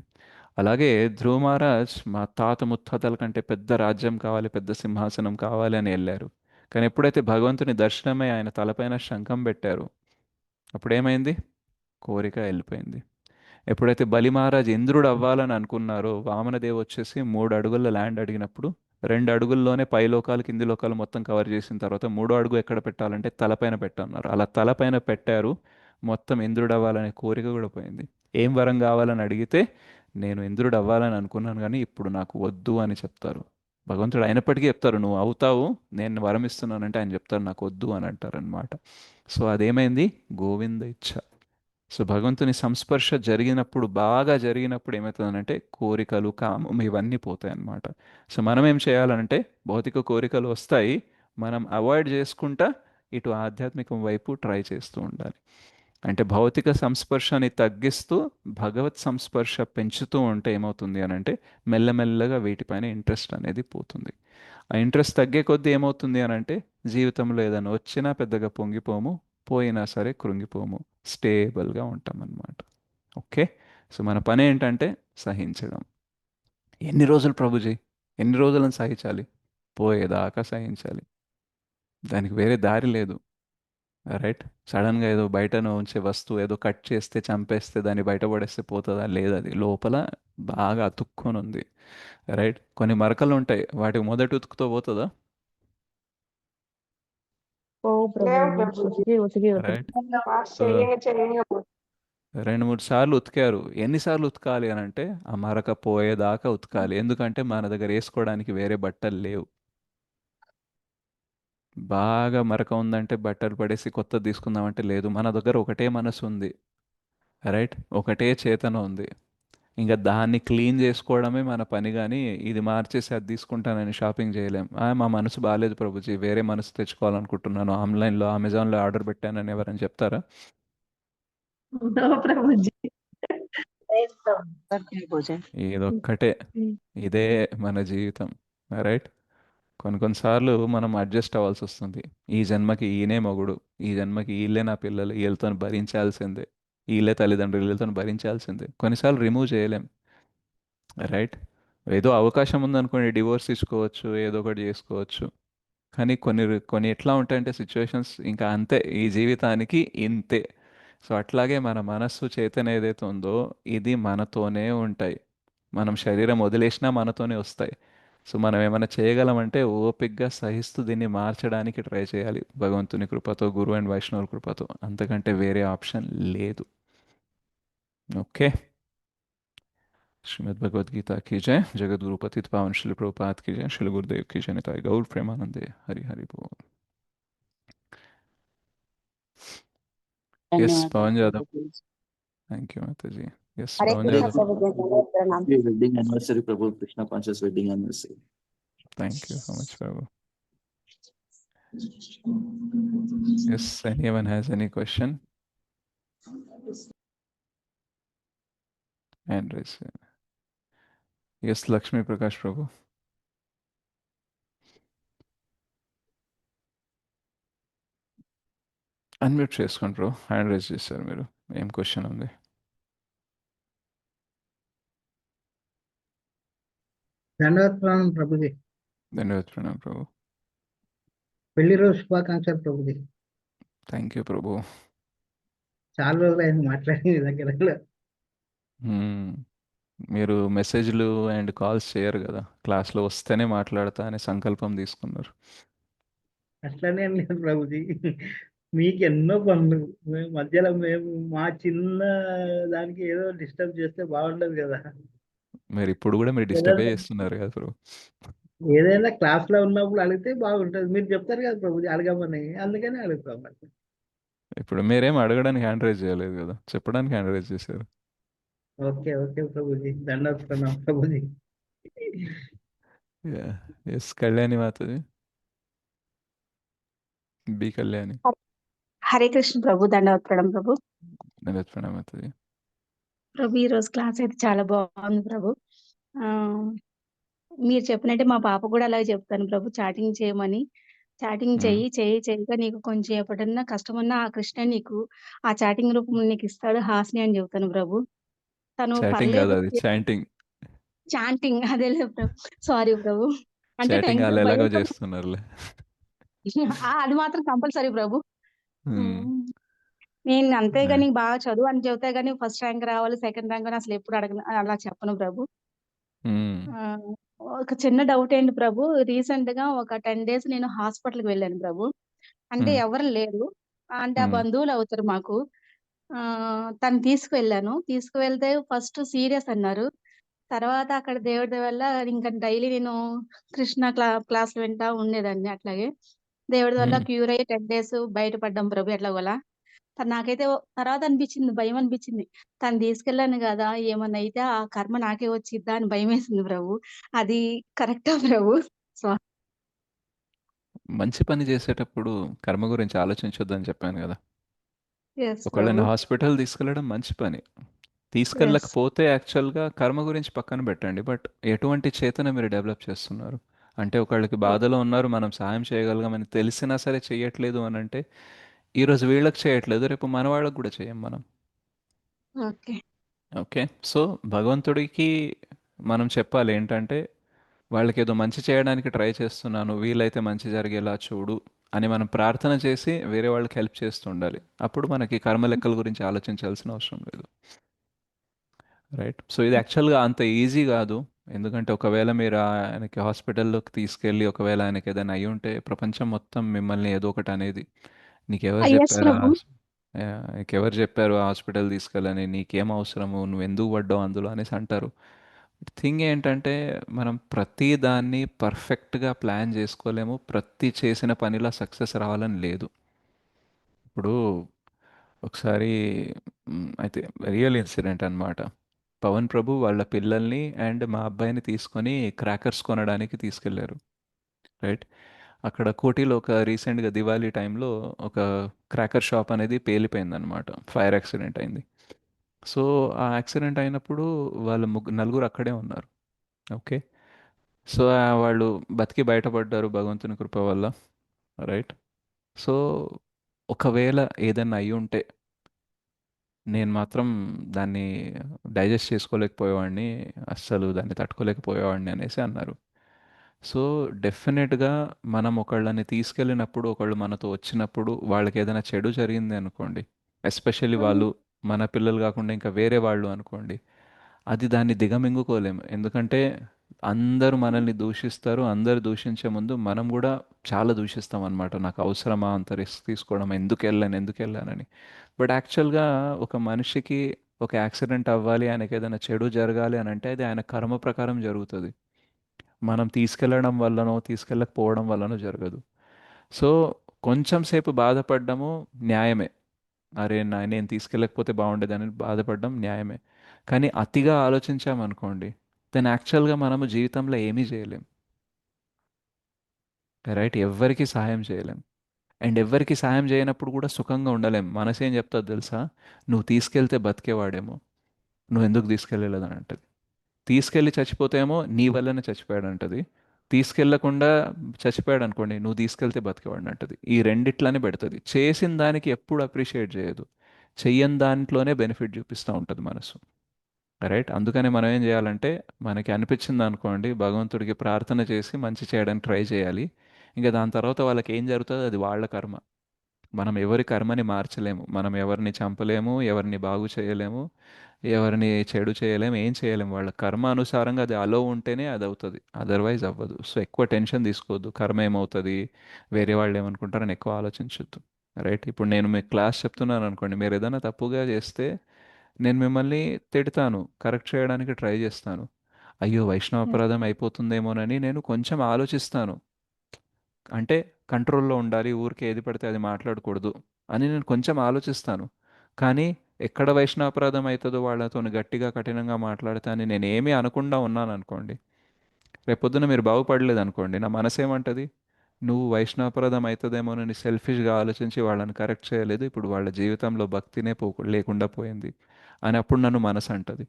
S1: అలాగే ధ్రువ మహారాజ్ మా తాత ముత్తాతల కంటే పెద్ద రాజ్యం కావాలి, పెద్ద సింహాసనం కావాలి అని వెళ్ళారు. కానీ ఎప్పుడైతే భగవంతుని దర్శనమై ఆయన తలపైన శంఖం పెట్టారు అప్పుడేమైంది? కోరిక వెళ్ళిపోయింది. ఎప్పుడైతే బలి మహారాజ్ ఇంద్రుడు అవ్వాలని అనుకున్నారో వామనదేవ్ వచ్చేసి 3 అడుగుల ల్యాండ్ అడిగినప్పుడు 2 అడుగుల్లోనే పై లోకాలు కింది లోకాలు మొత్తం కవర్ చేసిన తర్వాత 3వ అడుగు ఎక్కడ పెట్టాలంటే తలపైన పెట్టన్నారు. అలా తలపైన పెట్టారు, మొత్తం ఇంద్రుడు అవ్వాలనే కోరిక కూడా పోయింది. ఏం వరం కావాలని అడిగితే నేను ఇంద్రుడు అవ్వాలని అనుకున్నాను కానీ ఇప్పుడు నాకు వద్దు అని చెప్తారు. భగవంతుడు అయినప్పటికీ చెప్తారు నువ్వు అవుతావు, నేను వరం ఇస్తున్నానంటే ఆయన చెప్తారు నాకు వద్దు అని అంటారు అనమాట. సో అదేమైంది? గోవింద ఇచ్ఛ. సో భగవంతుని సంస్పర్శ జరిగినప్పుడు, బాగా జరిగినప్పుడు ఏమవుతుందంటే కోరికలు కామం ఇవన్నీ పోతాయి అన్నమాట. సో మనం ఏం చేయాలంటే భౌతిక కోరికలు వస్తాయి, మనం అవాయిడ్ చేసుకుంటా ఇటు ఆధ్యాత్మికం వైపు ట్రై చేస్తూ ఉండాలి. అంటే భౌతిక సంస్పర్శని తగ్గిస్తూ భగవత్ సంస్పర్శ పెంచుతూ ఉంటే ఏమవుతుంది అని అంటే మెల్లమెల్లగా వీటిపైన ఇంట్రెస్ట్ అనేది పోతుంది. ఆ ఇంట్రెస్ట్ తగ్గే కొద్దీ ఏమవుతుంది అని అంటే జీవితంలో ఏదైనా వచ్చినా పెద్దగా పొంగిపోము, పోయినా సరే కృంగిపోము, స్టేబుల్గా ఉంటాం అన్నమాట. ఓకే? సో మన పని ఏంటంటే సహించడం. ఎన్ని రోజులు ప్రభుజీ, ఎన్ని రోజులను సహించాలి? పోయేదాకా సహించాలి, దానికి వేరే దారి లేదు. రైట్? సడన్గా ఏదో బయటను ఉంచే వస్తువు ఏదో కట్ చేస్తే చంపేస్తే దాన్ని బయట పడేస్తే పోతుందా? లేదు, అది లోపల బాగా అతుక్కొని ఉంది. రైట్? కొన్ని మరకలు ఉంటాయి, వాటికి మొదటి ఉతుకుతో పోతుందా?
S5: ఓ
S7: లేవు
S5: ప్రభుజీ
S7: ప్రభుజీ.
S5: ఉతికి ఉతికి ఉతికి
S1: రైట్?
S7: వాష్
S1: సో
S7: చేయంగా
S1: 2 3 సార్లు ఉతికారు, ఎన్నిసార్లు ఉతకాలి అని అంటే ఆ మరక పోయేదాకా ఉతకాలి. ఎందుకంటే మన దగ్గర వేసుకోవడానికి వేరే బట్టలు లేవు. బాగా మరక ఉందంటే బట్టలు పడేసి కొత్తది తీసుకుందామంటే లేదు, మన దగ్గర ఒకటే మనసు ఉంది. రైట్? ఒకటే చేతన ఉంది. ఇంకా దాన్ని క్లీన్ చేసుకోవడమే మన పని, కానీ ఇది మార్చేసి అది తీసుకుంటానని షాపింగ్ చేయలేం. మా మనసు బాగాలేదు ప్రభుజీ, వేరే మనసు తెచ్చుకోవాలనుకుంటున్నాను, ఆన్లైన్లో అమెజాన్లో ఆర్డర్ పెట్టానని ఎవరైనా చెప్తారా?
S3: నో ప్రభుజీ.
S1: ఇదొక్కటే, ఇదే మన జీవితం. రైట్? కొన్నిసార్లు మనం అడ్జస్ట్ అవ్వాల్సి వస్తుంది. ఈ జన్మకి ఈయనే మొగుడు, ఈ జన్మకి వీళ్ళే నా పిల్లలు, వీళ్ళతో భరించాల్సిందే, వీళ్ళే తల్లిదండ్రులు, వీళ్ళతో భరించాల్సిందే. కొన్నిసార్లు రిమూవ్ చేయలేం. రైట్? ఏదో అవకాశం ఉందనుకోండి డివోర్స్ ఇచ్చుకోవచ్చు, ఏదో ఒకటి చేసుకోవచ్చు. కానీ కొన్ని కొన్ని ఎట్లా ఉంటాయంటే సిచ్యువేషన్స్ ఇంకా అంతే, ఈ జీవితానికి ఇంతే. సో అట్లాగే మన మనస్సు చైతన్యం ఏదైతే ఉందో ఇది మనతోనే ఉంటాయి, మనం శరీరం వదిలేసినా మనతోనే వస్తాయి. సో మనం ఏమైనా చేయగలమంటే ఓపిక్గా సహిస్తూ దీన్ని మార్చడానికి ట్రై చేయాలి, భగవంతుని కృపతో, గురు అండ్ వైష్ణవుల కృపతో. అంతకంటే వేరే ఆప్షన్ లేదు. ఓకే? श्रीमद् भगवद गीता की जय, जगत गुरु पतित पावन श्री प्रभुपाद की जय, श्री गुरुदेव की जय, निताई गौर प्रेमानंदे, हरि हरि बोल। Yes Pawan Yadav, thank you माता जी। यस
S2: हरे
S1: पवन
S2: कृष्ण
S1: यादव,
S2: प्रभु जी प्रणाम।
S8: Happy wedding anniversary, Prabhu. Krishna Conscious wedding anniversary.
S1: Thank you so much Prabhu. Yes, anyone has any question? And raise your hand. Yes, Lakshmi Prakash Prabhu. Unmute చేసుకోండి బ్రో, హ్యాండ్ రైజ్ చేశారు మీరు, ఏం క్వశ్చన్ ఉంది?
S9: దండవత్ ప్రణామం ప్రభుజీ.
S1: ధన్యవాద ప్రణాం ప్రభు.
S9: పెళ్లి రోజు శుభాకాంక్షలు ప్రభుజీ.
S1: థ్యాంక్ యూ ప్రభు.
S9: చాలా రోజులు అయింది మాట్లాడి మీ దగ్గర.
S1: మ్మ్. మీరు మెసేజ్లు అండ్ కాల్స్ చేయరు కదా, క్లాస్లో వస్తేనే మాట్లాడతా అనే సంకల్పం తీసుకున్నారు.
S9: అట్లనే ఏం లేదు ప్రభుజీ. మీకు ఎన్నో పనులు, మేము మా చిన్న దానికి ఏదో డిస్టర్బ్ చేస్తే బాగుండదు కదా.
S1: మీరు ఇప్పుడు కూడా మీరు డిస్టర్బే చేస్తున్నారు కదా ప్రభు.
S9: ఏదైనా క్లాస్ లో ఉన్నప్పుడు అడిగితే బాగుంటది. మీరు చెప్తారు కదా ప్రభుజీ అడగమని, అందుకని అడుగుతాం.
S1: ఇప్పుడు మీరేం అడగడానికి హ్యాండ్ రైజ్ చేయలేదు కదా, చెప్పడానికి హ్యాండ్ రైజ్ చేశారు.
S9: ఓకే ఓకే ప్రభుజీ, దండవత్ ప్రణామం ప్రభుజీ.
S1: ఎస్ కళ్యాణి మాతది, బి కళ్యాణి.
S10: హరే కృష్ణ ప్రభు, దండవత్ ప్రణామం ప్రభు.
S1: ధన్యవాద ప్రణాం మాతది.
S10: ప్రభు ఈ రోజు క్లాస్ అయితే చాలా బాగుంది ప్రభు. ఆ మీరు చెప్పినట్టే మా పాప కూడా అలాగే చెప్తాను ప్రభు, చాటింగ్ చేయమని. చాటింగ్
S1: మ్మ్.
S10: చేయగా నీకు కొంచెం ఎప్పుడన్నా కష్టమన్నా ఆ కృష్ణ నీకు ఆ చాటింగ్ రూపం నీకు ఇస్తాడు హాస్ని అని చెప్తాను ప్రభు. తను
S1: చాటింగ్ కాదు,
S10: పర్లేదు
S1: అది చాంటింగ్.
S10: చాంటింగ్ అదే ప్రభు, సారీ ప్రభు. అంటే
S1: చాటింగ్ వాళ్ళు
S10: టెన్త్
S1: ఎలాగో
S10: బైబిల్
S1: చేస్తున్నారులే.
S10: అది మాత్రం కంపల్సరీ ప్రభు.
S1: మ్మ్.
S10: నేను అంతేగాని బాగా చదువు అని చెబుతా గానీ ఫస్ట్ ర్యాంక్ రావాలి, సెకండ్ ర్యాంక్ అని అసలు ఎప్పుడు అడగను, అలా చెప్పను ప్రభు.
S1: మ్మ్.
S10: ఆ, ఒక చిన్న డౌట్ ఏంటి ప్రభు, రీసెంట్ గా ఒక 10 days నేను హాస్పిటల్కి వెళ్ళాను ప్రభు. అంటే
S1: మ్మ్.
S10: ఎవరు లేరు, అంటే ఆ
S1: మ్మ్.
S10: బంధువులు అవుతారు మాకు. ఆ తను తీసుకువెళ్తే ఫస్ట్ సీరియస్ అన్నారు. తర్వాత అక్కడ దేవుడి దయ వల్ల ఇంకా డైలీ నేను కృష్ణ క్లాస్ వింటా ఉండేదాన్ని. అట్లాగే దేవుడి వల్ల
S1: మ్మ్.
S10: క్యూర్ అయ్యి 10 days బయటపడ్డాం ప్రభు. ఎట్లా నాకైతే తర్వాత అనిపించింది, భయం అనిపించింది. తను తీసుకెళ్ళాను కదా, ఏమన్నా అయితే ఆ కర్మ నాకే వచ్చిద్దా అని భయం వేసింది ప్రభు. అది కరెక్టా ప్రభు?
S1: మంచి పని చేసేటప్పుడు కర్మ గురించి ఆలోచించొద్దని చెప్పాను కదా.
S10: ఎస్
S1: ఒకళ్ళని
S10: ప్రభు.
S1: హాస్పిటల్ తీసుకెళ్ళడం మంచి పని.
S10: ఎస్
S1: తీసుకెళ్ళకపోతే యాక్చువల్గా కర్మ గురించి పక్కన పెట్టండి, బట్ ఎటువంటి చేతన మీరు డెవలప్ చేస్తున్నారు అంటే, ఒకళ్ళకి బాధలో ఉన్నారు, మనం సహాయం చేయగలగామని తెలిసినా సరే చేయట్లేదు అని అంటే, ఈరోజు వీళ్ళకి చేయట్లేదు, రేపు మన వాళ్ళకి కూడా చేయం మనం.
S10: ఓకే.
S1: ఓకే, సో భగవంతుడికి మనం చెప్పాలి ఏంటంటే, వాళ్ళకి ఏదో మంచి చేయడానికి ట్రై చేస్తున్నాను, వీలైతే మంచి జరిగేలా చూడు అని మనం ప్రార్థన చేసి వేరే వాళ్ళకి హెల్ప్ చేస్తూ ఉండాలి. అప్పుడు మనకి కర్మ లెక్కల గురించి ఆలోచించాల్సిన అవసరం లేదు. రైట్, సో ఇది యాక్చువల్గా అంత ఈజీ కాదు. ఎందుకంటే ఒకవేళ మీరు ఆయనకి హాస్పిటల్లోకి తీసుకెళ్ళి ఒకవేళ ఆయనకి ఏదైనా అయి ఉంటే ప్రపంచం మొత్తం మిమ్మల్ని ఏదో ఒకటి అనేది, నీకెవరు
S10: ఎస్
S1: చెప్పారు
S10: ప్రభు.
S1: నీకెవరు చెప్పారు హాస్పిటల్ తీసుకెళ్ళని, నీకేం అవసరము, నువ్వు ఎందుకు పడ్డావు అందులో అనేసి అంటారు. థింగ్ ఏంటంటే, మనం ప్రతి దాన్ని పర్ఫెక్ట్గా ప్లాన్ చేసుకోలేము, ప్రతి చేసిన పనిలో సక్సెస్ రావాలని లేదు. ఇప్పుడు ఒకసారి అయితే రియల్ ఇన్సిడెంట్ అన్నమాట. పవన్ ప్రభు వాళ్ళ పిల్లల్ని అండ్ మా అబ్బాయిని తీసుకొని క్రాకర్స్ కొనడానికి తీసుకెళ్లారు. రైట్, అక్కడ కోటిలో ఒక రీసెంట్గా దివాళీ టైంలో ఒక క్రాకర్ షాప్ అనేది పేలిపోయిందనమాట, ఫైర్ యాక్సిడెంట్ అయింది. సో ఆ యాక్సిడెంట్ అయినప్పుడు వాళ్ళ నలుగురు అక్కడే ఉన్నారు. ఓకే, సో వాళ్ళు బతికి బయటపడ్డారు భగవంతుని కృప వల్ల. రైట్, సో ఒకవేళ ఏదైనా అయి ఉంటే నేను మాత్రం దాన్ని డైజెస్ట్ చేసుకోలేకపోయేవాడిని, అస్సలు దాన్ని తట్టుకోలేకపోయేవాడిని అనేసి అన్నారు. సో డెఫినెట్గా మనం ఒకళ్ళని తీసుకెళ్ళినప్పుడు, ఒకళ్ళు మనతో వచ్చినప్పుడు వాళ్ళకి ఏదైనా చెడు జరిగింది అనుకోండి, ఎస్పెషల్లీ వాళ్ళు మన పిల్లలు కాకుండా ఇంకా వేరే వాళ్ళు అనుకోండి, అది దాన్ని దిగమింగుకోలేము. ఎందుకంటే అందరూ మనల్ని దూషిస్తారు, అందరు దూషించే ముందు మనం కూడా చాలా దూషిస్తాం అనమాట. నాకు అవసరమా అంత రిస్క్ తీసుకోవడం, ఎందుకు వెళ్ళానని. బట్ యాక్చువల్గా ఒక మనిషికి ఒక యాక్సిడెంట్ అవ్వాలి, ఆయనకి ఏదైనా చెడు జరగాలి అని అంటే అది ఆయన కర్మ ప్రకారం జరుగుతుంది. మనం తీసుకెళ్ళడం వల్లనో తీసుకెళ్ళకపోవడం వల్లనో జరగదు. సో కొంచెం సేపు బాధపడ్డము న్యాయమే, అరే నేను తీసుకెళ్ళకపోతే బాగుండేదని బాధపడడం న్యాయమే. కానీ అతిగా ఆలోచించామనుకోండి, దాన్ని యాక్చువల్గా మనము జీవితంలో ఏమీ చేయలేం. రైట్, ఎవ్వరికి సహాయం చేయలేం. అండ్ ఎవ్వరికి సహాయం చేయనప్పుడు కూడా సుఖంగా ఉండలేం. మనసేం చెప్తుంది తెలుసా, నువ్వు తీసుకెళ్తే బతికేవాడేమో, నువ్వు ఎందుకు తీసుకెళ్ళలేదని అంటది. తీసుకెళ్ళి చచ్చిపోతేమో నీ వల్లనే చచ్చిపోయాడు అంటది. తీసుకెళ్లకుండా చచ్చిపోయాడు అనుకోండి, నువ్వు తీసుకెళ్తే బతికేవాడిని అంటది. ఈ రెండిట్లనే పెడుతుంది. చేసిన దానికి ఎప్పుడు అప్రిషియేట్ చేయదు, చెయ్యని దాంట్లోనే బెనిఫిట్ చూపిస్తూ ఉంటుంది మనసు. రైట్. అందుకని మనం ఏం చేయాలంటే మనకి అనిపించింది అనుకోండి భగవంతుడికి ప్రార్థన చేసి మంచి చేయడానికి ట్రై చేయాలి. ఇంకా దాని తర్వాత వాళ్ళకి ఏం జరుగుతుందో అది వాళ్ళ కర్మ. మనం ఎవరి కర్మని మార్చలేము, మనం ఎవరిని చంపలేము, ఎవరిని బాగు చేయలేము, ఎవరిని చెడు చేయలేము, ఏం చేయలేము. వాళ్ళ కర్మ అనుసారంగా అది అలో ఉంటేనే అది అవుతుంది, అదర్వైజ్ అవ్వదు. సో ఎక్కువ టెన్షన్ తీసుకోవద్దు, కర్మ ఏమవుతుంది, వేరే వాళ్ళు ఏమనుకుంటారని ఎక్కువ ఆలోచించొద్దు. రైట్. ఇప్పుడు నేను మీకు క్లాస్ చెప్తున్నాను అనుకోండి, మీరు ఏదైనా తప్పుగా చేస్తే నేను మిమ్మల్ని తిడతాను, కరెక్ట్ చేయడానికి ట్రై చేస్తాను. అయ్యో వైష్ణవ అపరాధం అయిపోతుందేమోనని నేను కొంచెం ఆలోచిస్తాను. అంటే కంట్రోల్లో ఉండాలి, ఊరికే ఏది పడితే అది మాట్లాడకూడదు అని నేను కొంచెం ఆలోచిస్తాను. కానీ ఎక్కడ వైష్ణవాపరాధం అవుతుందో వాళ్ళతో గట్టిగా కఠినంగా మాట్లాడితే అని నేను ఏమీ అనకుండా ఉన్నాను అనుకోండి, రేపొద్దున మీరు బాగుపడలేదు అనుకోండి, నా మనసు ఏమంటది, నువ్వు వైష్ణవాపరాధం అవుతుందేమోనని సెల్ఫిష్గా ఆలోచించి వాళ్ళని కరెక్ట్ చేయలేదు, ఇప్పుడు వాళ్ళ జీవితంలో భక్తినే లేకుండా పోయింది అని అప్పుడు నన్ను మనసు అంటది.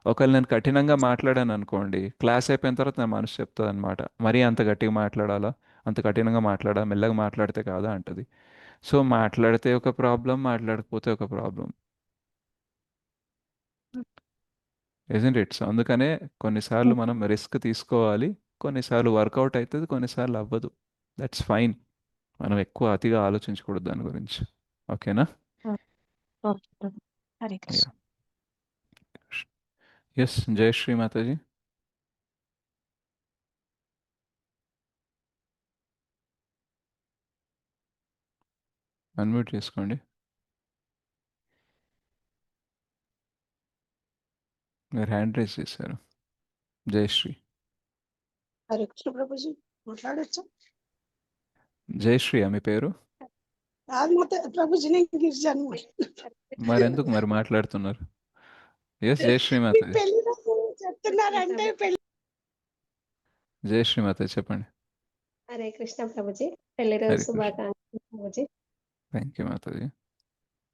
S1: ఒకవేళ నేను కఠినంగా మాట్లాడాను అనుకోండి, క్లాస్ అయిపోయిన తర్వాత నా మనసు చెప్తుంది అనమాట, మరీ అంత గట్టిగా మాట్లాడాలా, అంత కఠినంగా మాట్లాడాలా, మెల్లగా మాట్లాడితే కాదా అంటది. సో మాట్లాడితే ఒక ప్రాబ్లం, మాట్లాడకపోతే ఒక ప్రాబ్లం. Isn't it? సో అందుకనే కొన్నిసార్లు మనం రిస్క్ తీసుకోవాలి, కొన్నిసార్లు వర్కౌట్ అవుతుంది, కొన్నిసార్లు అవ్వదు. That's fine. మనం ఎక్కువ అతిగా ఆలోచించకూడదు దాని గురించి. ఓకేనా?
S10: ఓకే ప్రభు. హరే కృష్ణ.
S1: ఎస్, జై శ్రీ మాతాజీ. అన్మ్యూట్ చేసుకోండి. మీరు హ్యాండ్ రైజ్ చేశారు. జయశ్రీ.
S2: హరే కృష్ణ ప్రభుజీ మాట్లాడొచ్చా?
S1: జయశ్రీ మీ పేరు?
S2: ప్రభుజీ నేను గిరిజాను.
S1: మరెందుకు మరి మాట్లాడుతున్నారు? ఎస్ జయశ్రీ
S2: మీ
S1: మాతాజీ.
S2: పెళ్లి రోజు చెప్తున్నారంటే పెళ్లి.
S1: జయశ్రీ మాతాజీ చెప్పండి.
S11: హరే కృష్ణ ప్రభుజీ, పెళ్లి రోజు
S1: హరే కృష్ణ.
S11: శుభాకాంక్షలు ప్రభుజీ.
S1: Thank you Mataji.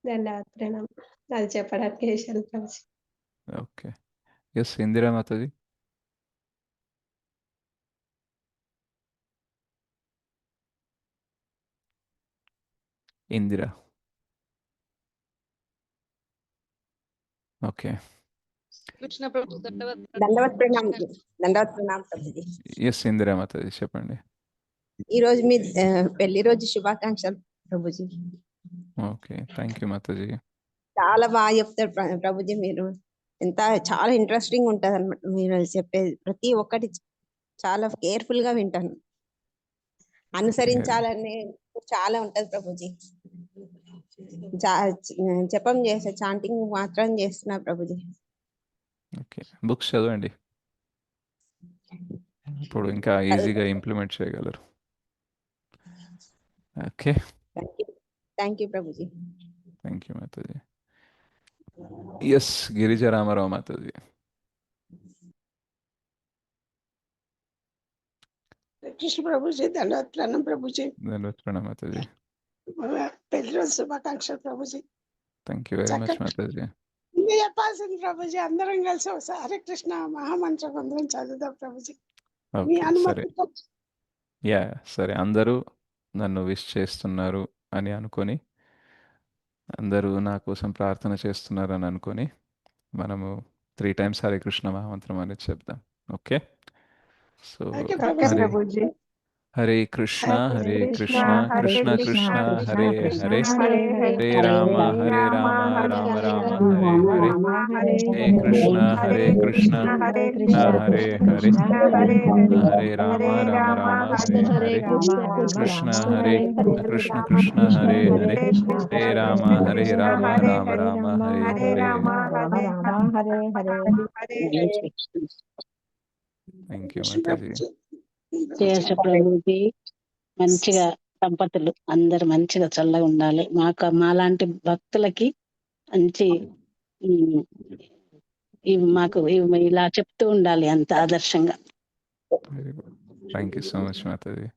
S11: ధన్యవాద ప్రణామం. అది చెప్పడానికి చేశాను Prabhuji.
S1: Okay. Yes Indira Mataji. Indira. Okay.
S12: Krishna Prabhu
S13: దండవత్ ప్రణామం. దండవత్ ప్రణామం ప్రభుజీ.
S1: ఎస్ ఇందిరా మాతాజీ చెప్పండి.
S13: ఈ రోజు మీ పెళ్లి రోజు శుభాకాంక్షలు Prabhuji.
S1: Okay thank you Mataji.
S13: చాలా బాగా చెప్తారు ప్రభుజీ మీరు. చాలా ఇంట్రెస్టింగ్ ఉంటది అనమాట మీరు చెప్పేది. ప్రతి ఒక్కటి చాలా కేర్ఫుల్ గా వింటాను, అనుసరించాలని చాలా ఉంటది ప్రభుజీ. జపం చేసే చాంటింగ్ మాత్రం చేస్తున్నా ప్రభుజీ.
S1: ఓకే బుక్స్ చదవండి, ఇప్పుడు ఇంకా ఈజీగా ఇంప్లిమెంట్ చేయగలరు. Okay
S13: thank you Prabhuji.
S1: Thank you Mataji. Yes Girija Ramarao Mataji.
S2: Krishna Prabhuji ధన్యవాద ప్రణామం ప్రభుజీ.
S1: ధన్యవాద ప్రణామం మాతాజీ.
S2: పెళ్లి రోజు శుభాకాంక్షలు Prabhuji.
S1: Thank you very much Mataji.
S2: ఇంకా చెప్పాల్సింది ప్రభుజీ, అందరం కలిసి ఒకసారి హరే కృష్ణ మహామంత్రం అందరం చదువుదాం ప్రభుజీ. మీ
S1: ఓకే సరే.
S2: అనుమతి.
S1: యా సరే, అందరూ నన్ను విష్ చేస్తున్నారు అని అనుకొని, అందరూ నా కోసం ప్రార్థన చేస్తున్నారు అని అనుకొని మనము 3 times హరే కృష్ణ మహామంత్రం అనేది చెప్దాం. Okay. So
S7: Prabhuji.
S1: Hare Krishna Hare Krishna
S7: Hare
S1: Krishna
S7: Krishna,
S1: Krishna Hare
S7: Krishna
S1: Hare,
S7: Hare
S1: Hare Rama Hare Rama Rama Rama Hare Hare, Hare Krishna Hare Krishna
S7: Hare
S1: Hare Hare,
S7: Hare
S1: Hare Rama Rama Rama Hare Hare, Krishna Hare Krishna Krishna Hare Hare, Hare Rama Hare Rama Rama Rama Hare Hare. Thank you Mataji.
S6: Sesha Prabhuji మంచిగా దంపతులు అందరు మంచిగా చల్లగా ఉండాలి. మాలాంటి భక్తులకి మంచి మాకు ఇలా చెప్తూ ఉండాలి అంత ఆదర్శంగా.
S1: Thank you so much Mataji.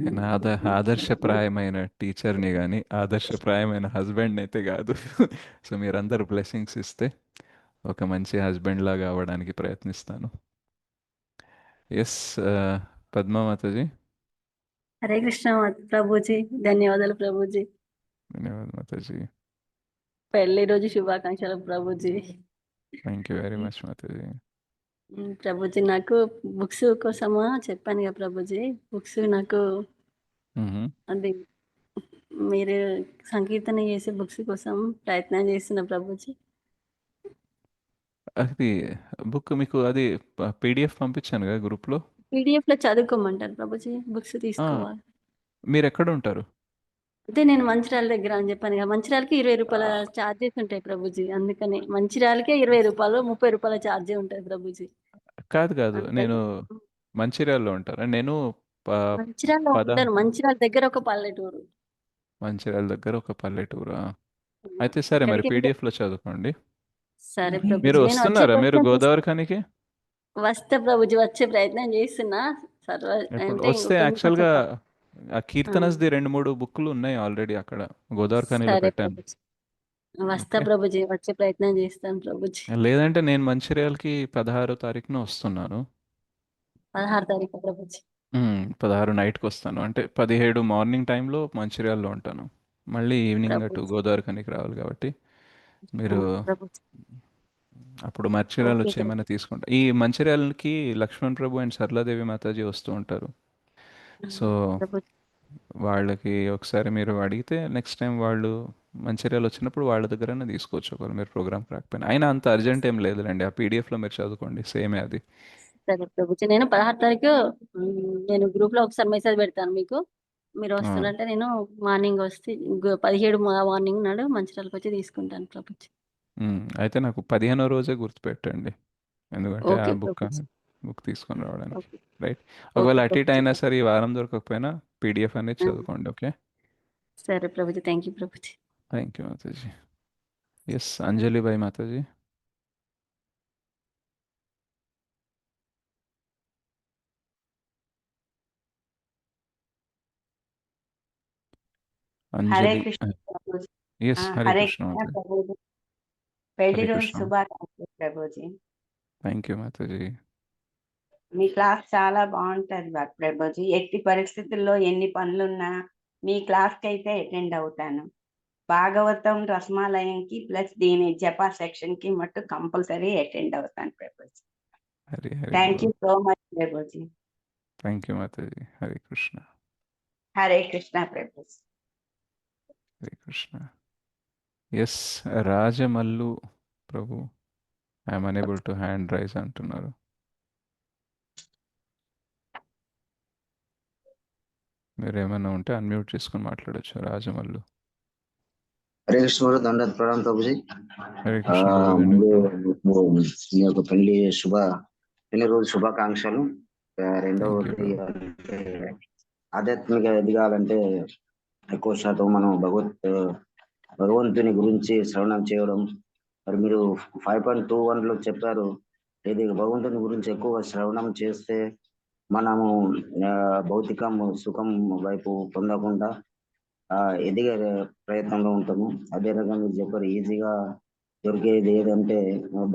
S1: నేను ఆదర్శప్రాయమైన టీచర్ని కానీ ఆదర్శప్రాయమైన హస్బెండ్ని అయితే కాదు. సో మీరందరూ బ్లెస్సింగ్స్ ఇస్తే ఒక మంచి హస్బెండ్ లాగా అవ్వడానికి ప్రయత్నిస్తాను. ఎస్ పద్మా మాతాజీ.
S11: హరే కృష్ణ ప్రభుజీ, ధన్యవాదాలు ప్రభుజీ.
S1: ధన్యవాదాలు మాతాజీ.
S14: పెళ్లి రోజు శుభాకాంక్షలు Prabhuji.
S1: Thank you very much Mataji.
S14: Prabhuji నాకు బుక్స్ కోసమా చెప్పాను కదా ప్రభుజీ, బుక్స్ నాకు అది మీరు సంకీర్తన చేసే బుక్స్ కోసం ప్రయత్నం చేస్తున్న ప్రభుజీ.
S1: అది బుక్ మీకు అది పీడిఎఫ్ పంపించాను కదా గ్రూప్లో.
S14: పీడిఎఫ్ లో చదువుకోమంటారు ప్రభుజీ, బుక్స్ తీసుకోవాలి.
S1: మీరు ఎక్కడ ఉంటారు?
S14: అంటే నేను మంచిర్యాల దగ్గర అని చెప్పాను కదా, మంచిర్యాలకి 20 రూపాయల ఛార్జెస్ ఉంటాయి ప్రభుజీ. అందుకని మంచిర్యాలకే 20 రూపాయలు 30 రూపాయల ఛార్జే ఉంటుంది ప్రభుజీ.
S1: కాదు కాదు,
S14: అంతే.
S1: నేను మంచిర్యాలలో ఉంటాను. నేను
S14: మంచిర్యాలలో ఉంటాను, మంచిర్యాల దగ్గర ఒక పల్లెటూరు.
S1: మంచిర్యాల దగ్గర ఒక పల్లెటూరా? అయితే సరే, మరి
S14: అక్కడికి
S1: పీడిఎఫ్లో చదువుకోండి.
S14: సరే
S1: మీరు
S14: ప్రభుజీ, నేను వచ్చే
S1: వస్తున్నారా మీరు
S14: ప్రయత్నం
S1: గోదావరి ఖనికి?
S14: వస్తే ప్రభుజీ, వచ్చే ప్రయత్నం చేస్తున్నా. సర్వ
S1: ఇప్పుడు
S14: అంటే
S1: వస్తే
S14: కొంచెం
S1: యాక్చువల్గా ఆ కీర్తనస్ది 2-3 బుక్లు ఉన్నాయి ఆల్రెడీ అక్కడ గోదావరి ఖనిలో
S14: సరే
S1: పెట్టాను.
S14: ప్రభుజీ, వస్తా
S1: ఓకే,
S14: ప్రభుజీ, వచ్చే ప్రయత్నం చేస్తాను ప్రభుజీ.
S1: లేదంటే నేను మంచిర్యాలకి 16వ తారీఖున వస్తున్నాను.
S14: 16 తారీఖు ప్రభుజీ.
S1: 16 నైట్కి వస్తాను. అంటే 17 మార్నింగ్ టైంలో మంచిర్యాలలో ఉంటాను. మళ్ళీ ఈవినింగ్ అటు
S14: ప్రభుజీ.
S1: గోదావరి ఖనికి రావాలి కాబట్టి మీరు
S14: ప్రభుజీ.
S1: అప్పుడు మంచిర్యాల
S14: ఓకే
S1: వచ్చి ఏమైనా తీసుకుంటా. ఈ మంచిర్యాలకి లక్ష్మణ్ ప్రభు అండ్ సరళాదేవి మాతాజీ వస్తూ ఉంటారు. సో
S14: ప్రభుజీ.
S1: వాళ్ళకి ఒకసారి మీరు అడిగితే నెక్స్ట్ టైం వాళ్ళు మంచిర్యాల వచ్చినప్పుడు వాళ్ళ దగ్గరనే తీసుకోవచ్చు, ఒకవేళ మీరు ప్రోగ్రామ్కి రాకపోయినా. అయినా అంత అర్జెంట్ ఏం లేదులేండి, ఆ పీడిఎఫ్లో మీరు చదువుకోండి, సేమే అది.
S14: సరే ప్రభుజీ, నేను 16 తారీఖు నేను గ్రూప్ లో ఒకసారి మెసేజ్ పెడతాను మీకు. మీరు వస్తున్నారంటే నేను మార్నింగ్ వస్తే 17 మార్నింగ్ నాడు మంచిర్యాలకు వచ్చి తీసుకుంటాను ప్రభుజీ.
S1: అయితే నాకు 15వ రోజే గుర్తుపెట్టండి, ఎందుకంటే ఆ
S14: ఓకే
S1: బుక్
S14: ప్రభుజీ.
S1: తీసుకొని రావడానికి.
S14: ఓకే.
S1: రైట్,
S14: ఓకే
S1: ఒకవేళ అటు ఇటు
S14: ప్రభుజీ.
S1: అయినా సరే ఈ వారం దొరకకపోయినా పీడిఎఫ్ అనేది చదువుకోండి. ఓకే,
S14: సరే Prabhuji, thank you Prabhuji.
S1: Thank you Mataji. Yes, Anjali bye Mataji.
S15: Hare
S1: Anjali,
S15: Krishna Prabhuji.
S1: Yes, Hare
S15: Hare
S1: Krishna
S15: Krishna
S1: Mataji.
S15: Prabhuji. పెళ్లి
S1: హరే
S15: రోజు
S1: కృష్ణ,
S15: శుభాకాంక్షలు ప్రభుజీ.
S1: Thank you Mataji.
S15: మీ క్లాస్ చాలా బాగుంటది ప్రభుజీ. ఎట్టి పరిస్థితుల్లో ఎన్ని పనులున్నా మీ క్లాస్ కి అయితే అటెండ్ అవుతాను. భాగవతం రసమాలయంకి ప్లస్ దీని జపా సెక్షన్ కి మట్టు కంపల్సరీ అటెండ్ అవుతాను ప్రభుజీ.
S1: హరి హరి
S15: థ్యాంక్ యూ
S1: బోల్.
S15: So much Prabhuji.
S1: Thank you Mataji. Hare Krishna,
S15: Hare Krishna Prabhuji.
S1: Hare Krishna. Yes, Rajamallu Prabhu I'm unable to hand raise అంటున్నారు. మీరు ఏమైనా ఉంటే అన్మ్యూట్ చేసుకొని మాట్లాడచ్చు, రాజమల్లు.
S16: హరే కృష్ణ దండత్ ప్రణాం ప్రభుజీ.
S1: హరే కృష్ణ గురుదేవ్.
S16: ముందు మీ యొక్క పెళ్లి రోజు శుభాకాంక్షలు. రెండవది అంటే ఆధ్యాత్మిక ఎదగాలంటే ఎక్కువ శాతం మనం భగవంతుని గురించి శ్రవణం చేయడం. మరి మీరు 5.21లో చెప్పారు, ఇది భగవంతుని గురించి ఎక్కువ శ్రవణం చేస్తే మనము భౌతికం సుఖం వైపు పొందకుండా ఎదిగే ప్రయత్నంలో ఉంటాము. అదే రకంగా మీరు చెప్పారు, ఈజీగా దొరికేది ఏదంటే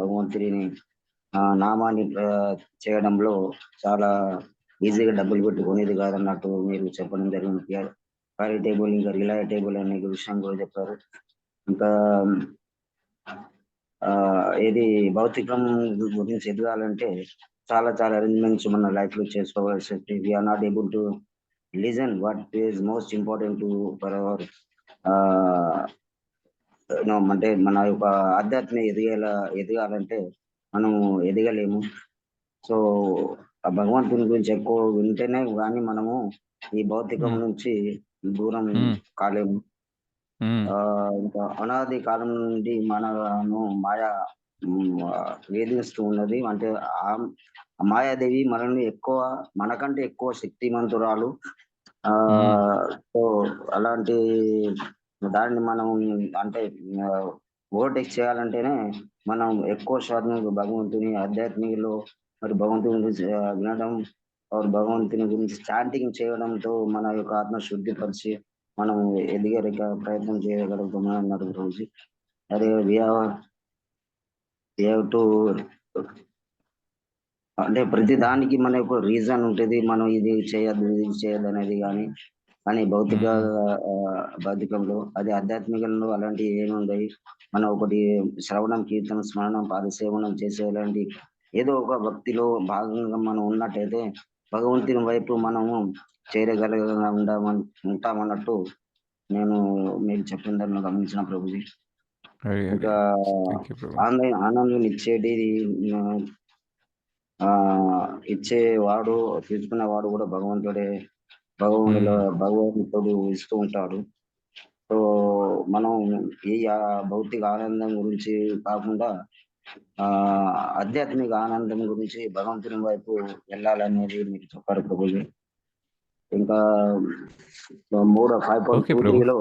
S16: భగవంతుడిని నామాన్ని చేయడంలో చాలా ఈజీగా డబ్బులు పెట్టుకునేది కాదన్నట్టు మీరు చెప్పడం జరిగింది. ఖాళీ టేబుల్ ఇంకా రిలయబుల్ టేబుల్ అనే విషయం కూడా చెప్పారు. ఇంకా ఏది భౌతికం గురించి ఎదగాలంటే చాలా చాలా అరేంజ్మెంట్స్ మన లైఫ్ లో చేసుకోవాల్సి. We are not able to listen what is most important to for our అంటే మన యొక్క ఆధ్యాత్మిక ఎదగాలంటే మనం ఎదగలేము. సో ఆ భగవంతుని గురించి ఎక్కువ వింటేనే కానీ మనము ఈ భౌతికం నుంచి దూరం కాలేము. ఇంకా అనాది కాలం నుండి మనను మాయ వేధిస్తూ ఉన్నది. అంటే ఆ మాయాదేవి మనల్ని మనకంటే ఎక్కువ శక్తిమంతురాలు. సో అలాంటి దాన్ని మనం అంటే ఓవర్టేక్ చేయాలంటేనే మనం ఎక్కువ శాతం భగవంతుని ఆధ్యాత్మికలో మరి భగవంతుని గురించి వినడం, భగవంతుని గురించి చాంటింగ్ చేయడంతో మన యొక్క ఆత్మ శుద్ధిపరిచి మనం ఎదిగే ప్రయత్నం చేయగలుగుతామని అన్నారు గురించి. అదే టు అంటే ప్రతి దానికి మన యొక్క రీజన్ ఉంటుంది. మనం ఇది చేయద్దు అనేది కానీ కానీ భౌతికంలో అది ఆధ్యాత్మికంలో అలాంటి ఏమి ఉండవు. మనం ఒకటి శ్రవణం, కీర్తన, స్మరణం, పాదసేవనం చేసేలాంటి ఏదో ఒక భక్తిలో భాగంగా మనం ఉన్నట్టయితే భగవంతుని వైపు మనము చేరగలగా ఉంటామన్నట్టు నేను మీరు చెప్పిన దాన్ని గమనించిన ప్రభుజీ. ఇంకా ఆనందం ఇచ్చేది ఇచ్చేవాడు, తీసుకునేవాడు కూడా భగవంతుడే. భగవంతుడు ఇస్తూ ఉంటాడు. సో మనం ఈ భౌతిక ఆనందం గురించి కాకుండా ఆధ్యాత్మిక ఆనందం గురించి భగవంతుని వైపు వెళ్ళాలనేది మీరు చెప్పారు ప్రభుజీ. ఇంకా 5.23లో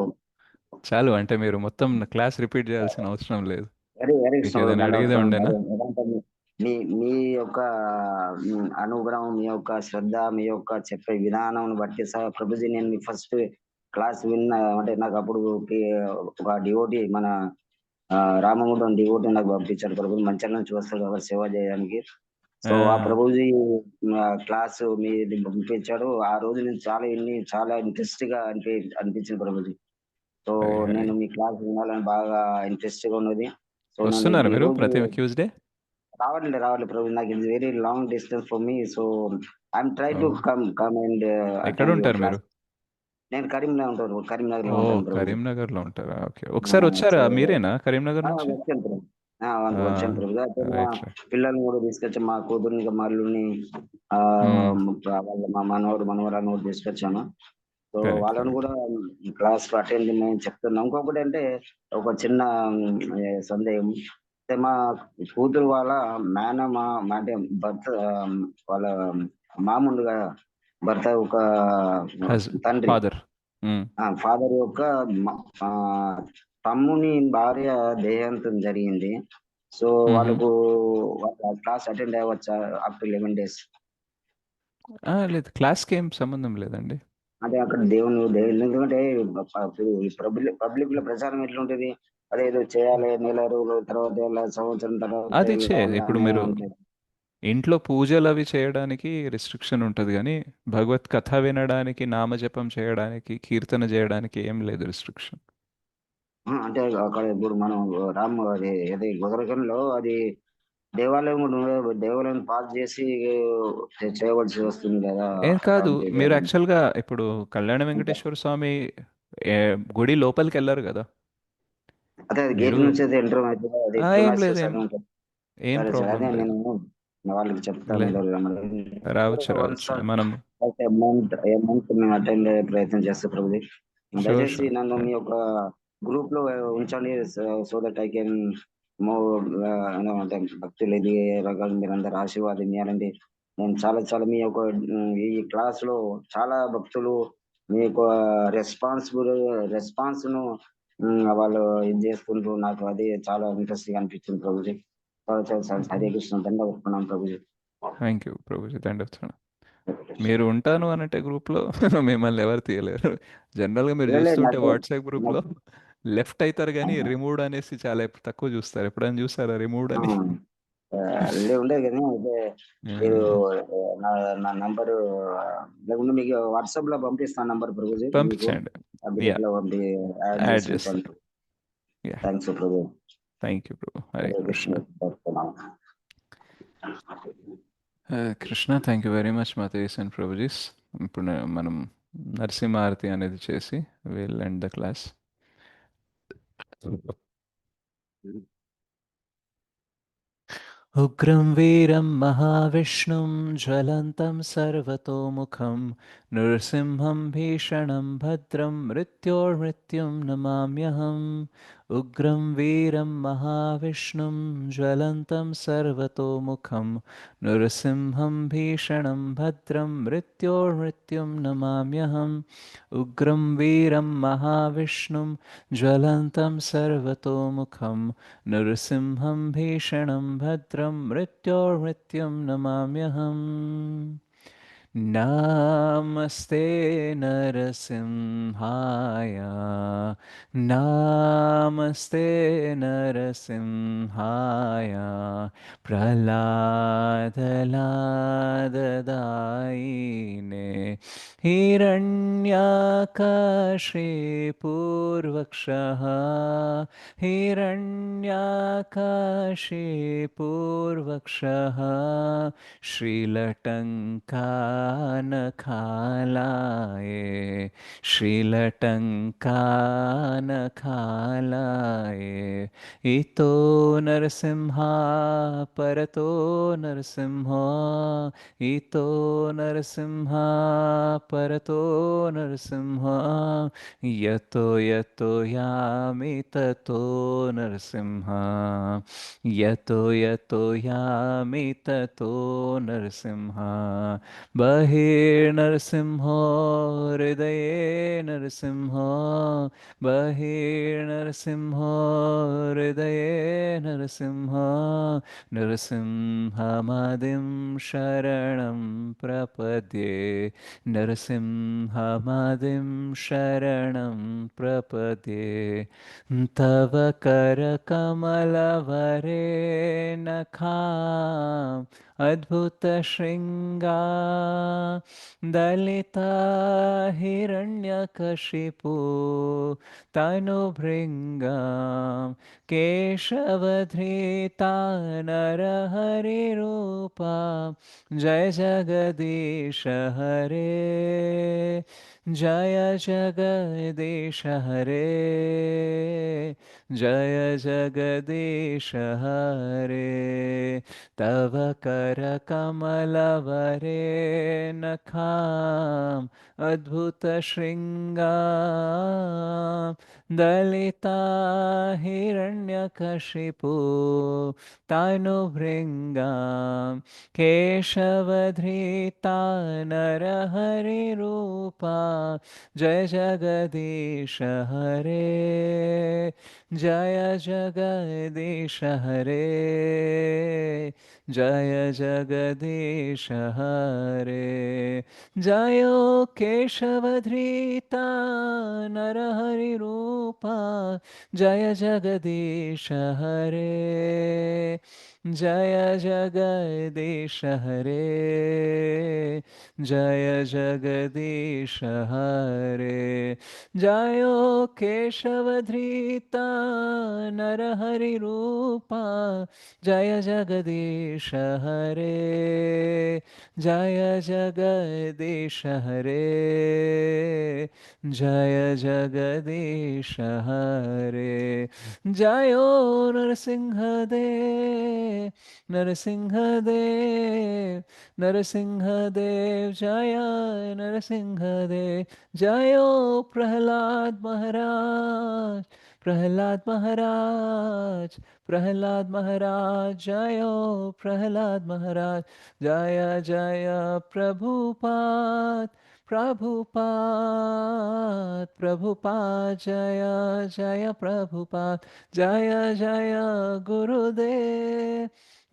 S1: చాలు, అంటే మీరు మొత్తం క్లాస్ రిపీట్ చేయాల్సిన అవసరం లేదు.
S16: వెరీ
S1: మీకు ఏదైనా అడిగేదే ఉండేనా?
S16: మీ యొక్క అనుగ్రహం, మీ యొక్క శ్రద్ధ, మీ యొక్క చెప్పే విధానం బట్టి ప్రభుజీ నేను మీ ఫస్ట్ క్లాస్ విన్నా. అంటే నాకు అప్పుడు ఒక డివోటీ మన రామగుండం డివోటీ నాకు పంపించారు ప్రభుజీ. మంచిగా నుంచి వస్తాడు ఎవరు సేవ చేయడానికి. సో ఆ ప్రభుజీ క్లాస్ మీది పంపించాడు. ఆ రోజు నేను చాలా ఇంట్రెస్ట్ గా అనిపించింది ప్రభుజీ. సో నేను మీ క్లాస్ వినాలని బాగా ఇంట్రెస్ట్ గా ఉన్నది. సో
S1: వస్తున్నారు మీరు ప్రతి ట్యూస్డే?
S16: రావాలి ప్రభు. నాకు ఇది very long distance for me. So I'm try to come and
S1: ఎక్కడ ఉంటారు మీరు?
S16: నేను కరీంనగర్ ఉంటాను.
S1: కరీంనగర్ లో ఉంటారా? ఓకే, ఒకసారి వచ్చారా? మీరేనా కరీంనగర్ నుంచి?
S16: వచ్చాను ప్రభు. పిల్లల్ని కూడా తీసుకొచ్చాను, మా కూతుర్ని, మా అల్లుడిని, మా మనవరాన్ని కూడా తీసుకొచ్చాను. సో వాళ్ళని కూడా క్లాస్ అటెండ్ మేము చెప్తున్నాం. ఇంకొకటి అంటే ఒక చిన్న సందేహం, మా కూతురు వాళ్ళ అంటే భర్త వాళ్ళ మామూలుగా భర్త ఒక తండ్రి ఫాదర్ యొక్క తమ్ముని భార్య దేహాంతం జరిగింది. సో వాళ్ళకు క్లాస్ అటెండ్ అవ్వచ్చా ఆఫ్టర్ 11 days?
S1: లేదు, క్లాస్కి ఏం సంబంధం లేదండి.
S16: అంటే అక్కడ ఎందుకంటే పబ్లిక్ లో ప్రచారం ఎట్లుంటది, అదేదో చేయాలి, నెల రోజుల తర్వాత సంవత్సరం తర్వాత
S1: అది ఇప్పుడు మీరు ఇంట్లో పూజలు అవి చేయడానికి రిస్ట్రిక్షన్ ఉంటుంది, కానీ భగవత్ కథ వినడానికి, నామజపం చేయడానికి, కీర్తన చేయడానికి ఏం లేదు రిస్ట్రిక్షన్.
S16: అంటే అక్కడ ఇప్పుడు మనం అదే గోదరకంలో అది దేవాలయం పాస్ చేసి చేయవలసి వస్తుంది కదా.
S1: ఏం కాదు, మీరు యాక్చువల్గా ఇప్పుడు కళ్యాణ వెంకటేశ్వర స్వామి గుడి లోపలికి వెళ్ళారు కదా.
S16: అదే గేట్ నుంచి ఎంటర్
S1: ఏం లేదు, ఏం ప్రాబ్లం లేదు.
S16: వాళ్ళకి చెప్తాను
S1: రావచ్చు మనం
S16: మేము అటెండ్ అయ్యే ప్రయత్నం చేస్తాం ప్రభుజీ. దయచేసి నన్ను మీ యొక్క గ్రూప్ లో ఉంచండి. సో దట్ ఐ కెన్ అంటే భక్తులు ఇది రకాలు మీరు అందరు ఆశీర్వాదం ఇవ్వాలండి. నేను చాలా మీ యొక్క ఈ క్లాస్ లో చాలా భక్తులు మీ యొక్క రెస్పాన్స్ ను వాళ్ళు ఇది చేసుకుంటూ నాకు అది చాలా ఇంట్రెస్టింగ్ అనిపించింది ప్రభుజీ. చాలా హరే కృష్ణ దండవత్తున్నాను ప్రభుజీ.
S1: Thank you Prabhuji, దండవత్తున్నాను. మీరు ఉంటాను అనంటే గ్రూప్ లో మిమ్మల్ని ఎవరు తీయలేరు. జనరల్ గా మీరు చూస్తుంటే వాట్సాప్ గ్రూప్ లో లెఫ్ట్ అవుతారు, కానీ రిమూవ్డ్ అనేసి చాలా తక్కువ చూస్తారు. ఎప్పుడైనా చూస్తారా రిమూవ్డ్ అని?
S16: ఉండేది కానీ మీరు నా నంబరు లేకుండా మీకు వాట్సాప్ లో పంపిస్తాను నంబర్ ప్రభుజీ.
S1: పంపించండి.
S16: Thanks Prabhu.
S1: Thank you Prabhu. Hare Krishna. Krishna, thank you very much మాతేస్ అండ్ ప్రభుజీస్. ఇప్పుడు మనం నరసింహారతి అనేది చేసి విల్ ఎండ్ ద క్లాస్. ఉగ్రం వీరం మహావిష్ణుం జ్వలంతం సర్వతోముఖం నృసింహం భీషణం భద్రం మృత్యోర్మృత్యుం నమామ్యహం. ఉగ్రం వీరం మహావిష్ణుం జ్వలంతం సర్వతోముఖం నృసింహం భీషణం భద్రం మృత్యోర్మృత్యుం నమామ్యహం. ఉగ్రం వీరం మహావిష్ణుం జ్వలంతం సర్వతోముఖం నృసింహం భీషణం భద్రం మృత్యోర్మృత్యుం నమామ్యహం. नमस्ते नरसिंहाय नमस्ते नरसिंहाय प्रह्लादलाददायिने हिरण्यकशिपूर्वक्षः हिरण्यकशिपूर्वक्षः श्रीलटङ्कानखालाये श्रीलटङ्कानखालाये इतो नरसिंहा परतो नरसिंहा इतो नरसिंहा परतो नरसिंहा यतो यतो यामि ततो नरसिंहा यतो यतो यामि ततो नरसिंहा बहिर्नरसिंहो हृदये नरसिंहो बहिर्नरसिंहो हृदये नरसिंहो नरसिंहमादिं शरणं प्रपद्ये नरसिंहमादिं शरणं प्रपद्ये तव करकमलवरे नखाम् अद्भुतशृङ्गा दलिता हिरण्यकशिपु तनुभृङ्गां केशवधृता नरहरिरूपा जय जगदीश हरे जय जगदीश हरे जय जगदीश हरे तव करकमलवरे नखाम् अद्भुतशृङ्गां दलिता हिरण्यकशिपु तनुभृङ्गां केशवधृता नरहरिरूपा जय जगदीश हरे जय जगदीश हरे जय जगदीश हरे जयो केशवधृता नरहरिरूपा जय जगदीश हरे जय जगदीश हरे जय जगदीश हरे जयो केशवधृता नरहरिरूपा जय जगदीश हरे जय जगदीश हरे जय जगदीश हरे जयो नरसिंहदेव नरसिंहदेव नरसिंहदेव जय नरसिंहदेव जयो प्रह्लाद महाराज प्रह्लाद महाराज प्रह्लाद महाराज जयो प्रह्लाद महाराज जय जय प्रभुपाद प्रभुपाद प्रभुपाद जय जय प्रभुपाद जय जय गुरुदेव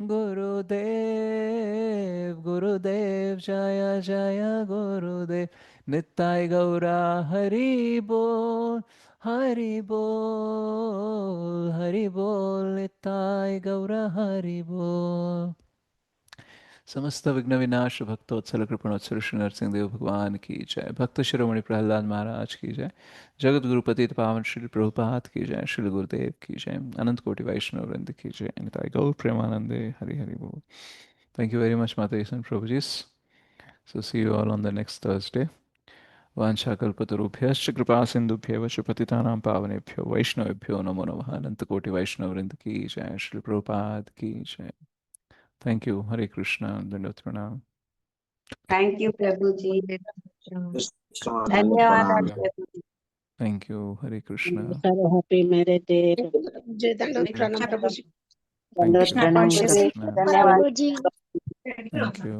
S1: गुरुदेव गुरुदेव जय जय गुरुदेव नित्य गौरा हरि बोल हरि बोल नित्य गौरा हरि बोल। समस्त विघ्न विनाश भक्तोत्सल कृपणोत्सल श्री नरसिंह देव भगवान की जय। भक्त शिरोमणि प्रहलाद महाराज की जय। जगत गुरुपति पावन श्री प्रभुपाद की जय। श्री गुरुदेव की जय। अनंत कोटि वैष्णव वृंद की जय। निताय गौर प्रेमानंदे हरि हरि बोल। Thank you very much, Mataji and Prabhujis. So see you all on the next Thursday. वाञ्छाकल्पतरुभ्यश्च कृपा सिन्धुभ्येव च पतितानां पावनेभ्यो वैष्णवेभ्यो नमो नमः। अनंत कोटि वैष्णव वृंद की जय। श्री प्रभुपाद की जय। Thank you. Hare Krishna. Dandavat pranam.
S15: Thank you Prabhuji
S16: ధన్యవాదాలు
S15: ధన్యవాదాలు Prabhuji
S1: Thank you. Hare Krishna.
S6: Happy marriage day
S2: ప్రణాం ప్రభుజీ
S1: Thank you.
S15: ప్రణామం
S1: Hare
S15: ప్రభుజీ.
S1: Krishna.
S15: ధన్యవాదాలు
S1: Thank you.